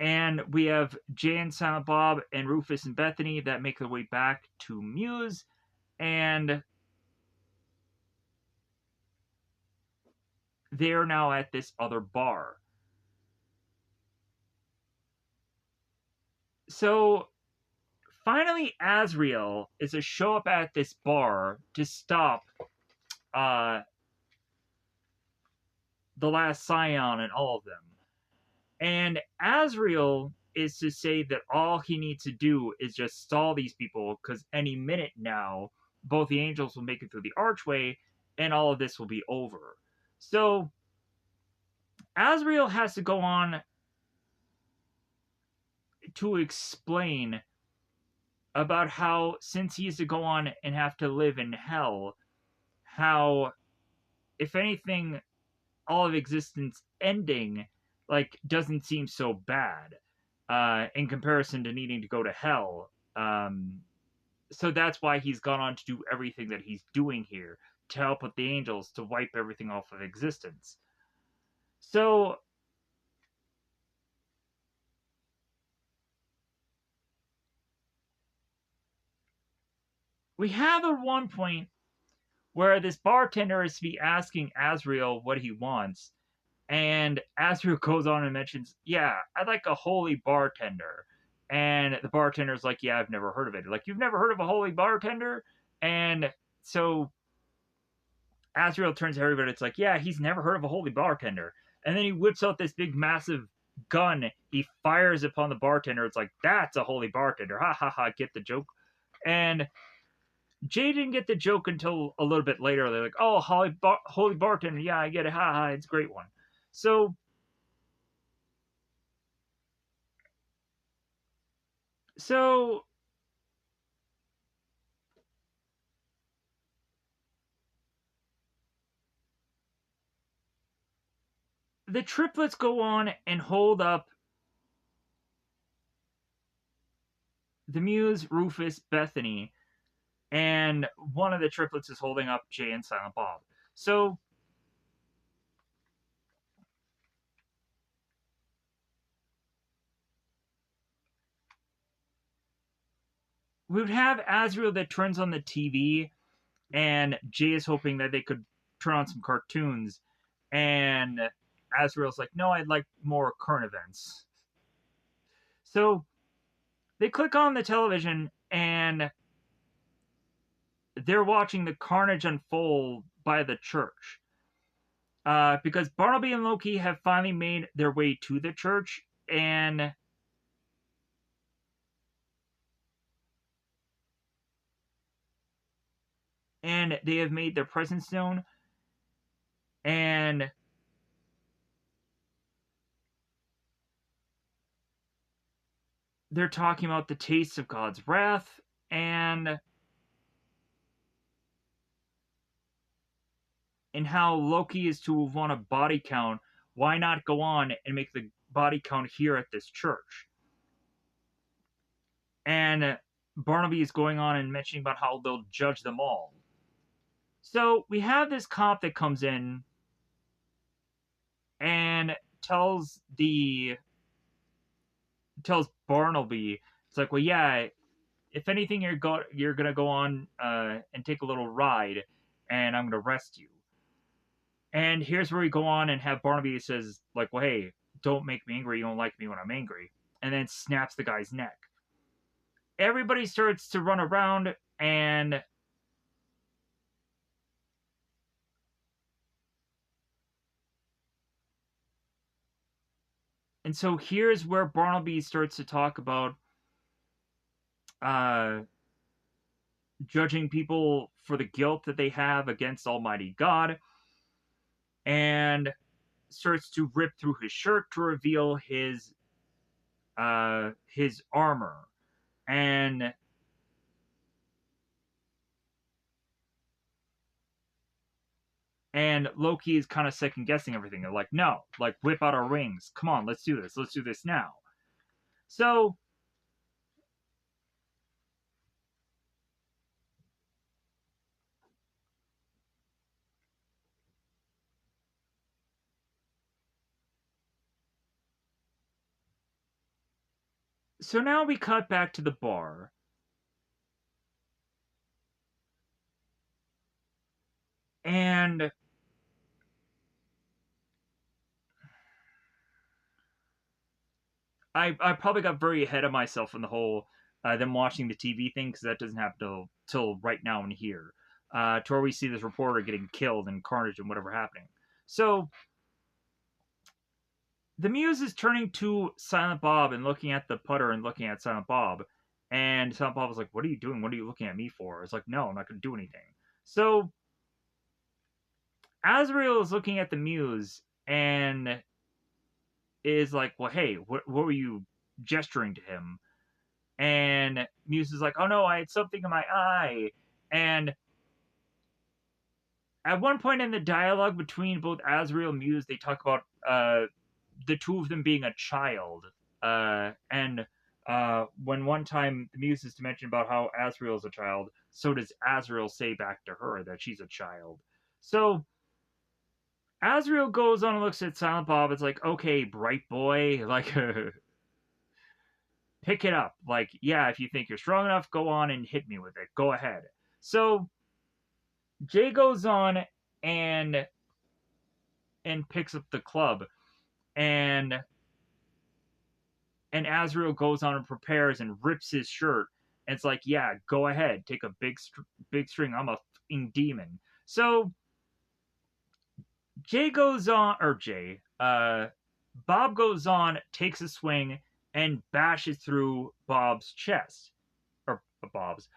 And we have Jay and Silent Bob and Rufus and Bethany that make their way back to Muse. And they are now at this other bar. So finally, Azrael is to show up at this bar to stop uh, the last Scion and all of them. And Azrael is to say that all he needs to do is just stall these people because any minute now, both the angels will make it through the archway and all of this will be over. So Azrael has to go on to explain about how, since he has to go on and have to live in hell, how, if anything, all of existence ending like doesn't seem so bad in comparison to needing to go to hell. So that's why he's gone on to do everything that he's doing here to help with the angels to wipe everything off of existence. So we have at one point where this bartender is to be asking Azrael what he wants, and Azrael goes on and mentions, "Yeah, I'd like a holy bartender." And the bartender's like, "Yeah, I've never heard of it." Like, "You've never heard of a holy bartender?" And so Azrael turns to everybody. It's like, "Yeah, he's never heard of a holy bartender." And then he whips out this big, massive gun. He fires upon the bartender. It's like, "That's a holy bartender." Ha ha ha! Get the joke? And Jay didn't get the joke until a little bit later. They're like, "Oh, holy bartender. Yeah, I get it. Ha ha! It's a great one." So so the triplets go on and hold up the Muse, Rufus, Bethany, and one of the triplets is holding up Jay and Silent Bob. So we would have Azrael that turns on the TV, and Jay is hoping that they could turn on some cartoons, and Azrael's like, "No, I'd like more current events." So they click on the television, and they're watching the carnage unfold by the church. Because Barnaby and Loki have finally made their way to the church, and they have made their presence known, and they're talking about the taste of God's wrath, and how Loki is to want a body count. Why not go on and make the body count here at this church? And Barnaby is going on and mentioning about how they'll judge them all. So we have this cop that comes in and tells Barnaby, it's like, "Well, yeah, if anything, you're gonna go on and take a little ride, and I'm gonna arrest you." And here's where we go on and have Barnaby says, like, "Well, hey, don't make me angry. You don't like me when I'm angry," and then snaps the guy's neck. Everybody starts to run around, and so here's where Barnaby starts to talk about uh, judging people for the guilt that they have against Almighty God, and starts to rip through his shirt to reveal his armor. And And Loki is kind of second guessing everything. They're like, no, like whip out our rings. Come on, let's do this. Let's do this now. So so now we cut back to the bar, and I probably got very ahead of myself in the whole them watching the TV thing because that doesn't happen till right now in here, to where we see this reporter getting killed and carnage and whatever happening. So the Muse is turning to Silent Bob and looking at the putter and looking at Silent Bob, and Silent Bob was like, "What are you doing? What are you looking at me for?" It's like, "No, I'm not going to do anything." So Azrael is looking at the Muse and is like, "Well, hey, what were you gesturing to him?" And Muse is like, "Oh no, I had something in my eye." And at one point in the dialogue between both Azrael and Muse, they talk about the two of them being a child. And when one time the Muse is to mention about how Azrael is a child, so does Azrael say back to her that she's a child. So Azrael goes on and looks at Silent Bob. It's like, okay, bright boy, like pick it up. Like, yeah, if you think you're strong enough, go on and hit me with it. Go ahead. So Jay goes on and picks up the club, and Azrael goes on and prepares and rips his shirt. And it's like, yeah, go ahead, take a big string. I'm a fucking demon. So Jay goes on, or Jay, Bob goes on, takes a swing, and bashes through Bob's chest, or Bob's.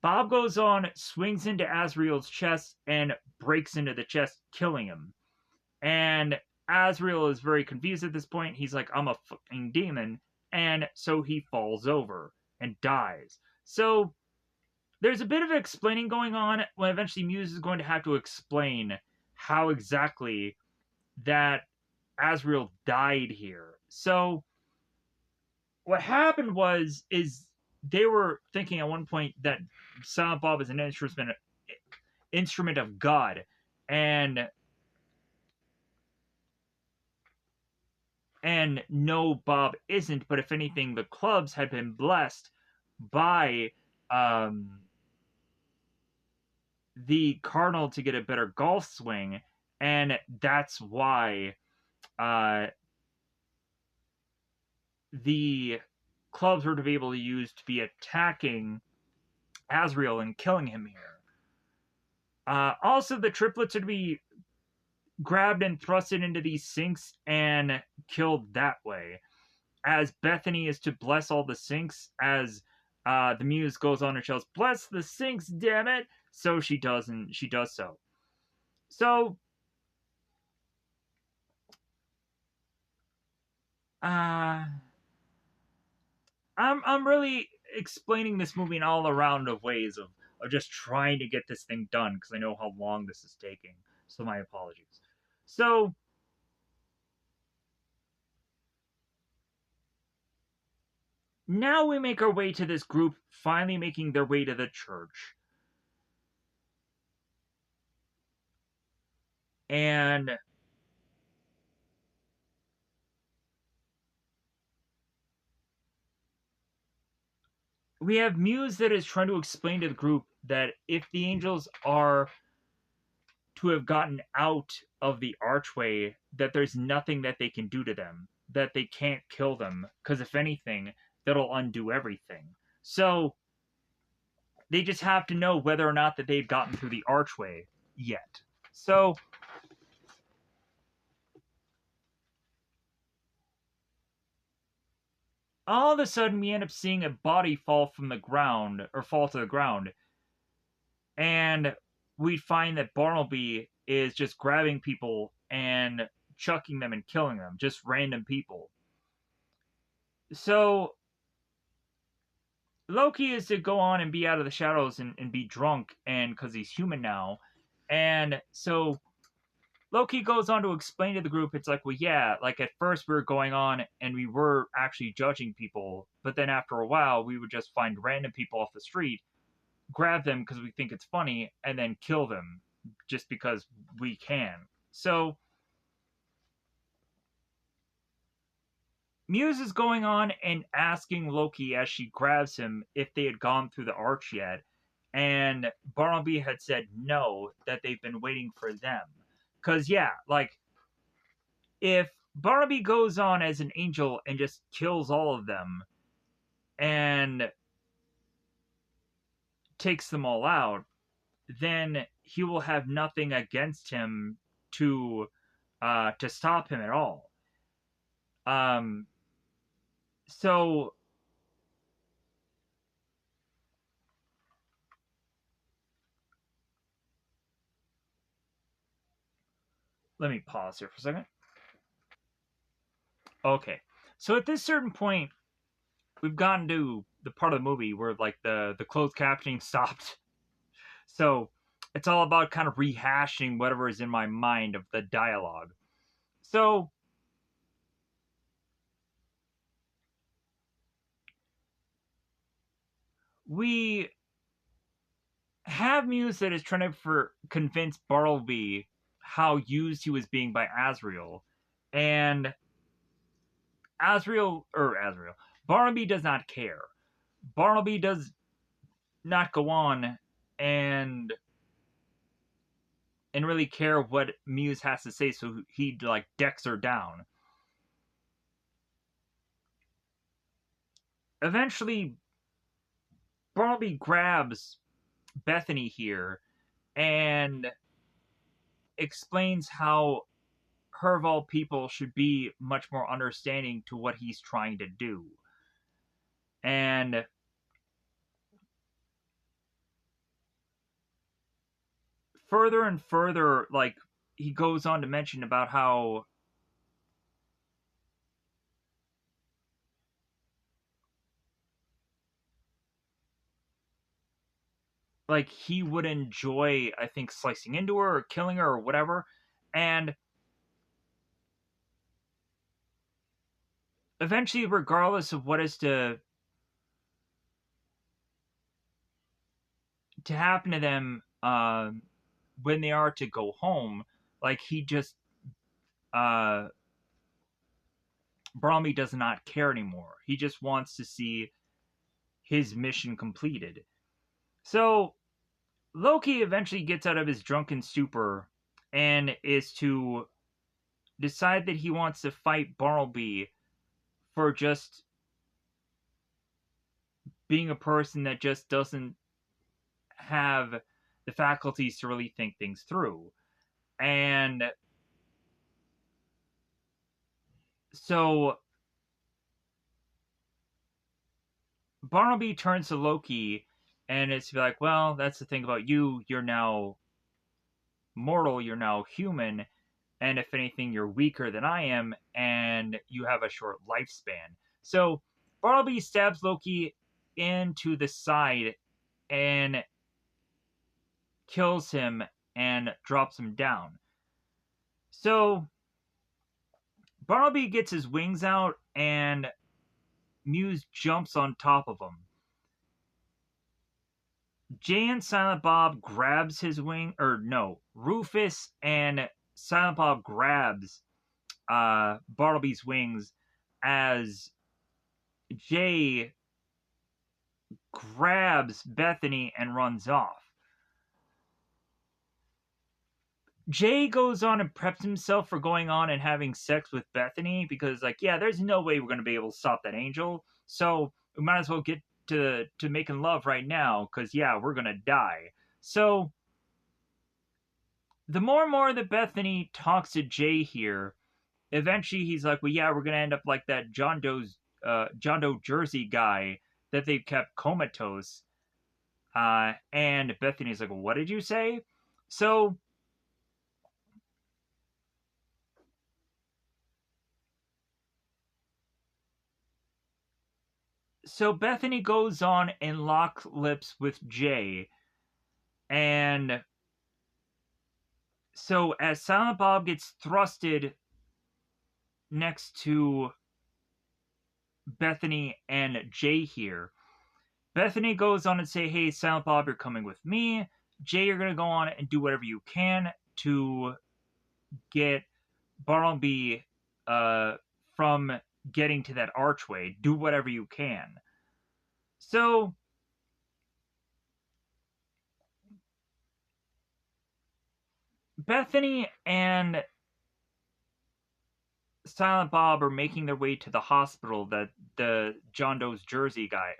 Bob goes on, swings into Azrael's chest, and breaks into the chest, killing him. And Azrael is very confused at this point. He's like, I'm a fucking demon. And so he falls over and dies. So there's a bit of explaining going on when eventually Muse is going to have to explain how exactly that Azrael died here. So what happened is they were thinking at one point that Silent Bob is an instrument of God, and no, Bob isn't. But if anything, the clubs had been blessed by the Cardinal to get a better golf swing, and that's why the clubs were to be able to use to be attacking Azrael and killing him here. Also, the triplets are to be grabbed and thrusted into these sinks and killed that way. As Bethany is to bless all the sinks, as the Muse goes on and shouts, "Bless the sinks, damn it!" So she does, and she does so. So, uh, I'm really explaining this movie in all around of ways of just trying to get this thing done because I know how long this is taking. So my apologies. So now we make our way to this group finally making their way to the church. And we have Muse that is trying to explain to the group that if the angels are to have gotten out of the archway, that there's nothing that they can do to them, that they can't kill them, because if anything, that'll undo everything. So they just have to know whether or not that they've gotten through the archway yet. So all of a sudden we end up seeing a body fall from the ground, or fall to the ground, and we find that Bartleby is just grabbing people and chucking them and killing them, just random people. So Loki is to go on and be out of the shadows and be drunk, and because he's human now. And so Loki goes on to explain to the group, it's like, well, yeah, like at first we were going on and we were actually judging people, but then after a while we would just find random people off the street, grab them because we think it's funny, and then kill them just because we can. So Muse is going on and asking Loki as she grabs him if they had gone through the arch yet, and Barnaby had said no, that they've been waiting for them. Because, yeah, like, if Barnaby goes on as an angel and just kills all of them and takes them all out, then he will have nothing against him to stop him at all. Um, so let me pause here for a second. Okay, so at this certain point, we've gotten to the part of the movie where like the closed captioning stopped. So it's all about kind of rehashing whatever is in my mind of the dialogue. So we have Muse that is trying to convince Bartleby how used he was being by Azrael, and Azrael Barnaby does not care. Barnaby does not go on and really care what Muse has to say, so he like decks her down. Eventually, Barnaby grabs Bethany here and explains how her of all people should be much more understanding to what he's trying to do. And further and further, like, he goes on to mention about how like he would enjoy, I think, slicing into her or killing her or whatever. And eventually, regardless of what is to happen to them, when they are to go home, like he just uh Brahmi does not care anymore. He just wants to see his mission completed. So Loki eventually gets out of his drunken stupor and is to decide that he wants to fight Bartleby for just being a person that just doesn't have the faculties to really think things through. And so Barnaby turns to Loki and it's like, well, that's the thing about you. You're now mortal, you're now human, and if anything, you're weaker than I am, and you have a short lifespan. So Barnaby stabs Loki into the side and kills him and drops him down. So Barnaby gets his wings out and Muse jumps on top of him. Jay and Silent Bob grabs his wing, or no, Rufus and Silent Bob grabs Bartleby's wings as Jay grabs Bethany and runs off. Jay goes on and preps himself for going on and having sex with Bethany because, like, yeah, there's no way we're going to be able to stop that angel. So we might as well get to making love right now because, yeah, we're going to die. So the more and more that Bethany talks to Jay here, eventually he's like, well, yeah, we're going to end up like that John Doe Jersey guy that they've kept comatose. And Bethany's like, well, what did you say? So So Bethany goes on and locks lips with Jay, and so as Silent Bob gets thrusted next to Bethany and Jay here, Bethany goes on and say, "Hey, Silent Bob, you're coming with me. Jay, you're gonna go on and do whatever you can to get Bartleby from getting to that archway. Do whatever you can." So Bethany and Silent Bob are making their way to the hospital that the John Doe Jersey guy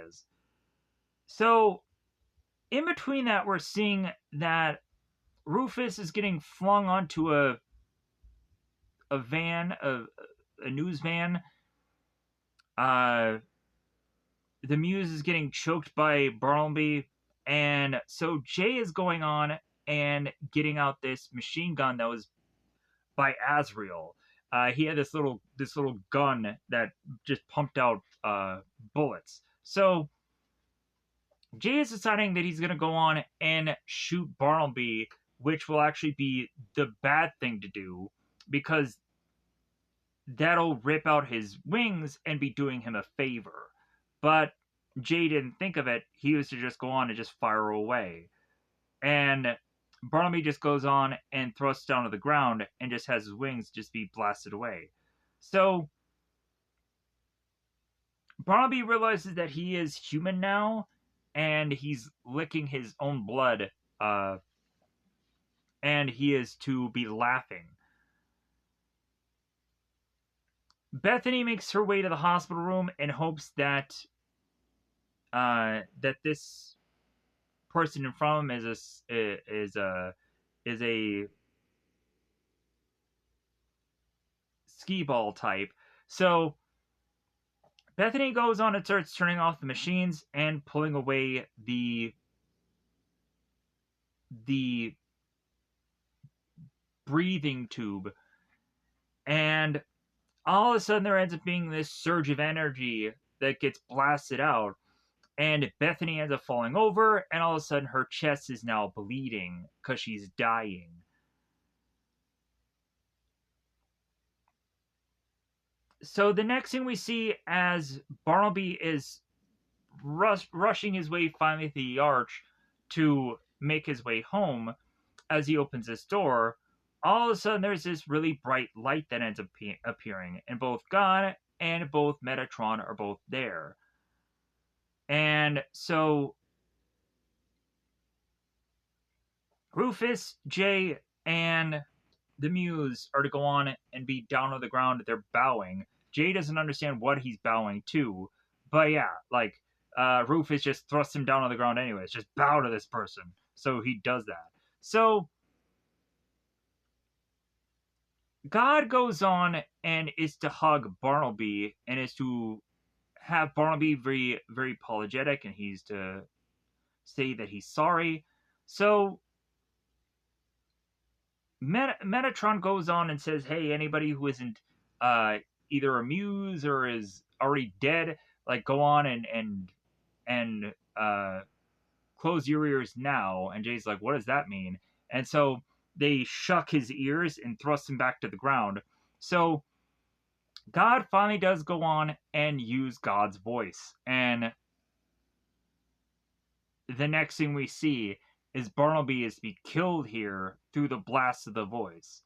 is. So in between that, we're seeing that Rufus is getting flung onto a van, a news van. Uh, the Muse is getting choked by Bartleby, and so Jay is going on and getting out this machine gun that was by Azrael. He had this little gun that just pumped out bullets. So Jay is deciding that he's going to go on and shoot Bartleby, which will actually be the bad thing to do because that'll rip out his wings and be doing him a favor. But Jay didn't think of it. He was to just go on and just fire away. And Bartleby just goes on and thrusts down to the ground and just has his wings just be blasted away. So Bartleby realizes that he is human now, and he's licking his own blood, and he is to be laughing. Bethany makes her way to the hospital room in hopes that that this person in front of him is a skee ball type. So Bethany goes on and starts turning off the machines and pulling away the breathing tube, and all of a sudden there ends up being this surge of energy that gets blasted out, and Bethany ends up falling over, and all of a sudden her chest is now bleeding because she's dying. So the next thing we see as Bartleby is rushing his way finally to the arch to make his way home, as he opens this door, all of a sudden there's this really bright light that ends up appearing, and both God and both Metatron are both there. And so Rufus, Jay, and the Muse are to go on and be down on the ground. They're bowing. Jay doesn't understand what he's bowing to, but yeah, like Rufus just thrusts him down on the ground anyways. Just bow to this person. So he does that. So God goes on and is to hug Bartleby and is to have Bartleby very, very apologetic, and he's to say that he's sorry. So Metatron goes on and says, "Hey, anybody who isn't either a muse or is already dead, like go on and close your ears now." And Jay's like, "What does that mean?" And so they shuck his ears and thrust him back to the ground. So God finally does go on and use God's voice, and the next thing we see is Bartleby is to be killed here through the blast of the voice.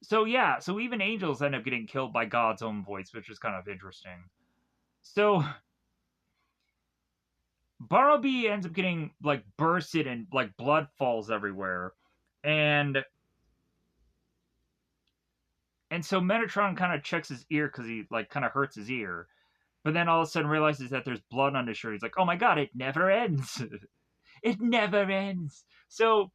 So yeah, so even angels end up getting killed by God's own voice, which is kind of interesting. So Bartleby ends up getting like bursted and like blood falls everywhere. And so Metatron kind of checks his ear because he like kind of hurts his ear. But then all of a sudden realizes that there's blood on his shirt. He's like, "Oh my god, it never ends." It never ends. So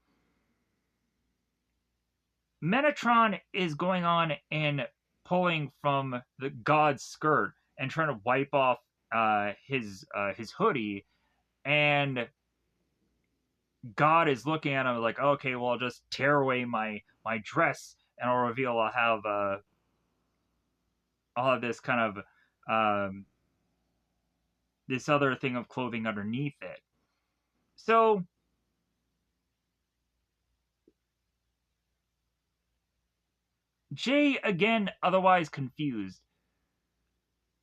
Metatron is going on and pulling from the god's skirt and trying to wipe off his hoodie, and God is looking at him like, "Okay, well, I'll just tear away my dress, and I'll reveal I'll have this kind of um, this other thing of clothing underneath it. So Jay, again, otherwise confused,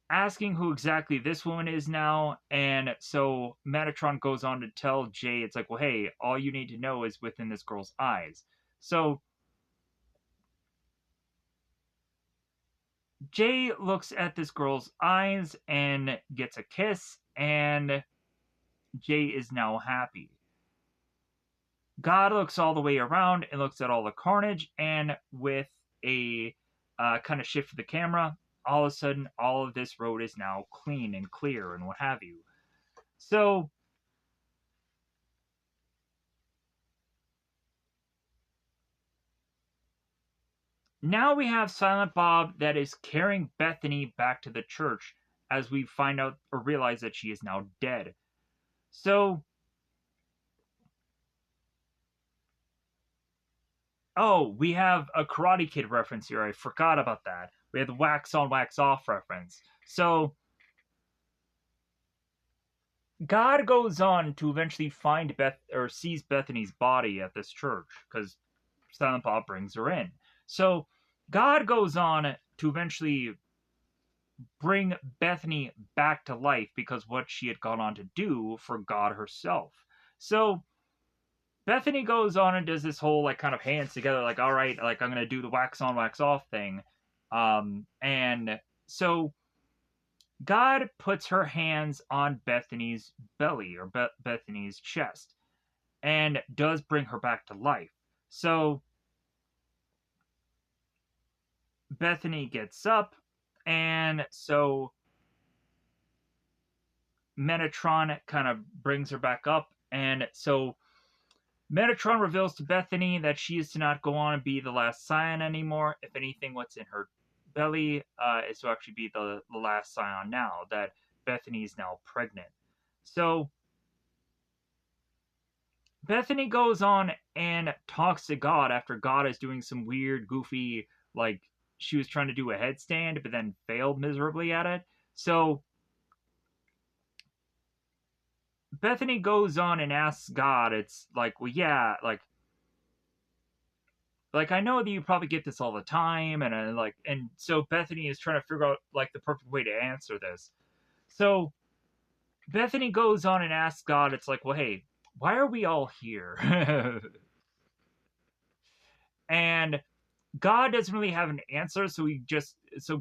asking who exactly this woman is now. And so Metatron goes on to tell Jay, it's like, well, hey, all you need to know is within this girl's eyes. So Jay looks at this girl's eyes and gets a kiss, and Jay is now happy. God looks all the way around and looks at all the carnage, and with a kind of shift of the camera, all of a sudden, all of this road is now clean and clear and what have you. So now we have Silent Bob that is carrying Bethany back to the church as we find out or realize that she is now dead. So, oh, we have a Karate Kid reference here. I forgot about that. We have the wax on, wax off reference. So, God goes on to eventually find Beth or sees Bethany's body at this church because Silent Bob brings her in. So, God goes on to eventually bring Bethany back to life because what she had gone on to do for God herself. So Bethany goes on and does this whole like kind of hands together, like, all right, like I'm gonna do the wax on, wax off thing. And so God puts her hands on Bethany's belly or Bethany's chest and does bring her back to life. So Bethany gets up, and so Metatron kind of brings her back up, and so Metatron reveals to Bethany that she is to not go on and be the last scion anymore. If anything, what's in her belly is to actually be the last scion now, that Bethany is now pregnant. So Bethany goes on and talks to God after God is doing some weird, goofy, like she was trying to do a headstand, but then failed miserably at it. So Bethany goes on and asks God, it's like, well, yeah, like I know that you probably get this all the time, and like, and so Bethany is trying to figure out like the perfect way to answer this. So Bethany goes on and asks God, it's like, well, hey, why are we all here? And God doesn't really have an answer, so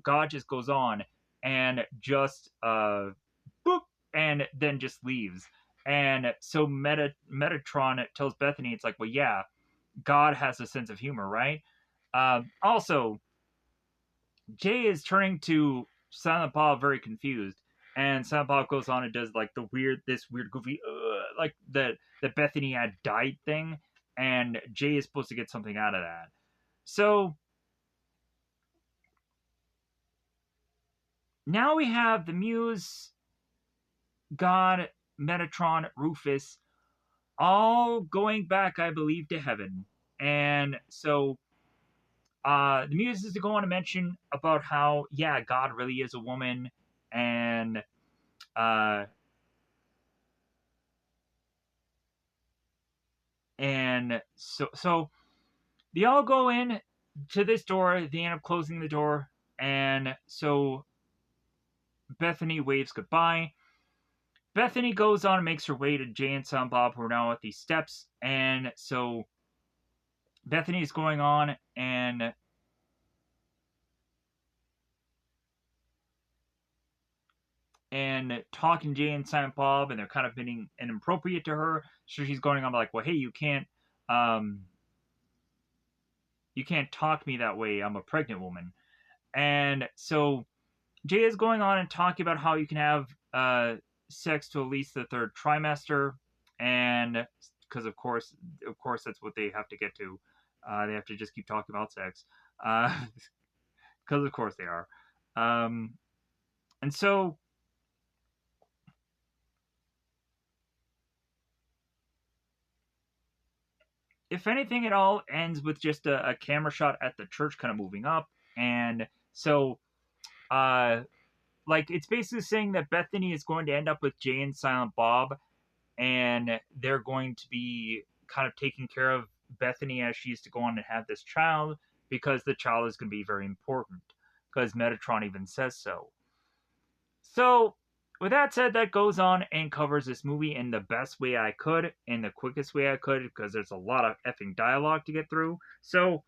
God just goes on and just boop, and then just leaves. And so Metatron tells Bethany, it's like, well, yeah, God has a sense of humor, right? Also, Jay is turning to Silent Bob very confused, and Silent Bob goes on and does like this weird goofy, like that Bethany had died thing, and Jay is supposed to get something out of that. So now we have the Muse, God, Metatron, Rufus, all going back, I believe, to heaven. And so the Muse is to go on to mention about how, yeah, God really is a woman, and uh, so they all go in to this door. They end up closing the door, and so Bethany waves goodbye. Bethany goes on and makes her way to Jay and Silent Bob, who are now at these steps, and so Bethany is going on and talking to Jay and Silent Bob, and they're kind of being inappropriate to her. So she's going on like, well, hey, um, you can't talk to me that way. I'm a pregnant woman. And so Jay is going on and talking about how you can have sex to at least the third trimester, and because of course, that's what they have to get to. They have to just keep talking about sex, because of course they are. Um, and so if anything, it all ends with just a camera shot at the church kind of moving up, and so uh, like it's basically saying that Bethany is going to end up with Jay and Silent Bob, and they're going to be kind of taking care of Bethany as she used to go on and have this child because the child is going to be very important because Metatron even says so. So, with that said, that goes on and covers this movie in the best way I could, in the quickest way I could, because there's a lot of effing dialogue to get through. So,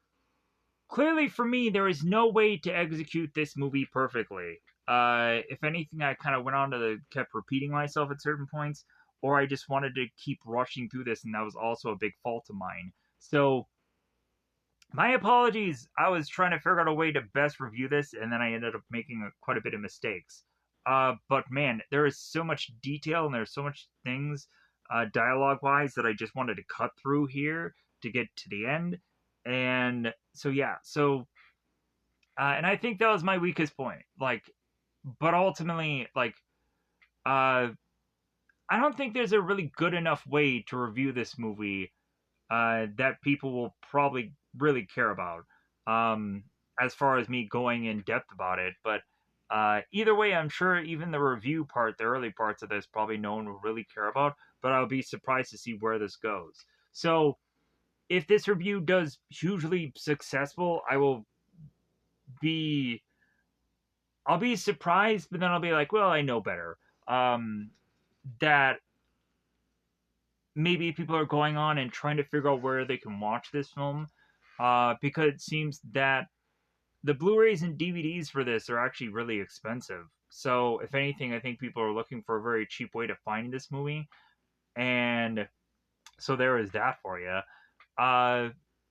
clearly for me, there is no way to execute this movie perfectly. If anything, I kind of went on to kept repeating myself at certain points, or I just wanted to keep rushing through this, and that was also a big fault of mine. So, my apologies. I was trying to figure out a way to best review this, and then I ended up making quite a bit of mistakes. But man, there is so much detail and there's so much things, dialogue wise, that I just wanted to cut through here to get to the end. And so, yeah, and I think that was my weakest point. Like, but ultimately, like, uh, I don't think there's a really good enough way to review this movie that people will probably really care about. Um, as far as me going in depth about it, but either way, I'm sure even the review part, the early parts of this, probably no one will really care about. But I'll be surprised to see where this goes. So, if this review does hugely successful, be I'll be surprised, but then I'll be like, well, I know better. That maybe people are going on and trying to figure out where they can watch this film, because it seems that the Blu-rays and DVDs for this are actually really expensive. So, if anything, I think people are looking for a very cheap way to find this movie, and so there is that for you.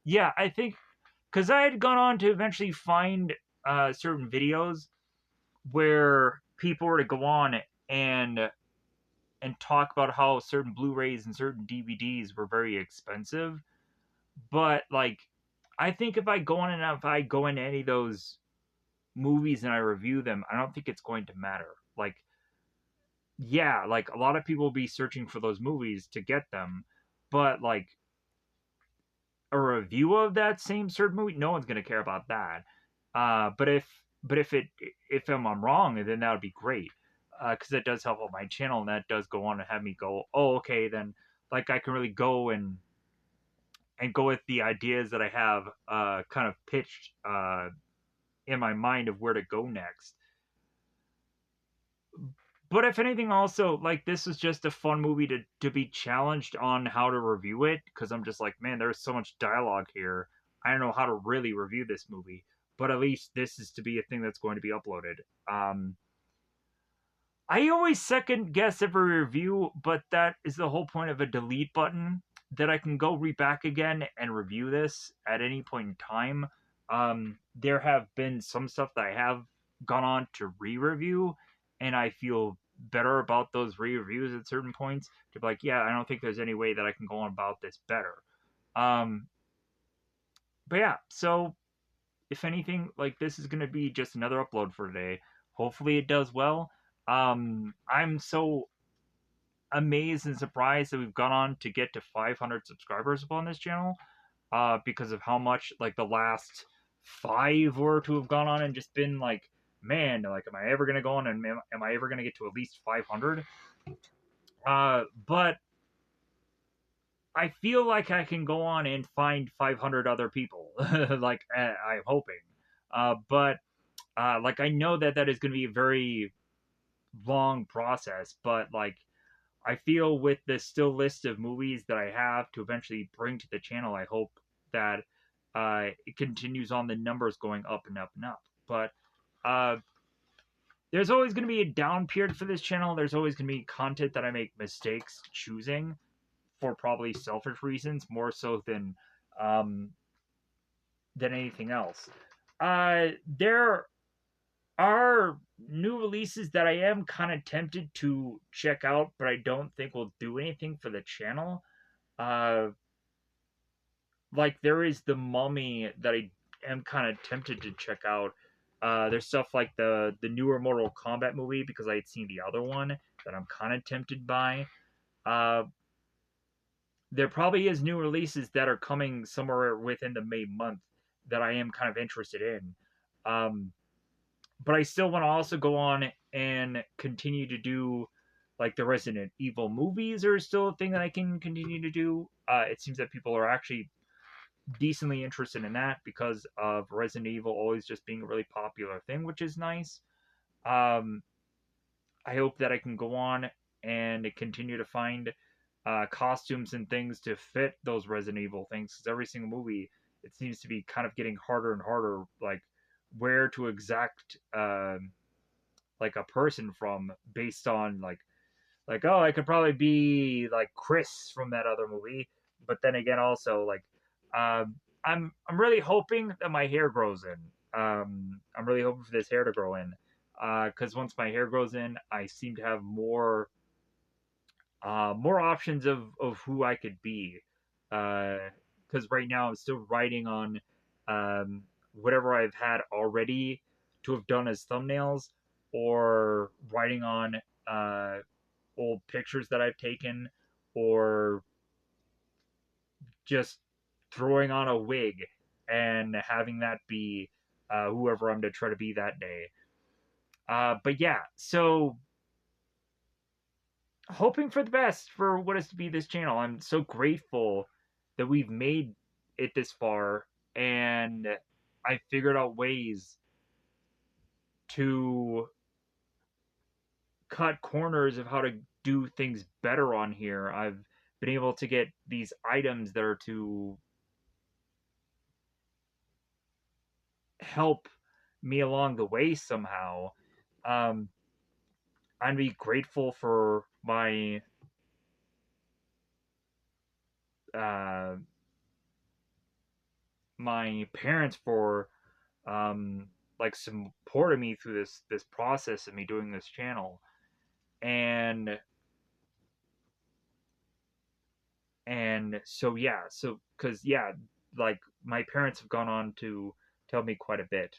Yeah, I think because I had gone on to eventually find certain videos where people were to go on and talk about how certain Blu-rays and certain DVDs were very expensive. But like, I think if I go on and if I go into any of those movies and I review them, I don't think it's going to matter. Like, yeah, like a lot of people will be searching for those movies to get them, but like a review of that same certain movie, no one's gonna care about that. But if I'm wrong, then that would be great, because it does help out my channel, and that does go on and have me go, oh, okay, then like I can really go and go with the ideas that I have kind of pitched in my mind of where to go next. But if anything, also like this is just a fun movie to be challenged on how to review it, because I'm just like, man, there's so much dialogue here. I don't know how to really review this movie, but at least this is to be a thing that's going to be uploaded. Um, I always second guess every review, but that is the whole point of a delete button, that I can go back again and review this at any point in time. There have been some stuff that I have gone on to re-review, and I feel better about those re-reviews at certain points to be like, yeah, I don't think there's any way that I can go on about this better. Um, but yeah, so if anything, like this is gonna be just another upload for today. Hopefully it does well. I'm so amazed and surprised that we've gone on to get to 500 subscribers upon this channel, because of how much like the last five were to have gone on and just been like, man, like, am I ever gonna go on and am I ever gonna get to at least 500? But I feel like I can go on and find 500 other people, like I'm hoping. But like I know that that is going to be a very long process, but like I feel with the still list of movies that I have to eventually bring to the channel, I hope that it continues on the numbers going up and up and up. But uh, there's always going to be a down period for this channel. There's always going to be content that I make mistakes choosing for probably selfish reasons more so um, than anything else. There are new releases that I am kind of tempted to check out, but I don't think will do anything for the channel. Uh, like there is the Mummy that I am kind of tempted to check out. There's stuff like the newer Mortal Kombat movie because I had seen the other one that I'm kind of tempted by. Uh, there probably is new releases that are coming somewhere within the May month that I am kind of interested in. Um, but I still want to also go on and continue to do like the Resident Evil movies are still a thing that I can continue to do. It seems that people are actually decently interested in that because of Resident Evil always just being a really popular thing, which is nice. Um, I hope that I can go on and continue to find costumes and things to fit those Resident Evil things. Because every single movie, it seems to be kind of getting harder and harder, like where to exact like a person from based on like oh I could probably be like Chris from that other movie, but then again also like I'm really hoping that my hair grows in. I'm really hoping for this hair to grow in, because once my hair grows in, I seem to have more options of who I could be. Because right now I'm still writing on whatever I've had already to have done as thumbnails, or writing on uh, old pictures that I've taken, or just throwing on a wig and having that be whoever I'm to try to be that day. But yeah, so hoping for the best for what is to be this channel. I'm so grateful that we've made it this far, and I figured out ways to cut corners of how to do things better on here. I've been able to get these items that are to help me along the way somehow. Um, I'd be grateful for uh, my parents for um, like supporting me through this process of me doing this channel, and so yeah, so because yeah, like my parents have gone on to tell me quite a bit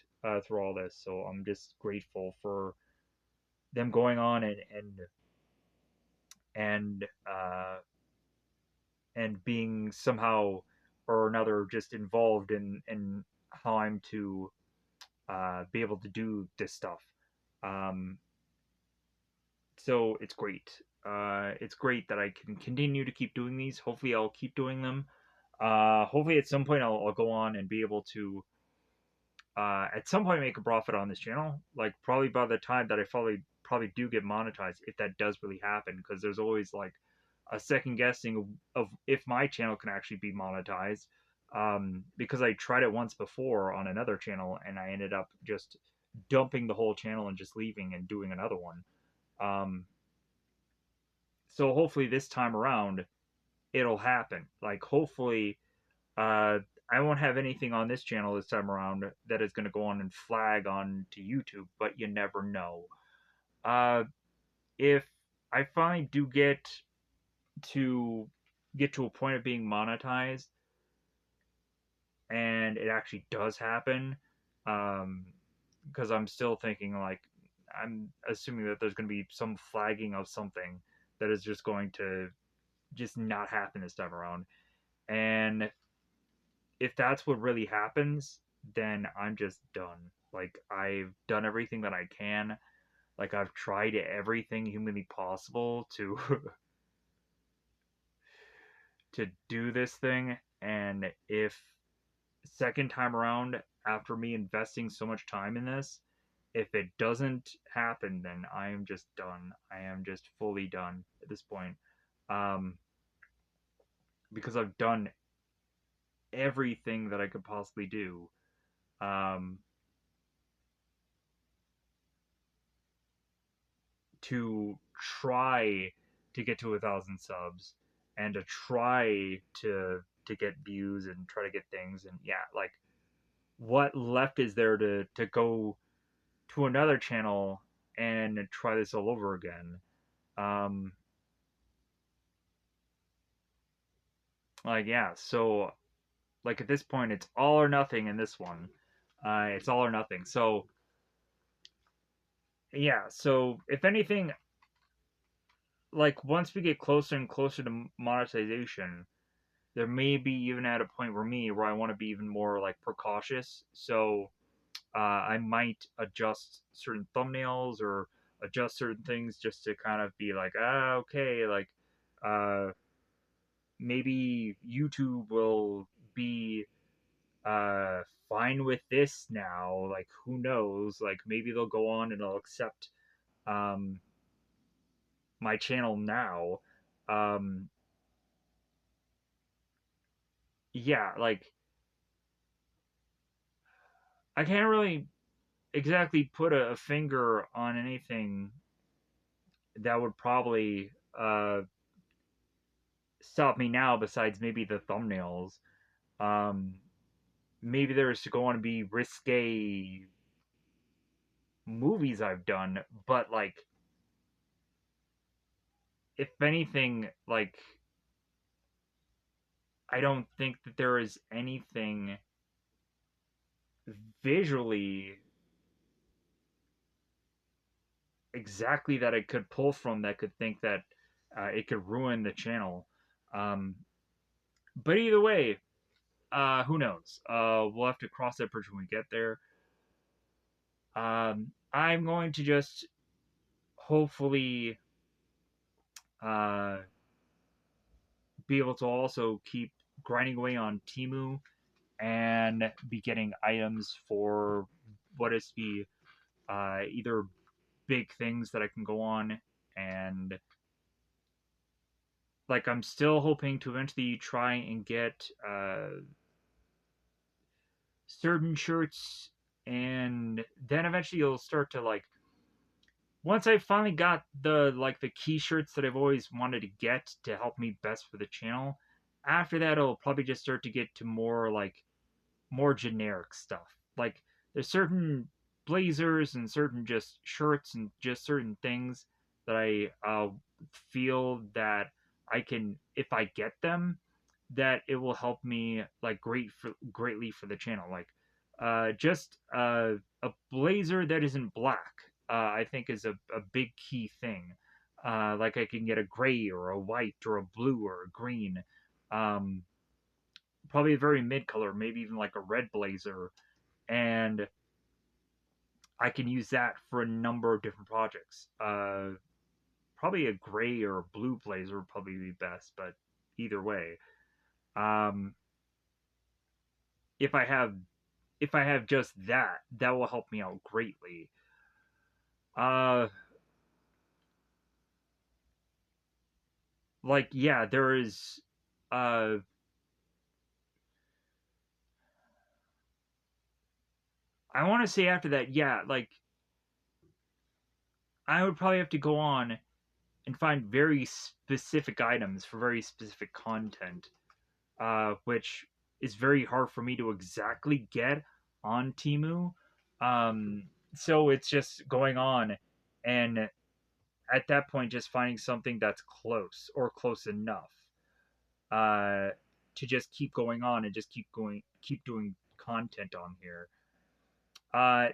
through all this, so I'm just grateful for them going on and and being somehow or another just involved in how I'm to be able to do this stuff. Um, so it's great. It's great that I can continue to keep doing these. Hopefully, I'll keep doing them. Hopefully, at some point, I'll go on and be able to, at some point, make a profit on this channel. Like probably by the time that I probably do get monetized, if that does really happen, because there's always like a second guessing of if my channel can actually be monetized. Because I tried it once before on another channel and I ended up just dumping the whole channel and just leaving and doing another one. Um, so hopefully this time around it'll happen. Like hopefully uh, I won't have anything on this channel this time around that is going to go on and flag on to YouTube, but you never know. Uh, if I finally do to get to a point of being monetized and it actually does happen, um, because I'm still thinking like I'm assuming that there's going to be some flagging of something that is just going to just not happen this time around. And if that's what really happens, then I'm just done. Like I've done everything that I can. Like I've tried everything humanly possible to to do this thing, and if second time around after me investing so much time in this, if it doesn't happen, then I am just done. I am just fully done at this point. Um, because I've done everything that I could possibly do. Um, to try to get to 1,000 subs and to try to get views and try to get things, and yeah, like what left is there to go to another channel and try this all over again? um like yeah, so like at this point it's all or nothing in this one. It's all or nothing. So yeah, so if anything, like once we get closer and closer to monetization, there may be even at a point where I want to be even more like precautious. So I might adjust certain thumbnails or adjust certain things just to kind of be like, ah, okay, like uh, maybe YouTube will be uh, fine with this now. Like, who knows? Like, maybe they'll go on and they'll accept um, my channel now. Um, yeah, like I can't really exactly put a finger on anything that would probably stop me now besides maybe the thumbnails. Um, Maybe there's going to be risque movies I've done, but like if anything, like I don't think that there is anything visually exactly that I could pull from that could think that it could ruin the channel. Um, but either way, who knows? We'll have to cross that bridge when we get there. I'm going to just hopefully uh, be able to also keep grinding away on Timu and be getting items for what is to be either big things that I can go on and like I'm still hoping to eventually try and get certain shirts and then eventually you'll start to like once I finally got the key shirts that I've always wanted to get to help me best for the channel, after that it'll probably just start to get to more generic stuff. Like there's certain blazers and certain just shirts and just certain things that I feel that I can if I get them that it will help me like greatly for the channel. Like just a blazer that isn't black, I think is a big key thing. Like I can get a gray or a white or a blue or a green. Um, Probably a very mid color, maybe even like a red blazer, and I can use that for a number of different projects. Probably a gray or a blue blazer would probably be best, but either way, um, if I have if I have just that, that will help me out greatly. Uh, like yeah, there is. Uh, I want to say after that, yeah, like I would probably have to go on and find very specific items for very specific content, which is very hard for me to exactly get on Timu. So it's just going on and at that point just finding something that's close or close enough uh, to just keep going on and just keep doing content on here.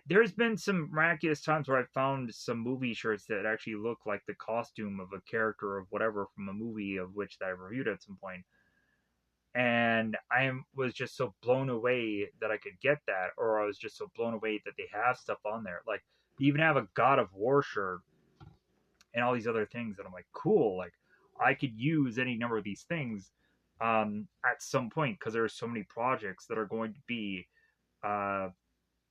There's been some miraculous times where I found some movie shirts that actually look like the costume of a character of whatever from a movie of which that I reviewed at some point, and was just so blown away that I could get that, or I was just so blown away that they have stuff on there. Like they even have a God of War shirt and all these other things, and I'm like, cool. Like I could use any number of these things at some point because there are so many projects that are going to be uh,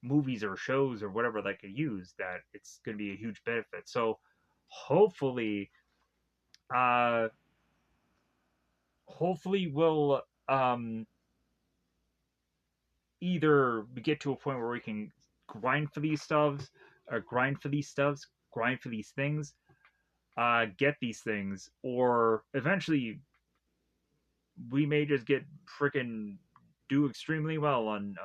movies or shows or whatever that I could use that it's going to be a huge benefit. So hopefully, uh, hopefully we'll either get to a point where we can grind for these stubs or grind for these things, get these things, or eventually we may just get freaking do extremely well on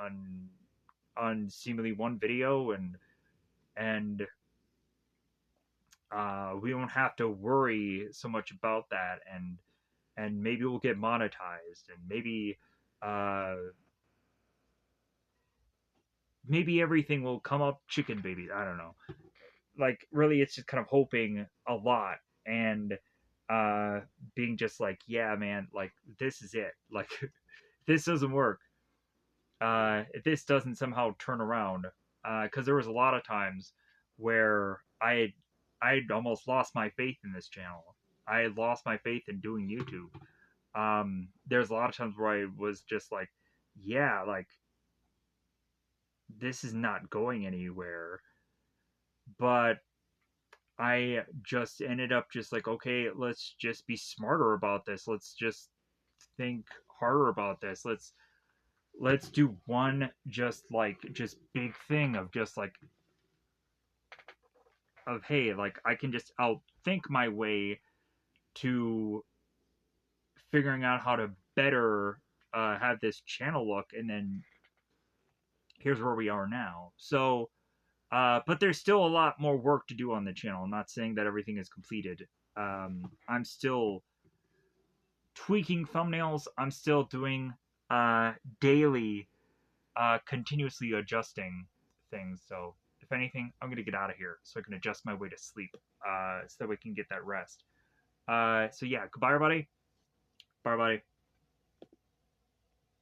seemingly one video and we won't have to worry so much about that and maybe we'll get monetized and uh maybe everything will come up chicken baby. I don't know, like really it's just kind of hoping a lot and uh being just like yeah man, like this is it, like this doesn't work, if this doesn't somehow turn around, because there was a lot of times where I'd almost lost my faith in this channel. I had lost my faith in doing YouTube. There's a lot of times where I was just like, yeah, like this is not going anywhere. But I just ended up just like, okay, let's just be smarter about this. Let's just think harder about this. Let's do one just big thing of just like of hey, like I can just outthink my way to figuring out how to better have this channel look, and then here's where we are now. So, but there's still a lot more work to do on the channel. I'm not saying that everything is completed. I'm still tweaking thumbnails. I'm still doing daily, continuously adjusting things. So, if anything, I'm gonna get out of here so I can adjust my way to sleep, so that we can get that rest. So yeah, goodbye, everybody. Bye, everybody.